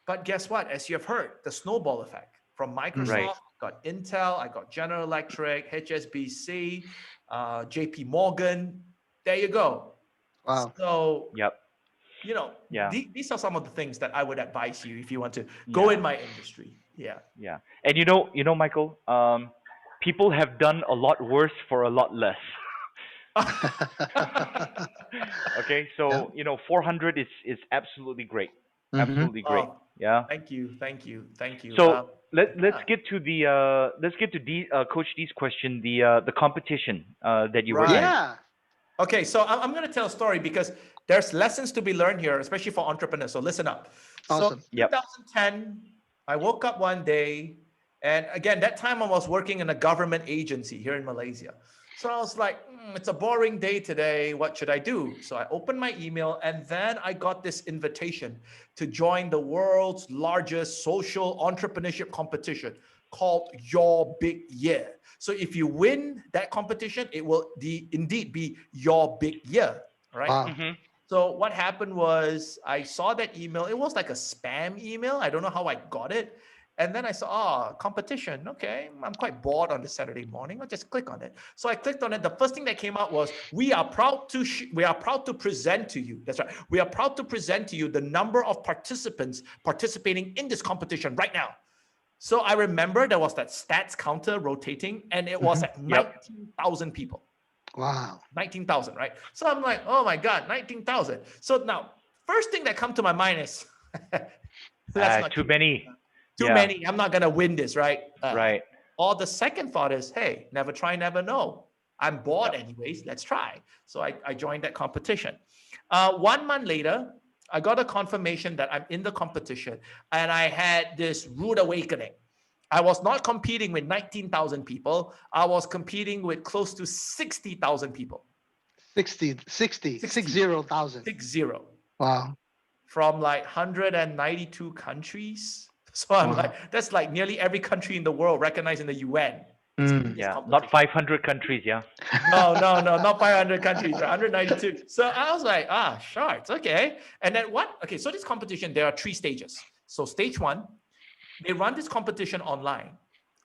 Speaker 3: But guess what? As you have heard, the snowball effect from Microsoft, got Intel, I got General Electric, HSBC, JP Morgan. There you go.
Speaker 2: Wow.
Speaker 3: So, you know, these are some of the things that I would advise you if you want to go in my industry.
Speaker 1: And you know, Michael, people have done a lot worse for a lot less. Okay, so you know, 400 is absolutely great, absolutely great.
Speaker 3: Thank you.
Speaker 1: So let's get to Coach D's question, the competition that you were in.
Speaker 3: Okay, so I'm going to tell a story because there's lessons to be learned here, especially for entrepreneurs. So listen up.
Speaker 2: Awesome.
Speaker 3: So 2010, I woke up one day, and again, that time I was working in a government agency here in Malaysia. So I was like, it's a boring day today. What should I do? So I opened my email, and then I got this invitation to join the world's largest social entrepreneurship competition called Your Big Year. So if you win that competition, it will indeed be your big year, right?
Speaker 2: Wow.
Speaker 3: So what happened was I saw that email. It was like a spam email. I don't know how I got it. And then I saw, competition. Okay, I'm quite bored on this Saturday morning. I'll just click on it. So I clicked on it. The first thing that came out was, we are proud to present to you. That's right. We are proud to present to you the number of participants participating in this competition right now. So I remember there was that stats counter rotating, and it was at 19,000 people.
Speaker 2: Wow.
Speaker 3: 19,000, right? So I'm like, oh my God, 19,000. So now, first thing that come to my mind is, that's not
Speaker 1: too many.
Speaker 3: Too many. I'm not going to win this, right?
Speaker 1: Right.
Speaker 3: Or the second thought is, hey, never try, never know. I'm bored anyways. Let's try. So I joined that competition. 1 month later, I got a confirmation that I'm in the competition, and I had this rude awakening. I was not competing with 19,000 people. I was competing with close to 60,000 people.
Speaker 2: 60,000.
Speaker 3: 60.
Speaker 2: Wow.
Speaker 3: From like 192 countries. So I'm like, that's like nearly every country in the world recognized in the UN.
Speaker 1: Not 500 countries,
Speaker 3: No, not 500 countries, 192. So I was like, sharks, okay. And then what? Okay, so this competition, there are 3 stages. So stage 1, they run this competition online.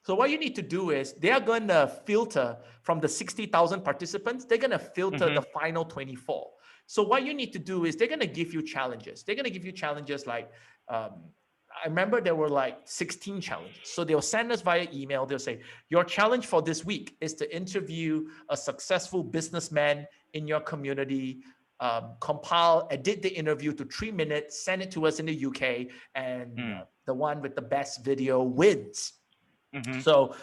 Speaker 3: So what you need to do is they are going to filter from the 60,000 participants, they're going to filter the final 24. So what you need to do is they're going to give you challenges. They're going to give you challenges like, I remember there were like 16 challenges. So they'll send us via email. They'll say, your challenge for this week is to interview a successful businessman in your community, edit the interview to 3 minutes, send it to us in the UK, and the one with the best video wins. So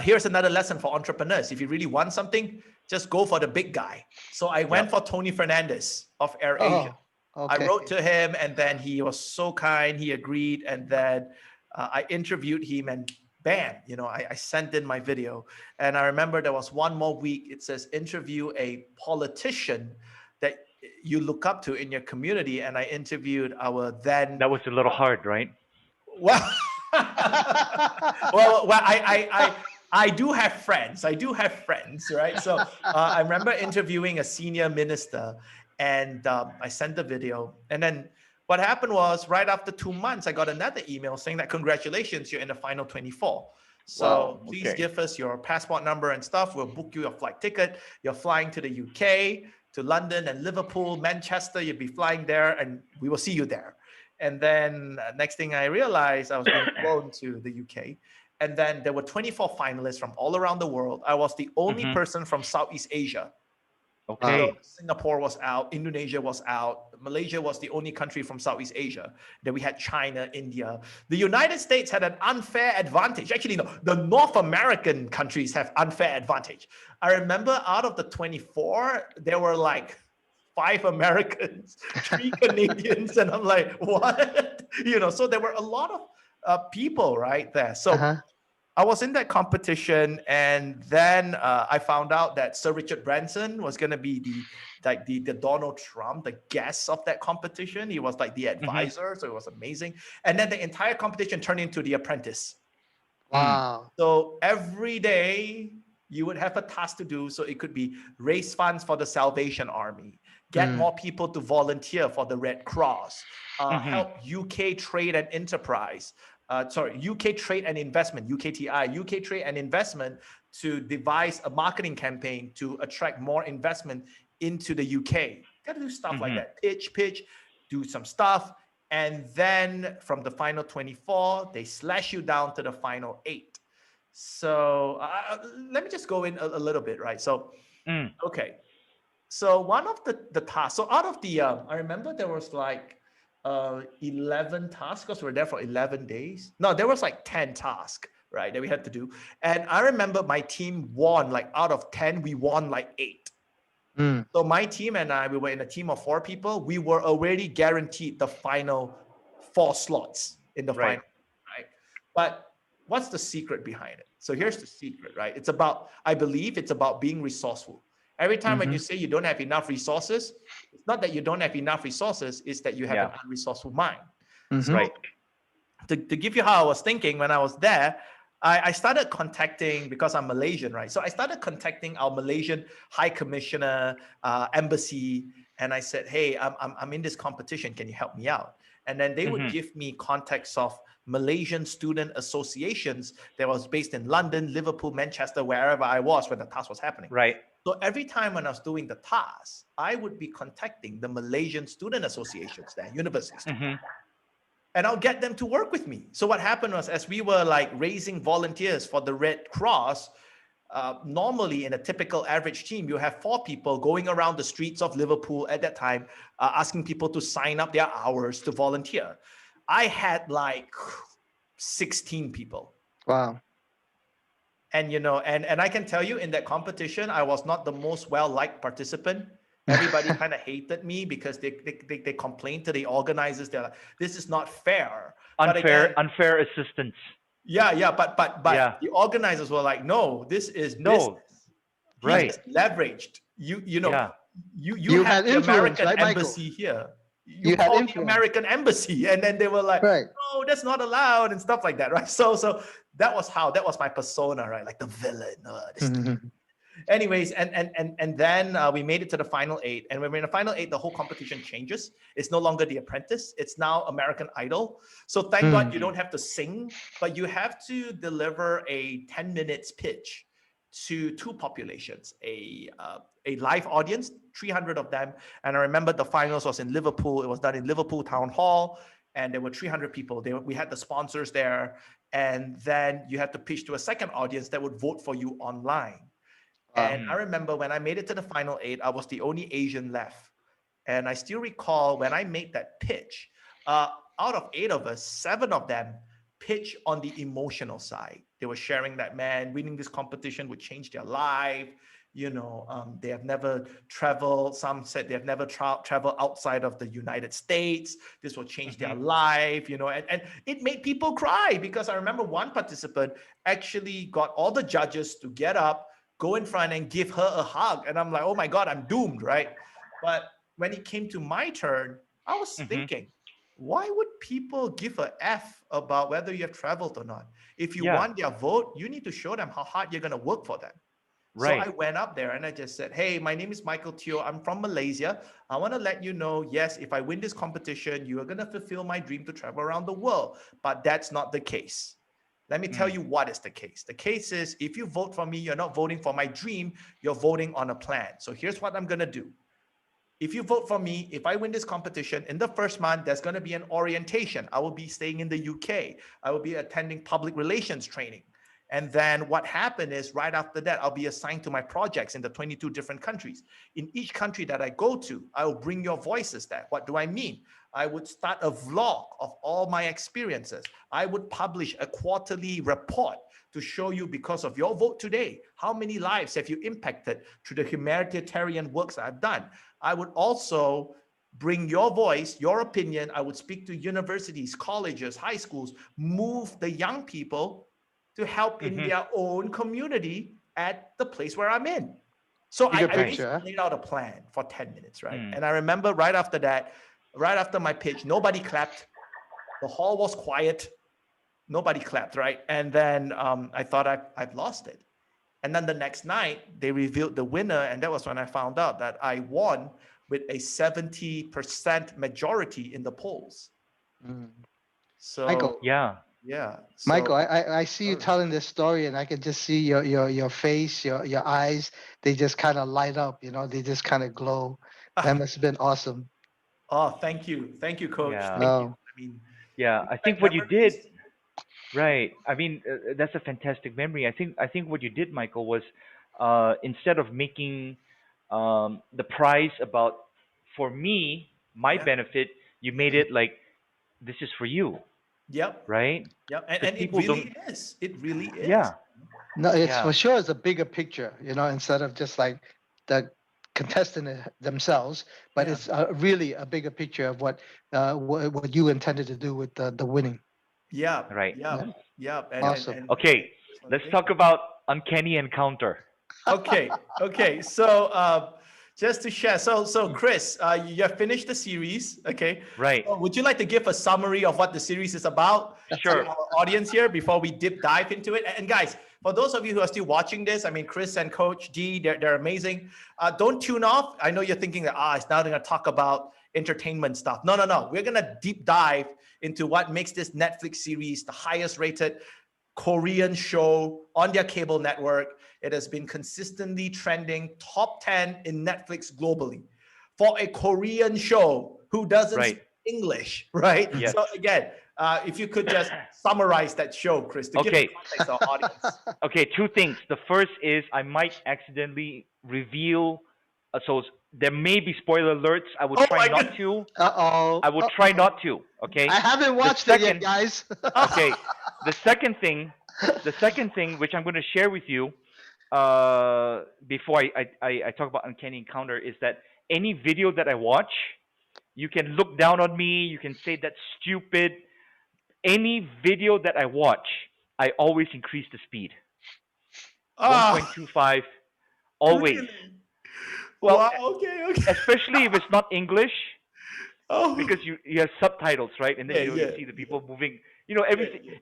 Speaker 3: here's another lesson for entrepreneurs. If you really want something, just go for the big guy. So I went for Tony Fernandez of AirAsia.
Speaker 2: Oh,
Speaker 3: I
Speaker 2: okay.
Speaker 3: wrote to him, and then he was so kind. He agreed, and then I interviewed him, and bam, I sent in my video. And I remember there was one more week. It says interview a politician that you look up to in your community, and I interviewed our then.
Speaker 1: That was a little hard, right?
Speaker 3: Well, I do have friends. Right? So I remember interviewing a senior minister, and I sent the video. And then what happened was, right after 2 months, I got another email saying that congratulations, you're in the final 24. So
Speaker 1: Wow,
Speaker 3: please
Speaker 1: okay.
Speaker 3: give us your passport number and stuff. We'll book you a flight ticket. You're flying to the UK, to London and Liverpool, Manchester. You'll be flying there, and we will see you there. And then next thing I realized, I was being flown to the UK. And then there were 24 finalists from all around the world. I was the only person from Southeast Asia.
Speaker 1: Okay.
Speaker 3: So Singapore was out, Indonesia was out, Malaysia was the only country from Southeast Asia. Then we had China, India. The United States had an unfair advantage. Actually, no, the North American countries have unfair advantage. I remember out of the 24, there were like 5 Americans, 3 Canadians, and I'm like, what? So there were a lot of people right there. So I was in that competition, and then I found out that Sir Richard Branson was going to be the Donald Trump, the guest of that competition. He was like the advisor, so it was amazing. And then the entire competition turned into The Apprentice.
Speaker 2: Wow.
Speaker 3: So every day you would have a task to do. So it could be raise funds for the Salvation Army, get more people to volunteer for the Red Cross, help UK trade and enterprise. UK Trade and Investment, UKTI, UK Trade and Investment, to devise a marketing campaign to attract more investment into the UK. Got to do stuff like that. Pitch, do some stuff. And then from the final 24, they slash you down to the final 8. So let me just go in a little bit, right? So, okay. So one of the tasks, so out of the, I remember there was like, 11 tasks, because we're there for 11 days. No, there was like 10 tasks, right, that we had to do. And I remember my team won, like out of 10, we won like 8. So my team and I, we were in a team of 4 people. We were already guaranteed the final 4 slots in the final, right? But what's the secret behind it? So here's the secret, right? It's about, I believe it's about being resourceful. Every time when you say you don't have enough resources, it's not that you don't have enough resources, it's that you have an unresourceful mind. So,
Speaker 1: Right.
Speaker 3: To give you how I was thinking when I was there, I started contacting, because I'm Malaysian, right? So I started contacting our Malaysian High Commissioner, embassy, and I said, hey, I'm in this competition. Can you help me out? And then they would give me contacts of Malaysian student associations that was based in London, Liverpool, Manchester, wherever I was when the task was happening.
Speaker 1: Right.
Speaker 3: So every time when I was doing the task, I would be contacting the Malaysian student associations there, universities, and I'll get them to work with me. So what happened was, as we were like raising volunteers for the Red Cross, normally in a typical average team, you have 4 people going around the streets of Liverpool at that time, asking people to sign up their hours to volunteer. I had like 16 people.
Speaker 2: Wow.
Speaker 3: And, and I can tell you, in that competition, I was not the most well-liked participant. Everybody kind of hated me because they complained to the organizers. They're like, this is not fair.
Speaker 1: Unfair assistance.
Speaker 3: Yeah. But the organizers were like, no, this is business.
Speaker 1: Right.
Speaker 3: This is leveraged. You
Speaker 2: had
Speaker 3: the American
Speaker 2: right,
Speaker 3: embassy here. You
Speaker 2: had
Speaker 3: called the American embassy, and then they were like, no, that's not allowed, and stuff like that, right? So that was my persona, right? Like the villain. Anyways, and then we made it to the final 8, and when we're in the final 8, the whole competition changes. It's no longer The Apprentice; it's now American Idol. So thank God you don't have to sing, but you have to deliver a 10 minutes pitch to 2 populations: a live audience, 300 of them. And I remember the finals was in Liverpool. It was done in Liverpool Town Hall, and there were 300 people. We had the sponsors there, and then you had to pitch to a second audience that would vote for you online. And I remember when I made it to the final 8, I was the only Asian left. And I still recall when I made that pitch, out of 8 of us, 7 of them pitch on the emotional side. They were sharing that, man, winning this competition would change their life. They have never traveled. Some said they have never traveled outside of the United States. This will change their life, and it made people cry, because I remember one participant actually got all the judges to get up, go in front and give her a hug. And I'm like, oh my God, I'm doomed, right? But when it came to my turn, I was thinking, why would people give a F about whether you have traveled or not? If you want their vote, you need to show them how hard you're going to work for them. So I went up there and I just said, hey, my name is Michael Teoh. I'm from Malaysia. I want to let you know, yes, if I win this competition, you are going to fulfill my dream to travel around the world. But that's not the case. Let me tell you what is the case. The case is, if you vote for me, you're not voting for my dream, you're voting on a plan. So here's what I'm going to do. If you vote for me, if I win this competition, in the first month, there's going to be an orientation. I will be staying in the UK. I will be attending public relations training. And then what happened is, right after that, I'll be assigned to my projects in the 22 different countries. In each country that I go to, I will bring your voices there. What do I mean? I would start a vlog of all my experiences. I would publish a quarterly report to show you, because of your vote today, how many lives have you impacted through the humanitarian works I've done. I would also bring your voice, your opinion. I would speak to universities, colleges, high schools, move the young people to help in their own community at the place where I'm in. So I basically laid out a plan for 10 minutes, right? And I remember right after that, right after my pitch, nobody clapped. The hall was quiet. Nobody clapped, right? And then I thought I've lost it. And then the next night, they revealed the winner. And that was when I found out that I won with a 70% majority in the polls. So,
Speaker 2: Michael,
Speaker 3: So,
Speaker 2: Michael, I see you telling this story, and I can just see your face, your eyes. They just kind of light up, they just kind of glow. That must have been awesome.
Speaker 3: Oh, thank you, Coach.
Speaker 1: Yeah.
Speaker 3: Thank you. I mean,
Speaker 1: I think what you did, right? I mean, that's a fantastic memory. I think what you did, Michael, was instead of making the prize about, for me, my benefit, you made it like, this is for you.
Speaker 3: Yep.
Speaker 1: Right.
Speaker 3: Yep. And it really is. It really is.
Speaker 1: Yeah.
Speaker 2: No, it's for sure. It's a bigger picture, instead of just like the contestant themselves, but it's really a bigger picture of what you intended to do with the winning.
Speaker 3: Yeah.
Speaker 1: Right.
Speaker 3: Yeah.
Speaker 2: Awesome.
Speaker 1: Okay, let's talk about Uncanny Encounter.
Speaker 3: Okay. So just to share, so Chris, you have finished the series, okay?
Speaker 1: Right.
Speaker 3: Would you like to give a summary of what the series is about
Speaker 1: Sure.
Speaker 3: to our audience here before we dive into it? And guys, for those of you who are still watching this, I mean, Chris and Coach G, they're amazing. Don't tune off. I know you're thinking that it's now going to talk about entertainment stuff. No. We're going to deep dive into what makes this Netflix series the highest rated Korean show on their cable network. It has been consistently trending top 10 in Netflix globally for a Korean show who doesn't speak English, right?
Speaker 1: Yes.
Speaker 3: So again, if you could just summarize that show, Chris, to give the context to our audience.
Speaker 1: Okay, two things. The first is I might accidentally reveal, so there may be spoiler alerts. I would try not to.
Speaker 2: Uh-oh.
Speaker 1: I will try not to. Okay.
Speaker 2: I haven't watched it yet, guys.
Speaker 1: Okay. The second thing, which I'm going to share with you, before I talk about Uncanny Encounter, is that any video that I watch, you can look down on me. You can say that's stupid. Any video that I watch, I always increase the speed. 1.25, always.
Speaker 3: Really?
Speaker 1: Well,
Speaker 3: wow, okay.
Speaker 1: Especially if it's not English, because you have subtitles, right? And then you see the people moving.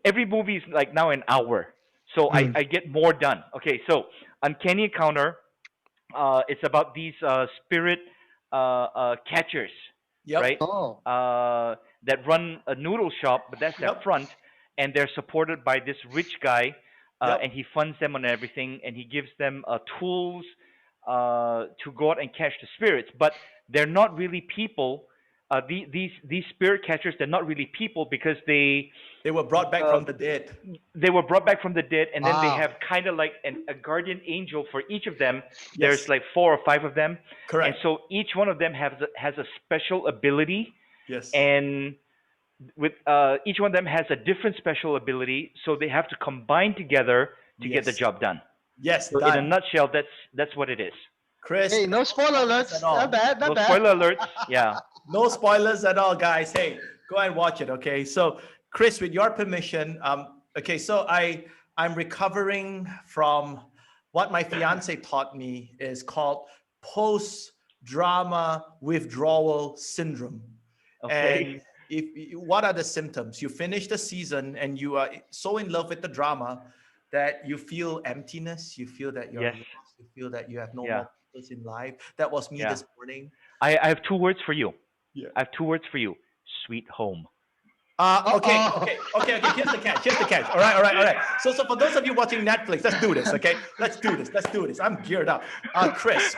Speaker 1: Every movie is like now an hour, so I get more done. Okay, so Uncanny Encounter, it's about these spirit catchers, right? That run a noodle shop, but that's their front, and they're supported by this rich guy, and he funds them on everything, and he gives them tools to go out and catch the spirits. But they're not really people. These spirit catchers, they're not really people, because they
Speaker 3: were brought back from the dead.
Speaker 1: They were brought back from the dead, and then they have kind of like a guardian angel for each of them. There's like 4 or 5 of them.
Speaker 3: Correct.
Speaker 1: And so each one of them has a special ability.
Speaker 3: Yes.
Speaker 1: And with each one of them has a different special ability, so they have to combine together to get the
Speaker 3: Yes.
Speaker 1: job done.
Speaker 3: Yes,
Speaker 1: So in a
Speaker 3: done.
Speaker 1: nutshell, that's what it is.
Speaker 3: Chris,
Speaker 2: Hey, no spoiler
Speaker 3: spoilers at
Speaker 2: alerts. Not
Speaker 3: all.
Speaker 2: bad,
Speaker 1: No
Speaker 2: not bad.
Speaker 1: spoiler alerts. Yeah.
Speaker 3: No spoilers at all, guys. Hey, go and watch it, okay? So, Chris, with your permission, okay, so I'm recovering from what my fiance taught me is called post-drama withdrawal syndrome.
Speaker 1: Okay.
Speaker 3: And what are the symptoms? You finish the season and you are so in love with the drama that you feel emptiness, you feel that you're
Speaker 1: Yes.
Speaker 3: lost, you feel that you have no
Speaker 1: Yeah.
Speaker 3: more purpose in life. That was me
Speaker 1: Yeah.
Speaker 3: this morning.
Speaker 1: I have two words for you.
Speaker 3: Yeah.
Speaker 1: I have two words for you. Sweet home.
Speaker 3: Okay.
Speaker 2: Uh-oh.
Speaker 3: Here's the catch. Here's the catch. All right. So for those of you watching Netflix, let's do this. Okay, let's do this. I'm geared up. Chris,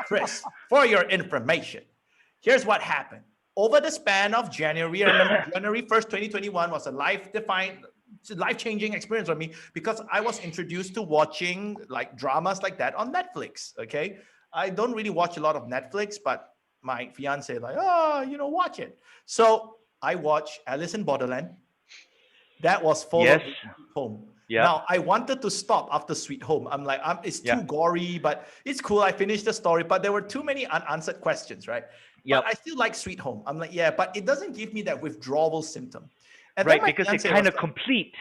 Speaker 3: for your information, here's what happened. Over the span of January, I remember January 1st, 2021 was a life-changing experience for me because I was introduced to watching like dramas like that on Netflix. Okay, I don't really watch a lot of Netflix, but my fiance like, watch it. So I watched Alice in Borderland. That was followed
Speaker 1: Yes.
Speaker 3: with Sweet Home.
Speaker 1: Yeah.
Speaker 3: Now I wanted to stop after Sweet Home. I'm like, it's
Speaker 1: Yeah.
Speaker 3: too gory, but it's cool. I finished the story, but there were too many unanswered questions, right?
Speaker 1: Yep.
Speaker 3: But I still like Sweet Home. I'm like, yeah, but it doesn't give me that withdrawal symptom. And
Speaker 1: Right,
Speaker 3: then my
Speaker 1: because it's
Speaker 3: fiance
Speaker 1: kind
Speaker 3: was
Speaker 1: of
Speaker 3: like,
Speaker 1: complete.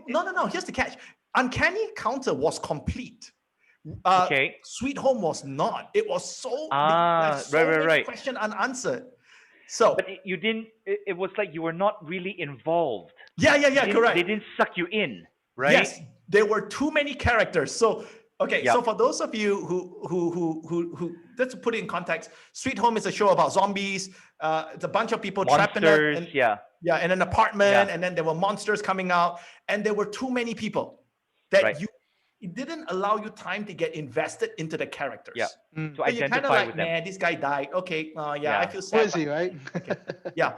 Speaker 3: no. Here's the catch. Uncanny Encounter was complete.
Speaker 1: Okay.
Speaker 3: Sweet Home was not. It was so
Speaker 1: Ah, right.
Speaker 3: many questions unanswered. So
Speaker 1: But you didn't. It was like you were not really involved.
Speaker 3: yeah, correct.
Speaker 1: They didn't suck you in, right?
Speaker 3: Yes, there were too many characters. So okay,
Speaker 1: Yep.
Speaker 3: so for those of you who let's put it in context, Sweet Home is a show about zombies. It's a bunch of people trapped
Speaker 1: Monsters.
Speaker 3: in an apartment,
Speaker 1: Yeah.
Speaker 3: and then there were monsters coming out, and there were too many people that
Speaker 1: Right.
Speaker 3: it didn't allow you time to get invested into the characters.
Speaker 1: Yeah.
Speaker 2: Mm.
Speaker 1: To
Speaker 3: So you kind of
Speaker 1: identify
Speaker 3: like,
Speaker 1: with them.
Speaker 3: man, this guy died. Okay, I
Speaker 1: Yeah.
Speaker 3: feel
Speaker 2: Who
Speaker 3: sad.
Speaker 2: is he, right?
Speaker 3: Yeah.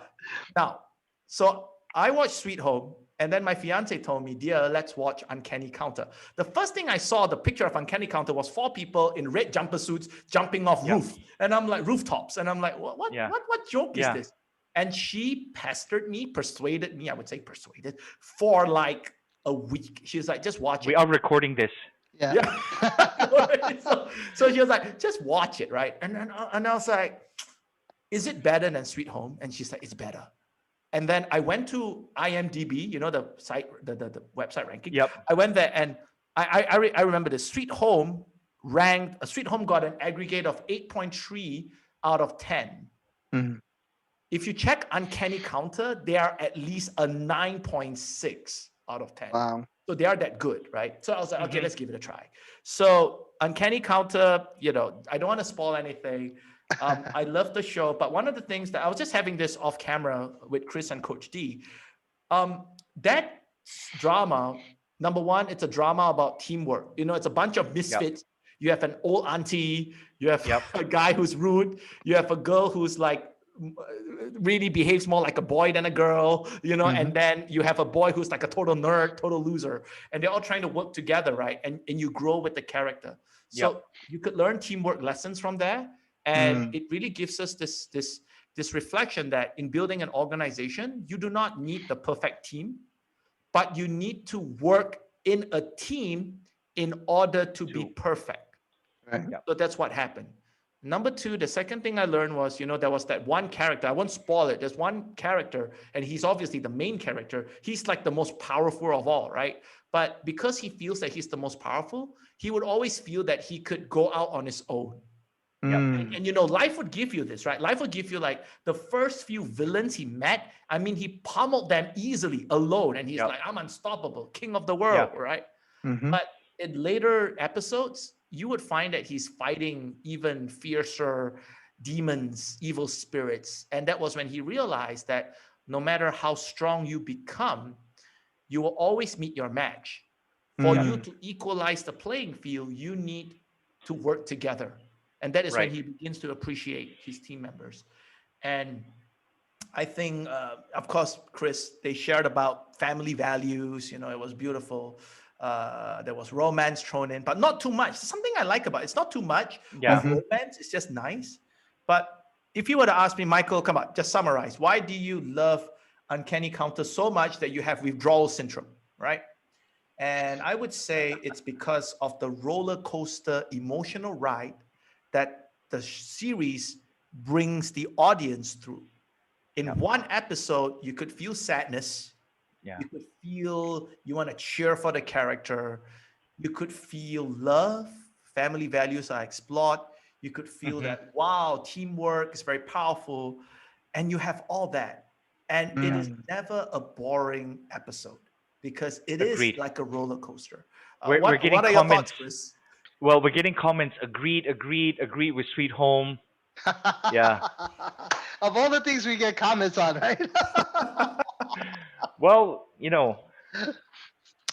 Speaker 3: Now, so I watched Sweet Home, and then my fiance told me, dear, let's watch Uncanny Counter. The first thing I saw, the picture of Uncanny Counter was 4 people in red jumper suits jumping off
Speaker 1: Yeah.
Speaker 3: roof. And I'm like, rooftops. And I'm like, what
Speaker 1: Yeah.
Speaker 3: joke is
Speaker 1: Yeah.
Speaker 3: this? And she persuaded me, I would say persuaded, for like a week. She's like, just watch
Speaker 1: We
Speaker 3: it.
Speaker 1: are recording this.
Speaker 2: Yeah.
Speaker 3: So she was like, just watch it, right? And I was like, is it better than Sweet Home? And she's like, it's better. And then I went to IMDb, the site, the website ranking.
Speaker 1: Yep.
Speaker 3: I went there and I remember the Sweet Home got an aggregate of 8.3 out of 10.
Speaker 2: Mhm.
Speaker 3: If you check Uncanny Counter, they are at least a 9.6 out of 10.
Speaker 2: Wow.
Speaker 3: So they are that good, right? So I was like, okay,
Speaker 1: Mhm.
Speaker 3: let's give it a try. So Uncanny Counter, I don't want to spoil anything. I love the show, but one of the things that I was just having this off camera with Chris and Coach D, that drama, number one, it's a drama about teamwork. It's a bunch of misfits. You have an old auntie, you have a guy who's rude, you have a girl who's like really behaves more like a boy than a girl, and then you have a boy who's like a total nerd, total loser, and they're all trying to work together, right? And you grow with the character. So you could learn teamwork lessons from there. And it really gives us this reflection that in building an organization, you do not need the perfect team, but you need to work in a team in order to be perfect.
Speaker 2: Right.
Speaker 3: So that's what happened. Number 2, the second thing I learned was, there was that one character. I won't spoil it. There's one character, and he's obviously the main character. He's like the most powerful of all, right? But because he feels that he's the most powerful, he would always feel that he could go out on his own.
Speaker 2: Mm.
Speaker 3: And life would give you this, right? Life would give you like the first few villains he met. I mean, he pummeled them easily alone, and he's like, I'm unstoppable, king of the world, right?
Speaker 2: Mhm.
Speaker 3: But in later episodes, you would find that he's fighting even fiercer demons, evil spirits. And that was when he realized that no matter how strong you become, you will always meet your match. For you to equalize the playing field, you need to work together. And that is when he begins to appreciate his team members. And I think, of course, Chris, they shared about family values. It was beautiful. There was romance thrown in, but not too much. Something I like about it. It's not too much of romance. It's just nice. But if you were to ask me, Michael, come on, just summarize. Why do you love Uncanny Counter so much that you have withdrawal syndrome, right? And I would say it's because of the roller coaster emotional ride that the series brings the audience through. In
Speaker 1: Yeah.
Speaker 3: one episode, you could feel sadness.
Speaker 1: Yeah.
Speaker 3: You could feel you want to cheer for the character. You could feel love, family values are explored. You could feel
Speaker 1: Mhm.
Speaker 3: that, wow, teamwork is very powerful. And you have all that. And it
Speaker 1: Yeah.
Speaker 3: is never a boring episode because it is
Speaker 1: Agreed.
Speaker 3: like a roller coaster.
Speaker 1: We're getting
Speaker 3: What are your
Speaker 1: comments.
Speaker 3: thoughts, Chris?
Speaker 1: Well, we're getting comments. Agreed. Agreed. Agreed with Sweet Home. Yeah.
Speaker 2: Of all the things we get comments on, right?
Speaker 1: Well,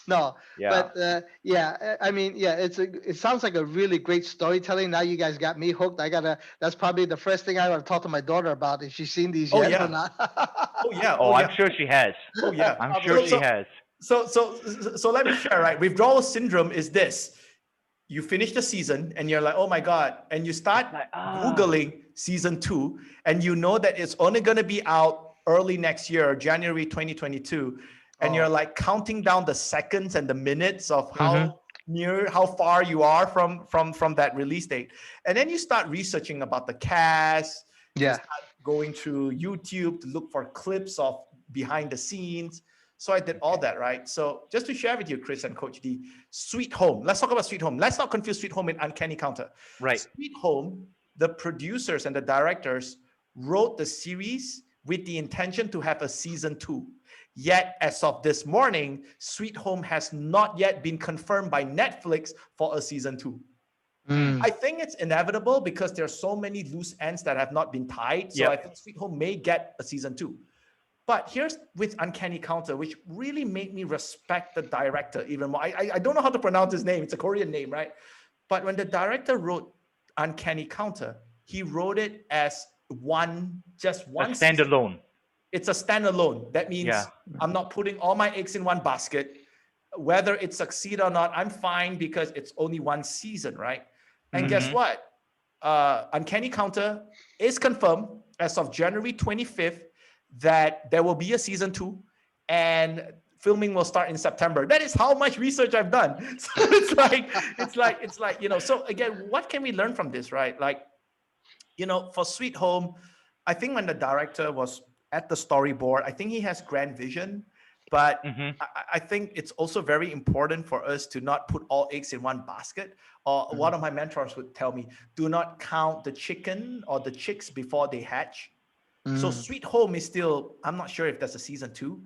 Speaker 2: No,
Speaker 1: yeah.
Speaker 2: but yeah, I mean, yeah, it sounds like a really great storytelling. Now you guys got me hooked. That's probably the first thing I want to talk to my daughter about if she's seen these
Speaker 3: Oh
Speaker 2: yet or
Speaker 3: yeah.
Speaker 2: not.
Speaker 3: Oh yeah.
Speaker 1: Oh,
Speaker 3: Oh
Speaker 1: I'm
Speaker 3: yeah.
Speaker 1: sure she has.
Speaker 3: Oh yeah.
Speaker 1: I'm sure
Speaker 3: So
Speaker 2: Probably.
Speaker 1: she
Speaker 3: so
Speaker 1: has.
Speaker 3: so let me share, right? Withdrawal syndrome is this. You finish the season and you're like, oh my God. And you start
Speaker 1: Like,
Speaker 3: Googling season 2, and you know that it's only going to be out early next year, January 2022. And you're
Speaker 2: Oh.
Speaker 3: like counting down the seconds and the minutes of
Speaker 2: Mhm.
Speaker 3: how far you are from that release date. And then you start researching about the cast. You
Speaker 2: Yeah.
Speaker 3: start going through YouTube to look for clips of behind the scenes. So I did all that, right? So just to share with you, Chris and Coach D, Sweet Home. Let's talk about Sweet Home. Let's not confuse Sweet Home and Uncanny Counter.
Speaker 1: Right.
Speaker 3: Sweet Home, the producers and the directors wrote the series with the intention to have a season 2. Yet, as of this morning, Sweet Home has not yet been confirmed by Netflix for a season 2.
Speaker 2: Mm.
Speaker 3: I think it's inevitable because there's so many loose ends that have not been tied. So
Speaker 1: Yep.
Speaker 3: I think Sweet Home may get a season 2. But here's with Uncanny Counter, which really made me respect the director even more. I don't know how to pronounce his name. It's a Korean name, right? But when the director wrote Uncanny Counter, he wrote it as just
Speaker 1: A
Speaker 3: one season.
Speaker 1: standalone.
Speaker 3: It's a standalone. That means
Speaker 1: Yeah.
Speaker 3: I'm not putting all my eggs in one basket. Whether it succeed or not, I'm fine because it's only one season, right? And guess
Speaker 1: Mhm.
Speaker 3: what? Uncanny Counter is confirmed as of January 25th that there will be a season 2 and filming will start in September. That is how much research I've done. So it's like, so again, what can we learn from this, right? Like, for Sweet Home, I think when the director was at the storyboard, I think he has grand vision, but
Speaker 1: Mhm.
Speaker 3: I think it's also very important for us to not put all eggs in one basket. Or one of my mentors would tell me, do not count the chicken or the chicks before they hatch. So Sweet Home is still, I'm not sure if there's a season 2.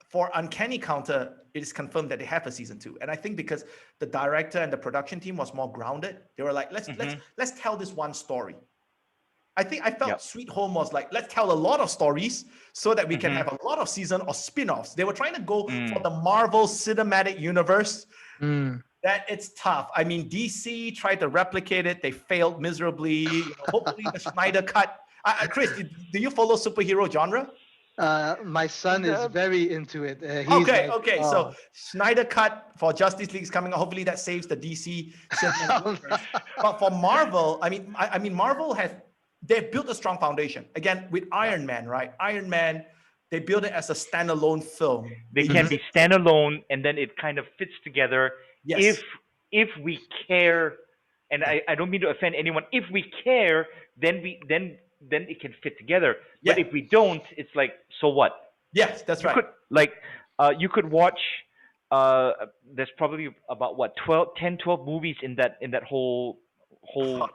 Speaker 3: For Uncanny Counter, it is confirmed that they have a season 2. And I think because the director and the production team was more grounded, they were like, let's tell this one story. I felt
Speaker 1: Yep.
Speaker 3: Sweet Home was like, let's tell a lot of stories so that we can
Speaker 1: Mhm.
Speaker 3: have a lot of season or spin-offs. They were trying to go for
Speaker 1: Mm.
Speaker 3: the Marvel Cinematic Universe.
Speaker 2: Mm.
Speaker 3: That it's tough. I mean, DC tried to replicate it. They failed miserably. Hopefully the Snyder Cut. Chris, do you follow superhero genre?
Speaker 2: My son is very into it. He's
Speaker 3: Okay,
Speaker 2: like,
Speaker 3: okay. So Snyder Cut for Justice League is coming out. Hopefully that saves the DC cinematic universe. But for Marvel, I mean, Marvel they've built a strong foundation. Again, with Iron Man, right? Iron Man, they built it as a standalone film.
Speaker 1: They can be standalone, and then it kind of fits together.
Speaker 3: Yes.
Speaker 1: If we care, and I don't mean to offend anyone. If we care, then it can fit together. But
Speaker 3: Yeah.
Speaker 1: if we don't, it's like, so what?
Speaker 3: Yes, that's
Speaker 1: You
Speaker 3: right.
Speaker 1: could you could watch. There's probably about what 12 movies in that whole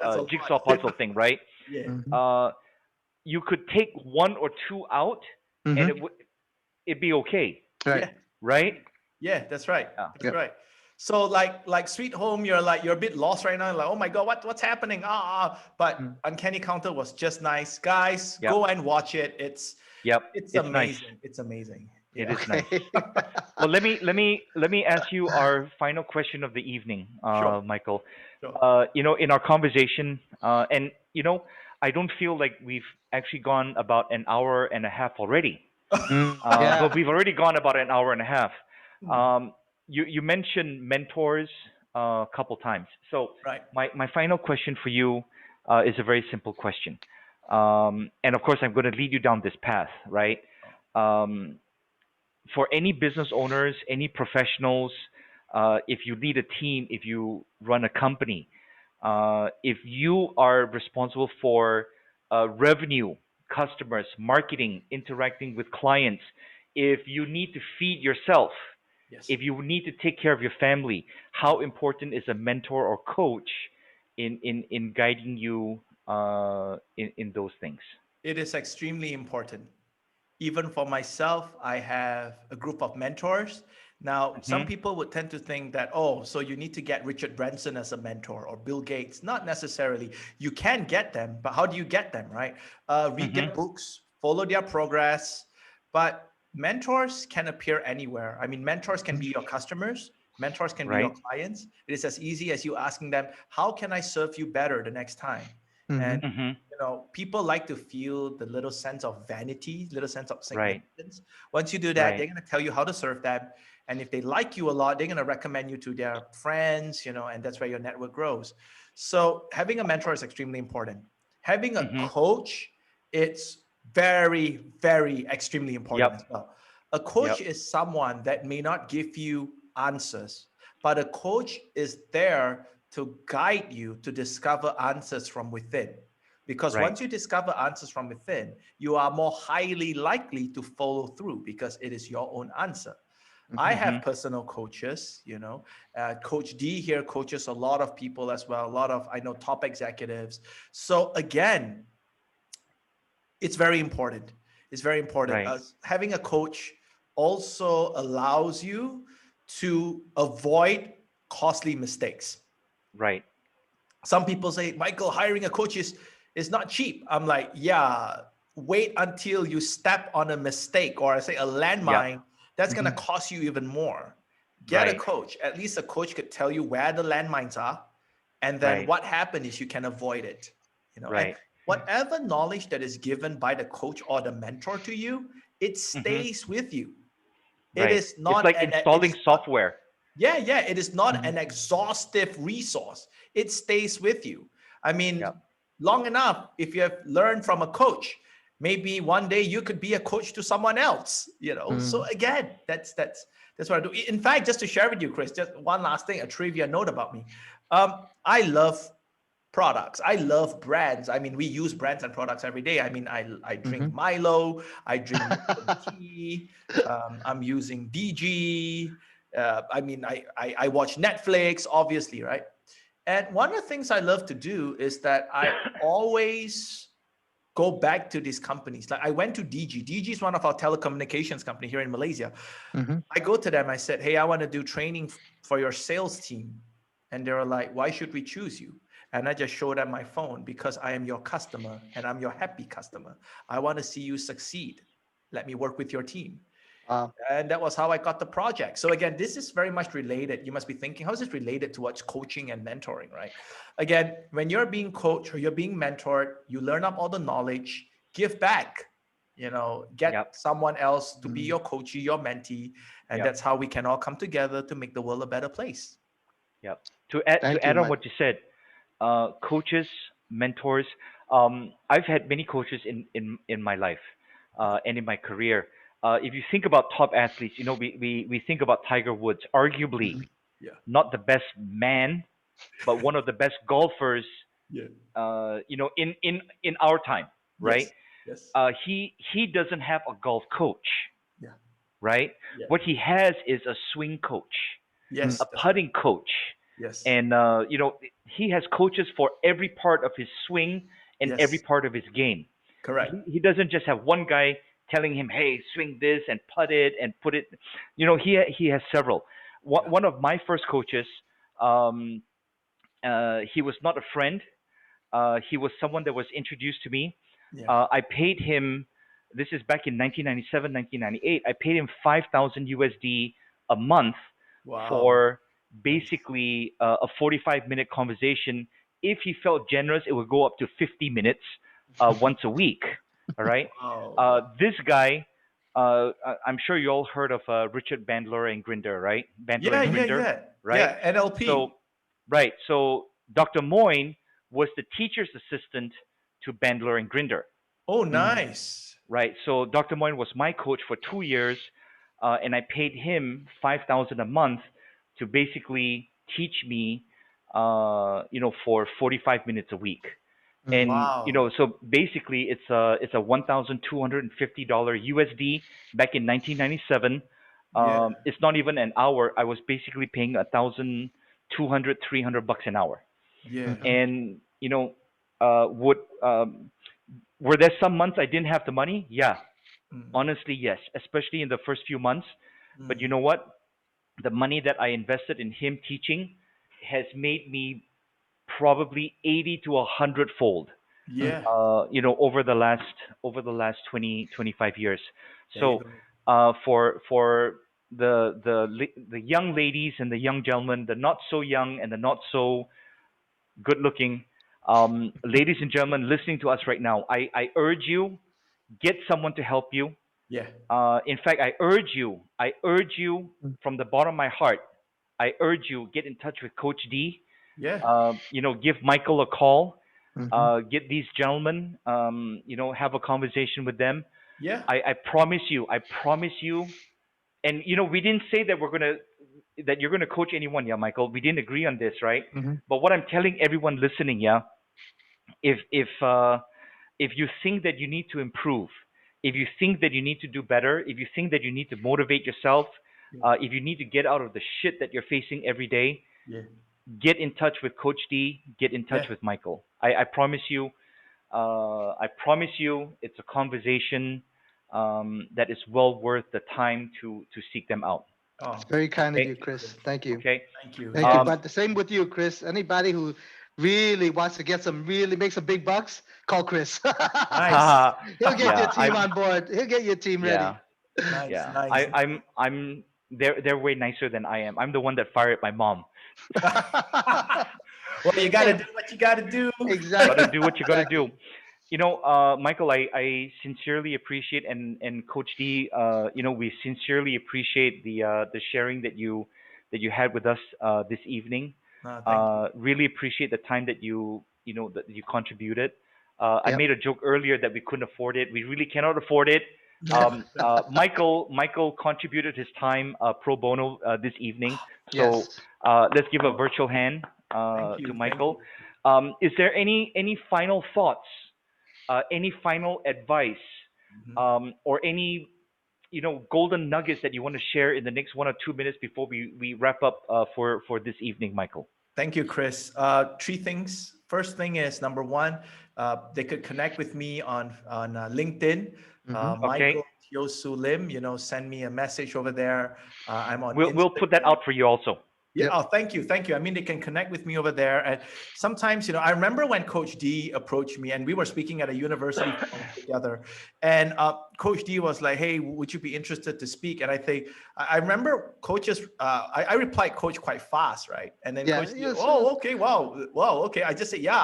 Speaker 3: That's a
Speaker 1: jigsaw
Speaker 3: lot.
Speaker 1: puzzle thing, right?
Speaker 3: Yeah.
Speaker 1: You could take one or two out, and
Speaker 2: Mhm.
Speaker 1: it'd be okay,
Speaker 2: Right.
Speaker 3: Yeah.
Speaker 1: right?
Speaker 3: Yeah, that's right.
Speaker 1: Yeah.
Speaker 3: That's
Speaker 2: Yep.
Speaker 3: right. So like Sweet Home, you're a bit lost right now. Like, oh my God, what's happening? But Uncanny Counter was just nice. Guys,
Speaker 1: Yep.
Speaker 3: go and watch it. It's
Speaker 1: Yep. It's nice.
Speaker 3: amazing. It's amazing.
Speaker 1: It
Speaker 3: Yeah.
Speaker 1: is nice. Well, let me ask you our final question of the evening,
Speaker 3: Sure.
Speaker 1: Michael.
Speaker 3: Sure.
Speaker 1: In our conversation, and I don't feel like we've actually gone about an hour and a half already.
Speaker 2: Yeah.
Speaker 1: But we've already gone about an hour and a half.
Speaker 3: Hmm.
Speaker 1: You mentioned mentors a couple times. So
Speaker 3: Right.
Speaker 1: my final question for you is a very simple question. And of course, I'm going to lead you down this path, right? um, for any business owners, any professionals, if you lead a team, if you run a company, if you are responsible for revenue, customers, marketing, interacting with clients, if you need to feed yourself,
Speaker 3: Yes.
Speaker 1: if you need to take care of your family, how important is a mentor or coach in guiding you in those things?
Speaker 3: It is extremely important. Even for myself, I have a group of mentors. Now, some
Speaker 1: Hmm.
Speaker 3: people would tend to think that, oh, so you need to get Richard Branson as a mentor or Bill Gates. Not necessarily. You can get them, but how do you get them, right? Read
Speaker 1: Hmm.
Speaker 3: their books, follow their progress. But mentors can appear anywhere. I mean, mentors can be your customers, mentors can be your
Speaker 1: Right.
Speaker 3: clients. It is as easy as you asking them, how can I serve you better the next time?
Speaker 2: Mm-hmm.
Speaker 3: And
Speaker 1: Hmm.
Speaker 3: people like to feel the little sense of vanity, little sense of
Speaker 1: Right.
Speaker 3: significance. Once you do that,
Speaker 1: Right.
Speaker 3: they're going to tell you how to serve them. And if they like you a lot, they're going to recommend you to their friends, and that's where your network grows. So having a mentor is extremely important. Having a
Speaker 1: Hmm.
Speaker 3: coach, it's very, very extremely important as
Speaker 1: Yep.
Speaker 3: well. A coach
Speaker 1: Yep.
Speaker 3: is someone that may not give you answers, but a coach is there to guide you to discover answers from within. Because
Speaker 1: Right.
Speaker 3: once you discover answers from within, you are more highly likely to follow through because it is your own answer. I
Speaker 2: Mm-hmm.
Speaker 3: have
Speaker 1: Hmm.
Speaker 3: personal coaches, Coach D here coaches a lot of people as well, a lot of, I know, top executives. So again, it's very important. It's very important.
Speaker 1: Right.
Speaker 3: Having a coach also allows you to avoid costly mistakes.
Speaker 1: Right.
Speaker 3: Some people say, Michael, hiring a coach is not cheap. I'm like, yeah, wait until you step on a mistake or I say a
Speaker 1: Yep.
Speaker 3: landmine. That's going to
Speaker 2: Mm-hmm.
Speaker 3: cost you even more. Get a
Speaker 1: Right.
Speaker 3: coach. At least a coach could tell you where the landmines are. And then
Speaker 1: Right.
Speaker 3: what happened is you can avoid it. And
Speaker 1: Right.
Speaker 3: whatever knowledge that is given by the coach or the mentor to you, it
Speaker 1: Hmm.
Speaker 3: stays with you. It
Speaker 1: Right.
Speaker 3: is
Speaker 1: It's
Speaker 3: not
Speaker 1: like
Speaker 3: an it
Speaker 1: installing
Speaker 3: is not
Speaker 1: software.
Speaker 3: yeah, yeah, it is not
Speaker 2: Mm-hmm.
Speaker 3: an exhaustive resource. It stays with you. I mean,
Speaker 1: Yep.
Speaker 3: long enough, if you have learned from a coach, maybe one day you could be a coach to someone else. So
Speaker 2: Mm-hmm.
Speaker 3: again, that's what I do. In fact, just to share with you, Chris, just one last thing, a trivia note about me. I love products. I love brands. I mean, we use brands and products every day. I mean, I drink
Speaker 2: Mm-hmm.
Speaker 3: Milo, I drink Lipton tea. I'm using DG. I mean, I watch Netflix, obviously, right? And one of the things I love to do is that I always go back to these companies. Like I went to DG. DG is one of our telecommunications company here in Malaysia.
Speaker 2: Mm-hmm.
Speaker 3: I go to them. I said, "Hey, I want to do training for your sales team," and they were like, "Why should we choose you?" And I just showed them my phone because I am your customer and I'm your happy customer. I want to see you succeed. Let me work with your team.
Speaker 2: Wow.
Speaker 3: And that was how I got the project. So again, this is very much related. You must be thinking, how is this related to what's coaching and mentoring, right? Again, when you're being coached or you're being mentored, you learn up all the knowledge, give back, get
Speaker 1: Yep.
Speaker 3: someone else to be
Speaker 2: Mm-hmm.
Speaker 3: your coachee, your mentee. And
Speaker 1: Yep.
Speaker 3: that's how we can all come together to make the world a better place.
Speaker 1: Yep. To
Speaker 2: Thank you,
Speaker 1: add on
Speaker 2: Mike.
Speaker 1: what you said, coaches, mentors. I've had many coaches in my life, and in my career. If you think about top athletes, we think about Tiger Woods, arguably
Speaker 2: Mm-hmm.
Speaker 3: Yeah.
Speaker 1: not the best man, but one of the best golfers.
Speaker 3: Yeah.
Speaker 1: In our time, right?
Speaker 3: Yes. Yes.
Speaker 1: He doesn't have a golf coach,
Speaker 3: Yeah.
Speaker 1: right?
Speaker 3: Yeah.
Speaker 1: What he has is a swing coach,
Speaker 3: Yes,
Speaker 1: a
Speaker 3: that's right.
Speaker 1: putting coach,
Speaker 3: Yes.
Speaker 1: and he has coaches for every part of his swing and every
Speaker 3: Yes.
Speaker 1: part of his game.
Speaker 3: Correct.
Speaker 1: He doesn't just have one guy telling him, "Hey, swing this and putt it and put it." He has several.
Speaker 3: Yeah.
Speaker 1: One of my first coaches, um, he was not a friend. He was someone that was introduced to me.
Speaker 3: Yeah.
Speaker 1: I paid him. This is back in 1997, 1998. I paid him 5,000 USD a month
Speaker 3: Wow.
Speaker 1: for
Speaker 3: Nice.
Speaker 1: basically a 45-minute conversation. If he felt generous, it would go up to 50 minutes once a week. All right.
Speaker 3: Wow. Wow.
Speaker 1: This guy, I'm sure you all heard of Richard Bandler and Grinder, right? Bandler
Speaker 3: Yeah,
Speaker 1: and
Speaker 3: yeah,
Speaker 1: Grinder,
Speaker 3: yeah.
Speaker 1: right?
Speaker 3: Yeah, NLP.
Speaker 1: So, right. So Dr. Moyne was the teacher's assistant to Bandler and Grinder.
Speaker 3: Oh,
Speaker 2: Mm-hmm.
Speaker 3: nice.
Speaker 1: right? So Dr. Moyne was my coach for 2 years, and I paid him 5,000 a month to basically teach me, for 45 minutes a week.
Speaker 2: Mm.
Speaker 1: And
Speaker 3: Wow.
Speaker 1: so basically it's a $1,250 USD back in 1997.
Speaker 3: Yeah.
Speaker 1: It's not even an hour. I was basically paying 1,200, $300 an hour.
Speaker 3: Yeah.
Speaker 2: Mhm.
Speaker 1: And would were there some months I didn't have the money? Yeah,
Speaker 3: Mm,
Speaker 1: honestly, yes, especially in the first few months. But
Speaker 3: mm.
Speaker 1: you know what? The money that I invested in him teaching has made me probably 80 to 100 fold.
Speaker 3: Yeah.
Speaker 1: Over the last 20 25 years.
Speaker 3: There you
Speaker 1: So
Speaker 3: go.
Speaker 1: for the young ladies and the young gentlemen, the not so young and the not so good looking, ladies and gentlemen listening to us right now, I urge you, get someone to help you.
Speaker 3: Yeah.
Speaker 1: In fact, I urge you
Speaker 2: Mm.
Speaker 1: from the bottom of my heart, I urge you, get in touch with Coach D.
Speaker 3: Yeah.
Speaker 1: Give Michael a call.
Speaker 2: Mhm.
Speaker 1: Get these gentlemen, have a conversation with them.
Speaker 3: Yeah.
Speaker 1: I promise you, and we didn't say that you're gonna coach anyone, yeah, Michael. We didn't agree on this, right?
Speaker 2: Mhm.
Speaker 1: But what I'm telling everyone listening, yeah, if you think that you need to improve, if you think that you need to do better, if you think that you need to motivate yourself,
Speaker 3: Yeah.
Speaker 1: if you need to get out of the shit that you're facing every day,
Speaker 3: Yeah.
Speaker 1: get in touch with Coach D, get in touch
Speaker 3: Yeah.
Speaker 1: with Michael. I promise you, it's a conversation that is well worth the time to seek them out.
Speaker 2: It's
Speaker 3: Oh,
Speaker 2: very kind of
Speaker 1: Okay,
Speaker 2: you, Chris. Thank you.
Speaker 1: okay.
Speaker 3: thank you.
Speaker 2: Thank you.
Speaker 3: Yeah.
Speaker 1: Um,
Speaker 2: But the same with you, Chris. Anybody who really wants to make some big bucks, call Chris.
Speaker 3: Nice.
Speaker 2: He'll get your
Speaker 1: yeah,
Speaker 2: team on board. He'll get your team ready.
Speaker 1: yeah,
Speaker 3: Nice.
Speaker 1: yeah.
Speaker 3: Nice.
Speaker 1: I'm. They're way nicer than I am. I'm the one that fired my mom.
Speaker 3: Well, you got to
Speaker 2: Hey,
Speaker 3: do what you got to do.
Speaker 1: Gotta
Speaker 2: exactly.
Speaker 1: do what you gotta
Speaker 2: Exactly.
Speaker 1: do. Michael, I sincerely appreciate, and Coach D, we sincerely appreciate the sharing that you had with us this evening.
Speaker 3: No, thank you.
Speaker 1: Really appreciate the time that you contributed. I
Speaker 2: Yep.
Speaker 1: made a joke earlier that we couldn't afford it. We really cannot afford it. Michael contributed his time pro bono this evening. So
Speaker 2: Yes.
Speaker 1: let's give a
Speaker 3: Oh,
Speaker 1: virtual hand
Speaker 3: thank
Speaker 1: to
Speaker 3: you. Thank
Speaker 1: Michael.
Speaker 3: you.
Speaker 1: Is there any final thoughts, any final advice,
Speaker 3: Mhm.
Speaker 1: or any golden nuggets that you want to share in the next 1 or 2 minutes before we wrap up for this evening, Michael?
Speaker 3: Thank you, Chris. Three things. First thing is number one, they could connect with me on LinkedIn.
Speaker 2: Hmm.
Speaker 1: Okay,
Speaker 3: Michael Teoh Lim. Send me a message over there. I'm on
Speaker 1: we'll put that
Speaker 3: Instagram.
Speaker 1: out for you also.
Speaker 3: Yeah.
Speaker 2: Yep.
Speaker 3: Oh, thank you. Thank you. I mean, they can connect with me over there. And sometimes, I remember when Coach D approached me and we were speaking at a university forum together. And Coach D was like, hey, would you be interested to speak? And I remember coaches, I replied Coach quite fast, right? And then
Speaker 2: Yeah.
Speaker 3: Coach D,
Speaker 2: Yes.
Speaker 3: oh, okay, wow. Wow. Okay. I just say, yeah,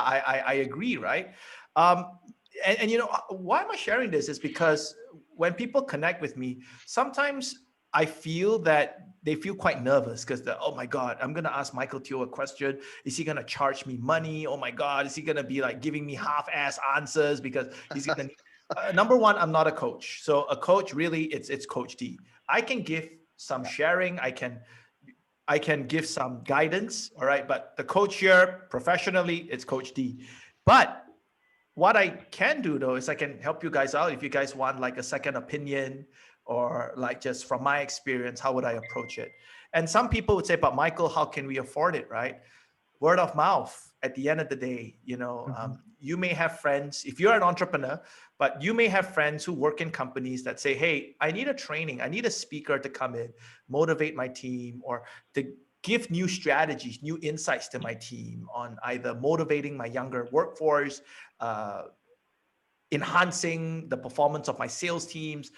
Speaker 3: I agree, right? Um, and why am I sharing this is because when people connect with me, sometimes I feel that they feel quite nervous because oh my God, I'm gonna ask Michael Teoh a question. Is he gonna charge me money? Oh my God, is he gonna be like giving me half-ass answers because he's gonna need number one, I'm not a coach. So a coach really it's Coach D. I can give some
Speaker 1: Yeah.
Speaker 3: sharing, I can give some guidance, all right. But the coach here professionally, it's Coach D. But what I can do though is I can help you guys out if you guys want like a second opinion or like just from my experience, how would I approach it? And some people would say, but Michael, how can we afford it, right? Word of mouth at the end of the day,
Speaker 2: Mhm.
Speaker 3: you may have friends, if you're an entrepreneur, but you may have friends who work in companies that say, hey, I need a training, I need a speaker to come in, motivate my team, or to give new strategies, new insights to my team on either motivating my younger workforce, uh, enhancing the performance of my sales teams.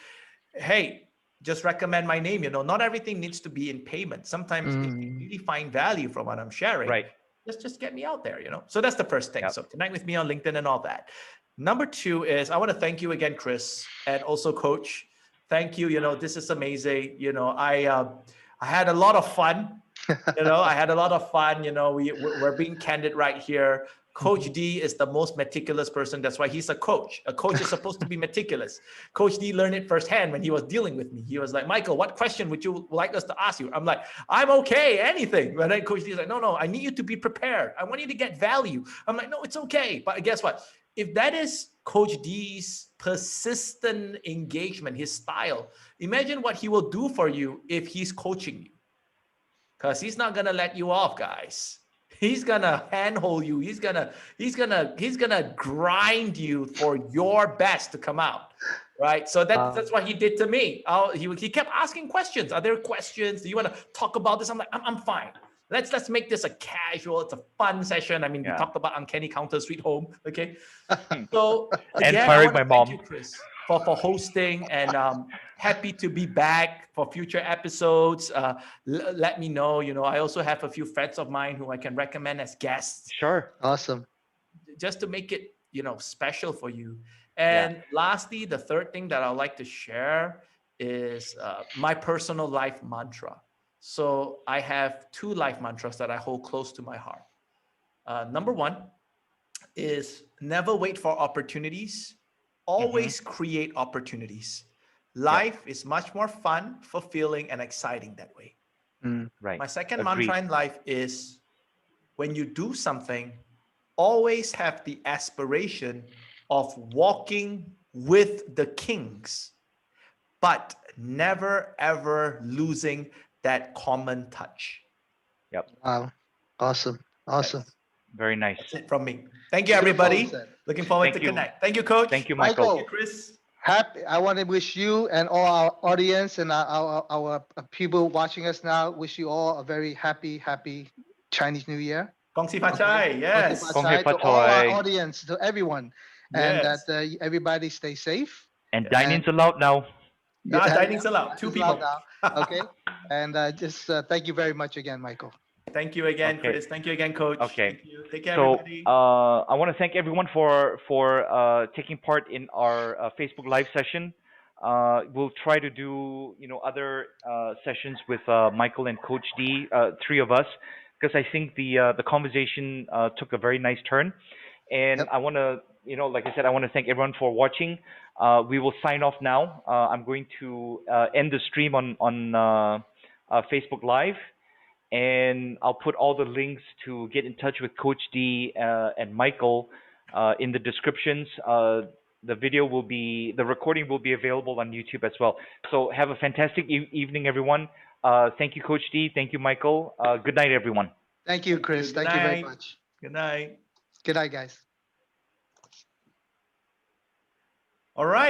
Speaker 3: Hey, just recommend my name. Not everything needs to be in payment. Sometimes if you
Speaker 2: Mm.
Speaker 3: really find value from what I'm sharing,
Speaker 1: Right.
Speaker 3: just get me out there. So that's the first thing.
Speaker 1: Yeah.
Speaker 3: So connect with me on LinkedIn and all that. Number two is I want to thank you again, Chris, and also Coach. Thank you. This is amazing. I had a lot of fun. I had a lot of fun. We're being candid right here. Coach D is the most meticulous person. That's why he's a coach. A coach is supposed to be meticulous. Coach D learned it firsthand when he was dealing with me. He was like, Michael, what question would you like us to ask you? I'm like, I'm okay, anything. But then Coach D is like, no, I need you to be prepared. I want you to get value. I'm like, no, it's okay. But guess what? If that is Coach D's persistent engagement, his style, imagine what he will do for you if he's coaching you. Because he's not gonna let you off, guys. He's gonna handhold you. He's gonna grind you for your best to come out, right? So that's what he did to me. He kept asking questions. Are there questions? Do you want to talk about this? I'm like, I'm fine. Let's make this a casual. It's a fun session. I mean, we talked about Uncanny Counter Sweet Home. Okay. So again,
Speaker 1: and firing my mom.
Speaker 3: Thank you, Chris, for hosting, and happy to be back for future episodes. Let me know. I also have a few friends of mine who I can recommend as guests.
Speaker 1: Sure.
Speaker 2: Awesome.
Speaker 3: Just to make it, special for you. And lastly, the third thing that I'd like to share is my personal life mantra. So I have 2 life mantras that I hold close to my heart. Number 1 is never wait for opportunities. Always create opportunities. Life is much more fun, fulfilling, and exciting that way.
Speaker 1: Right.
Speaker 3: My second mantra in life is when you do something, always have the aspiration of walking with the kings, but never ever losing that common touch.
Speaker 1: Yep.
Speaker 2: Wow. Awesome. Awesome.
Speaker 1: Very nice.
Speaker 3: That's it from me. Thank you, everybody.
Speaker 2: Beautiful said.
Speaker 3: Looking forward
Speaker 1: Thank
Speaker 3: to
Speaker 1: you.
Speaker 3: connect. Thank you, Coach.
Speaker 1: Thank you, Michael.
Speaker 2: Michael.
Speaker 3: Thank you, Chris.
Speaker 2: I want to wish you and all our audience and our people watching us now, wish you all a very happy Chinese New Year.
Speaker 3: Gong Xi Fa Chai. Yes.
Speaker 2: Gong Xi Fa Chai to all our
Speaker 1: Chai.
Speaker 2: audience, to everyone, and
Speaker 3: Yes.
Speaker 2: that everybody stay safe.
Speaker 1: And dining's allowed now.
Speaker 3: Dining's allowed. 2
Speaker 2: It's allowed
Speaker 3: people.
Speaker 2: now. Okay, and just thank you very much again, Michael.
Speaker 3: Thank you again,
Speaker 1: Okay.
Speaker 3: Chris. Thank you again, Coach.
Speaker 1: Okay.
Speaker 3: Thank you. Take care,
Speaker 1: So
Speaker 3: everybody.
Speaker 1: I want to thank everyone for taking part in our Facebook Live session. We'll try to do other sessions with Michael and Coach D, 3 of us, because I think the conversation took a very nice turn. And
Speaker 2: Yep.
Speaker 1: I want to like I said, I want to thank everyone for watching. We will sign off now. I'm going to end the stream on Facebook Live. And I'll put all the links to get in touch with Coach D and Michael in the descriptions. The recording will be available on YouTube as well. So have a fantastic evening, everyone. Thank you, Coach D. Thank you, Michael. Good night, everyone.
Speaker 2: Thank you, Chris.
Speaker 3: Good
Speaker 2: Thank you very
Speaker 3: night.
Speaker 2: much.
Speaker 3: Good night.
Speaker 2: Good night, guys.
Speaker 3: All right.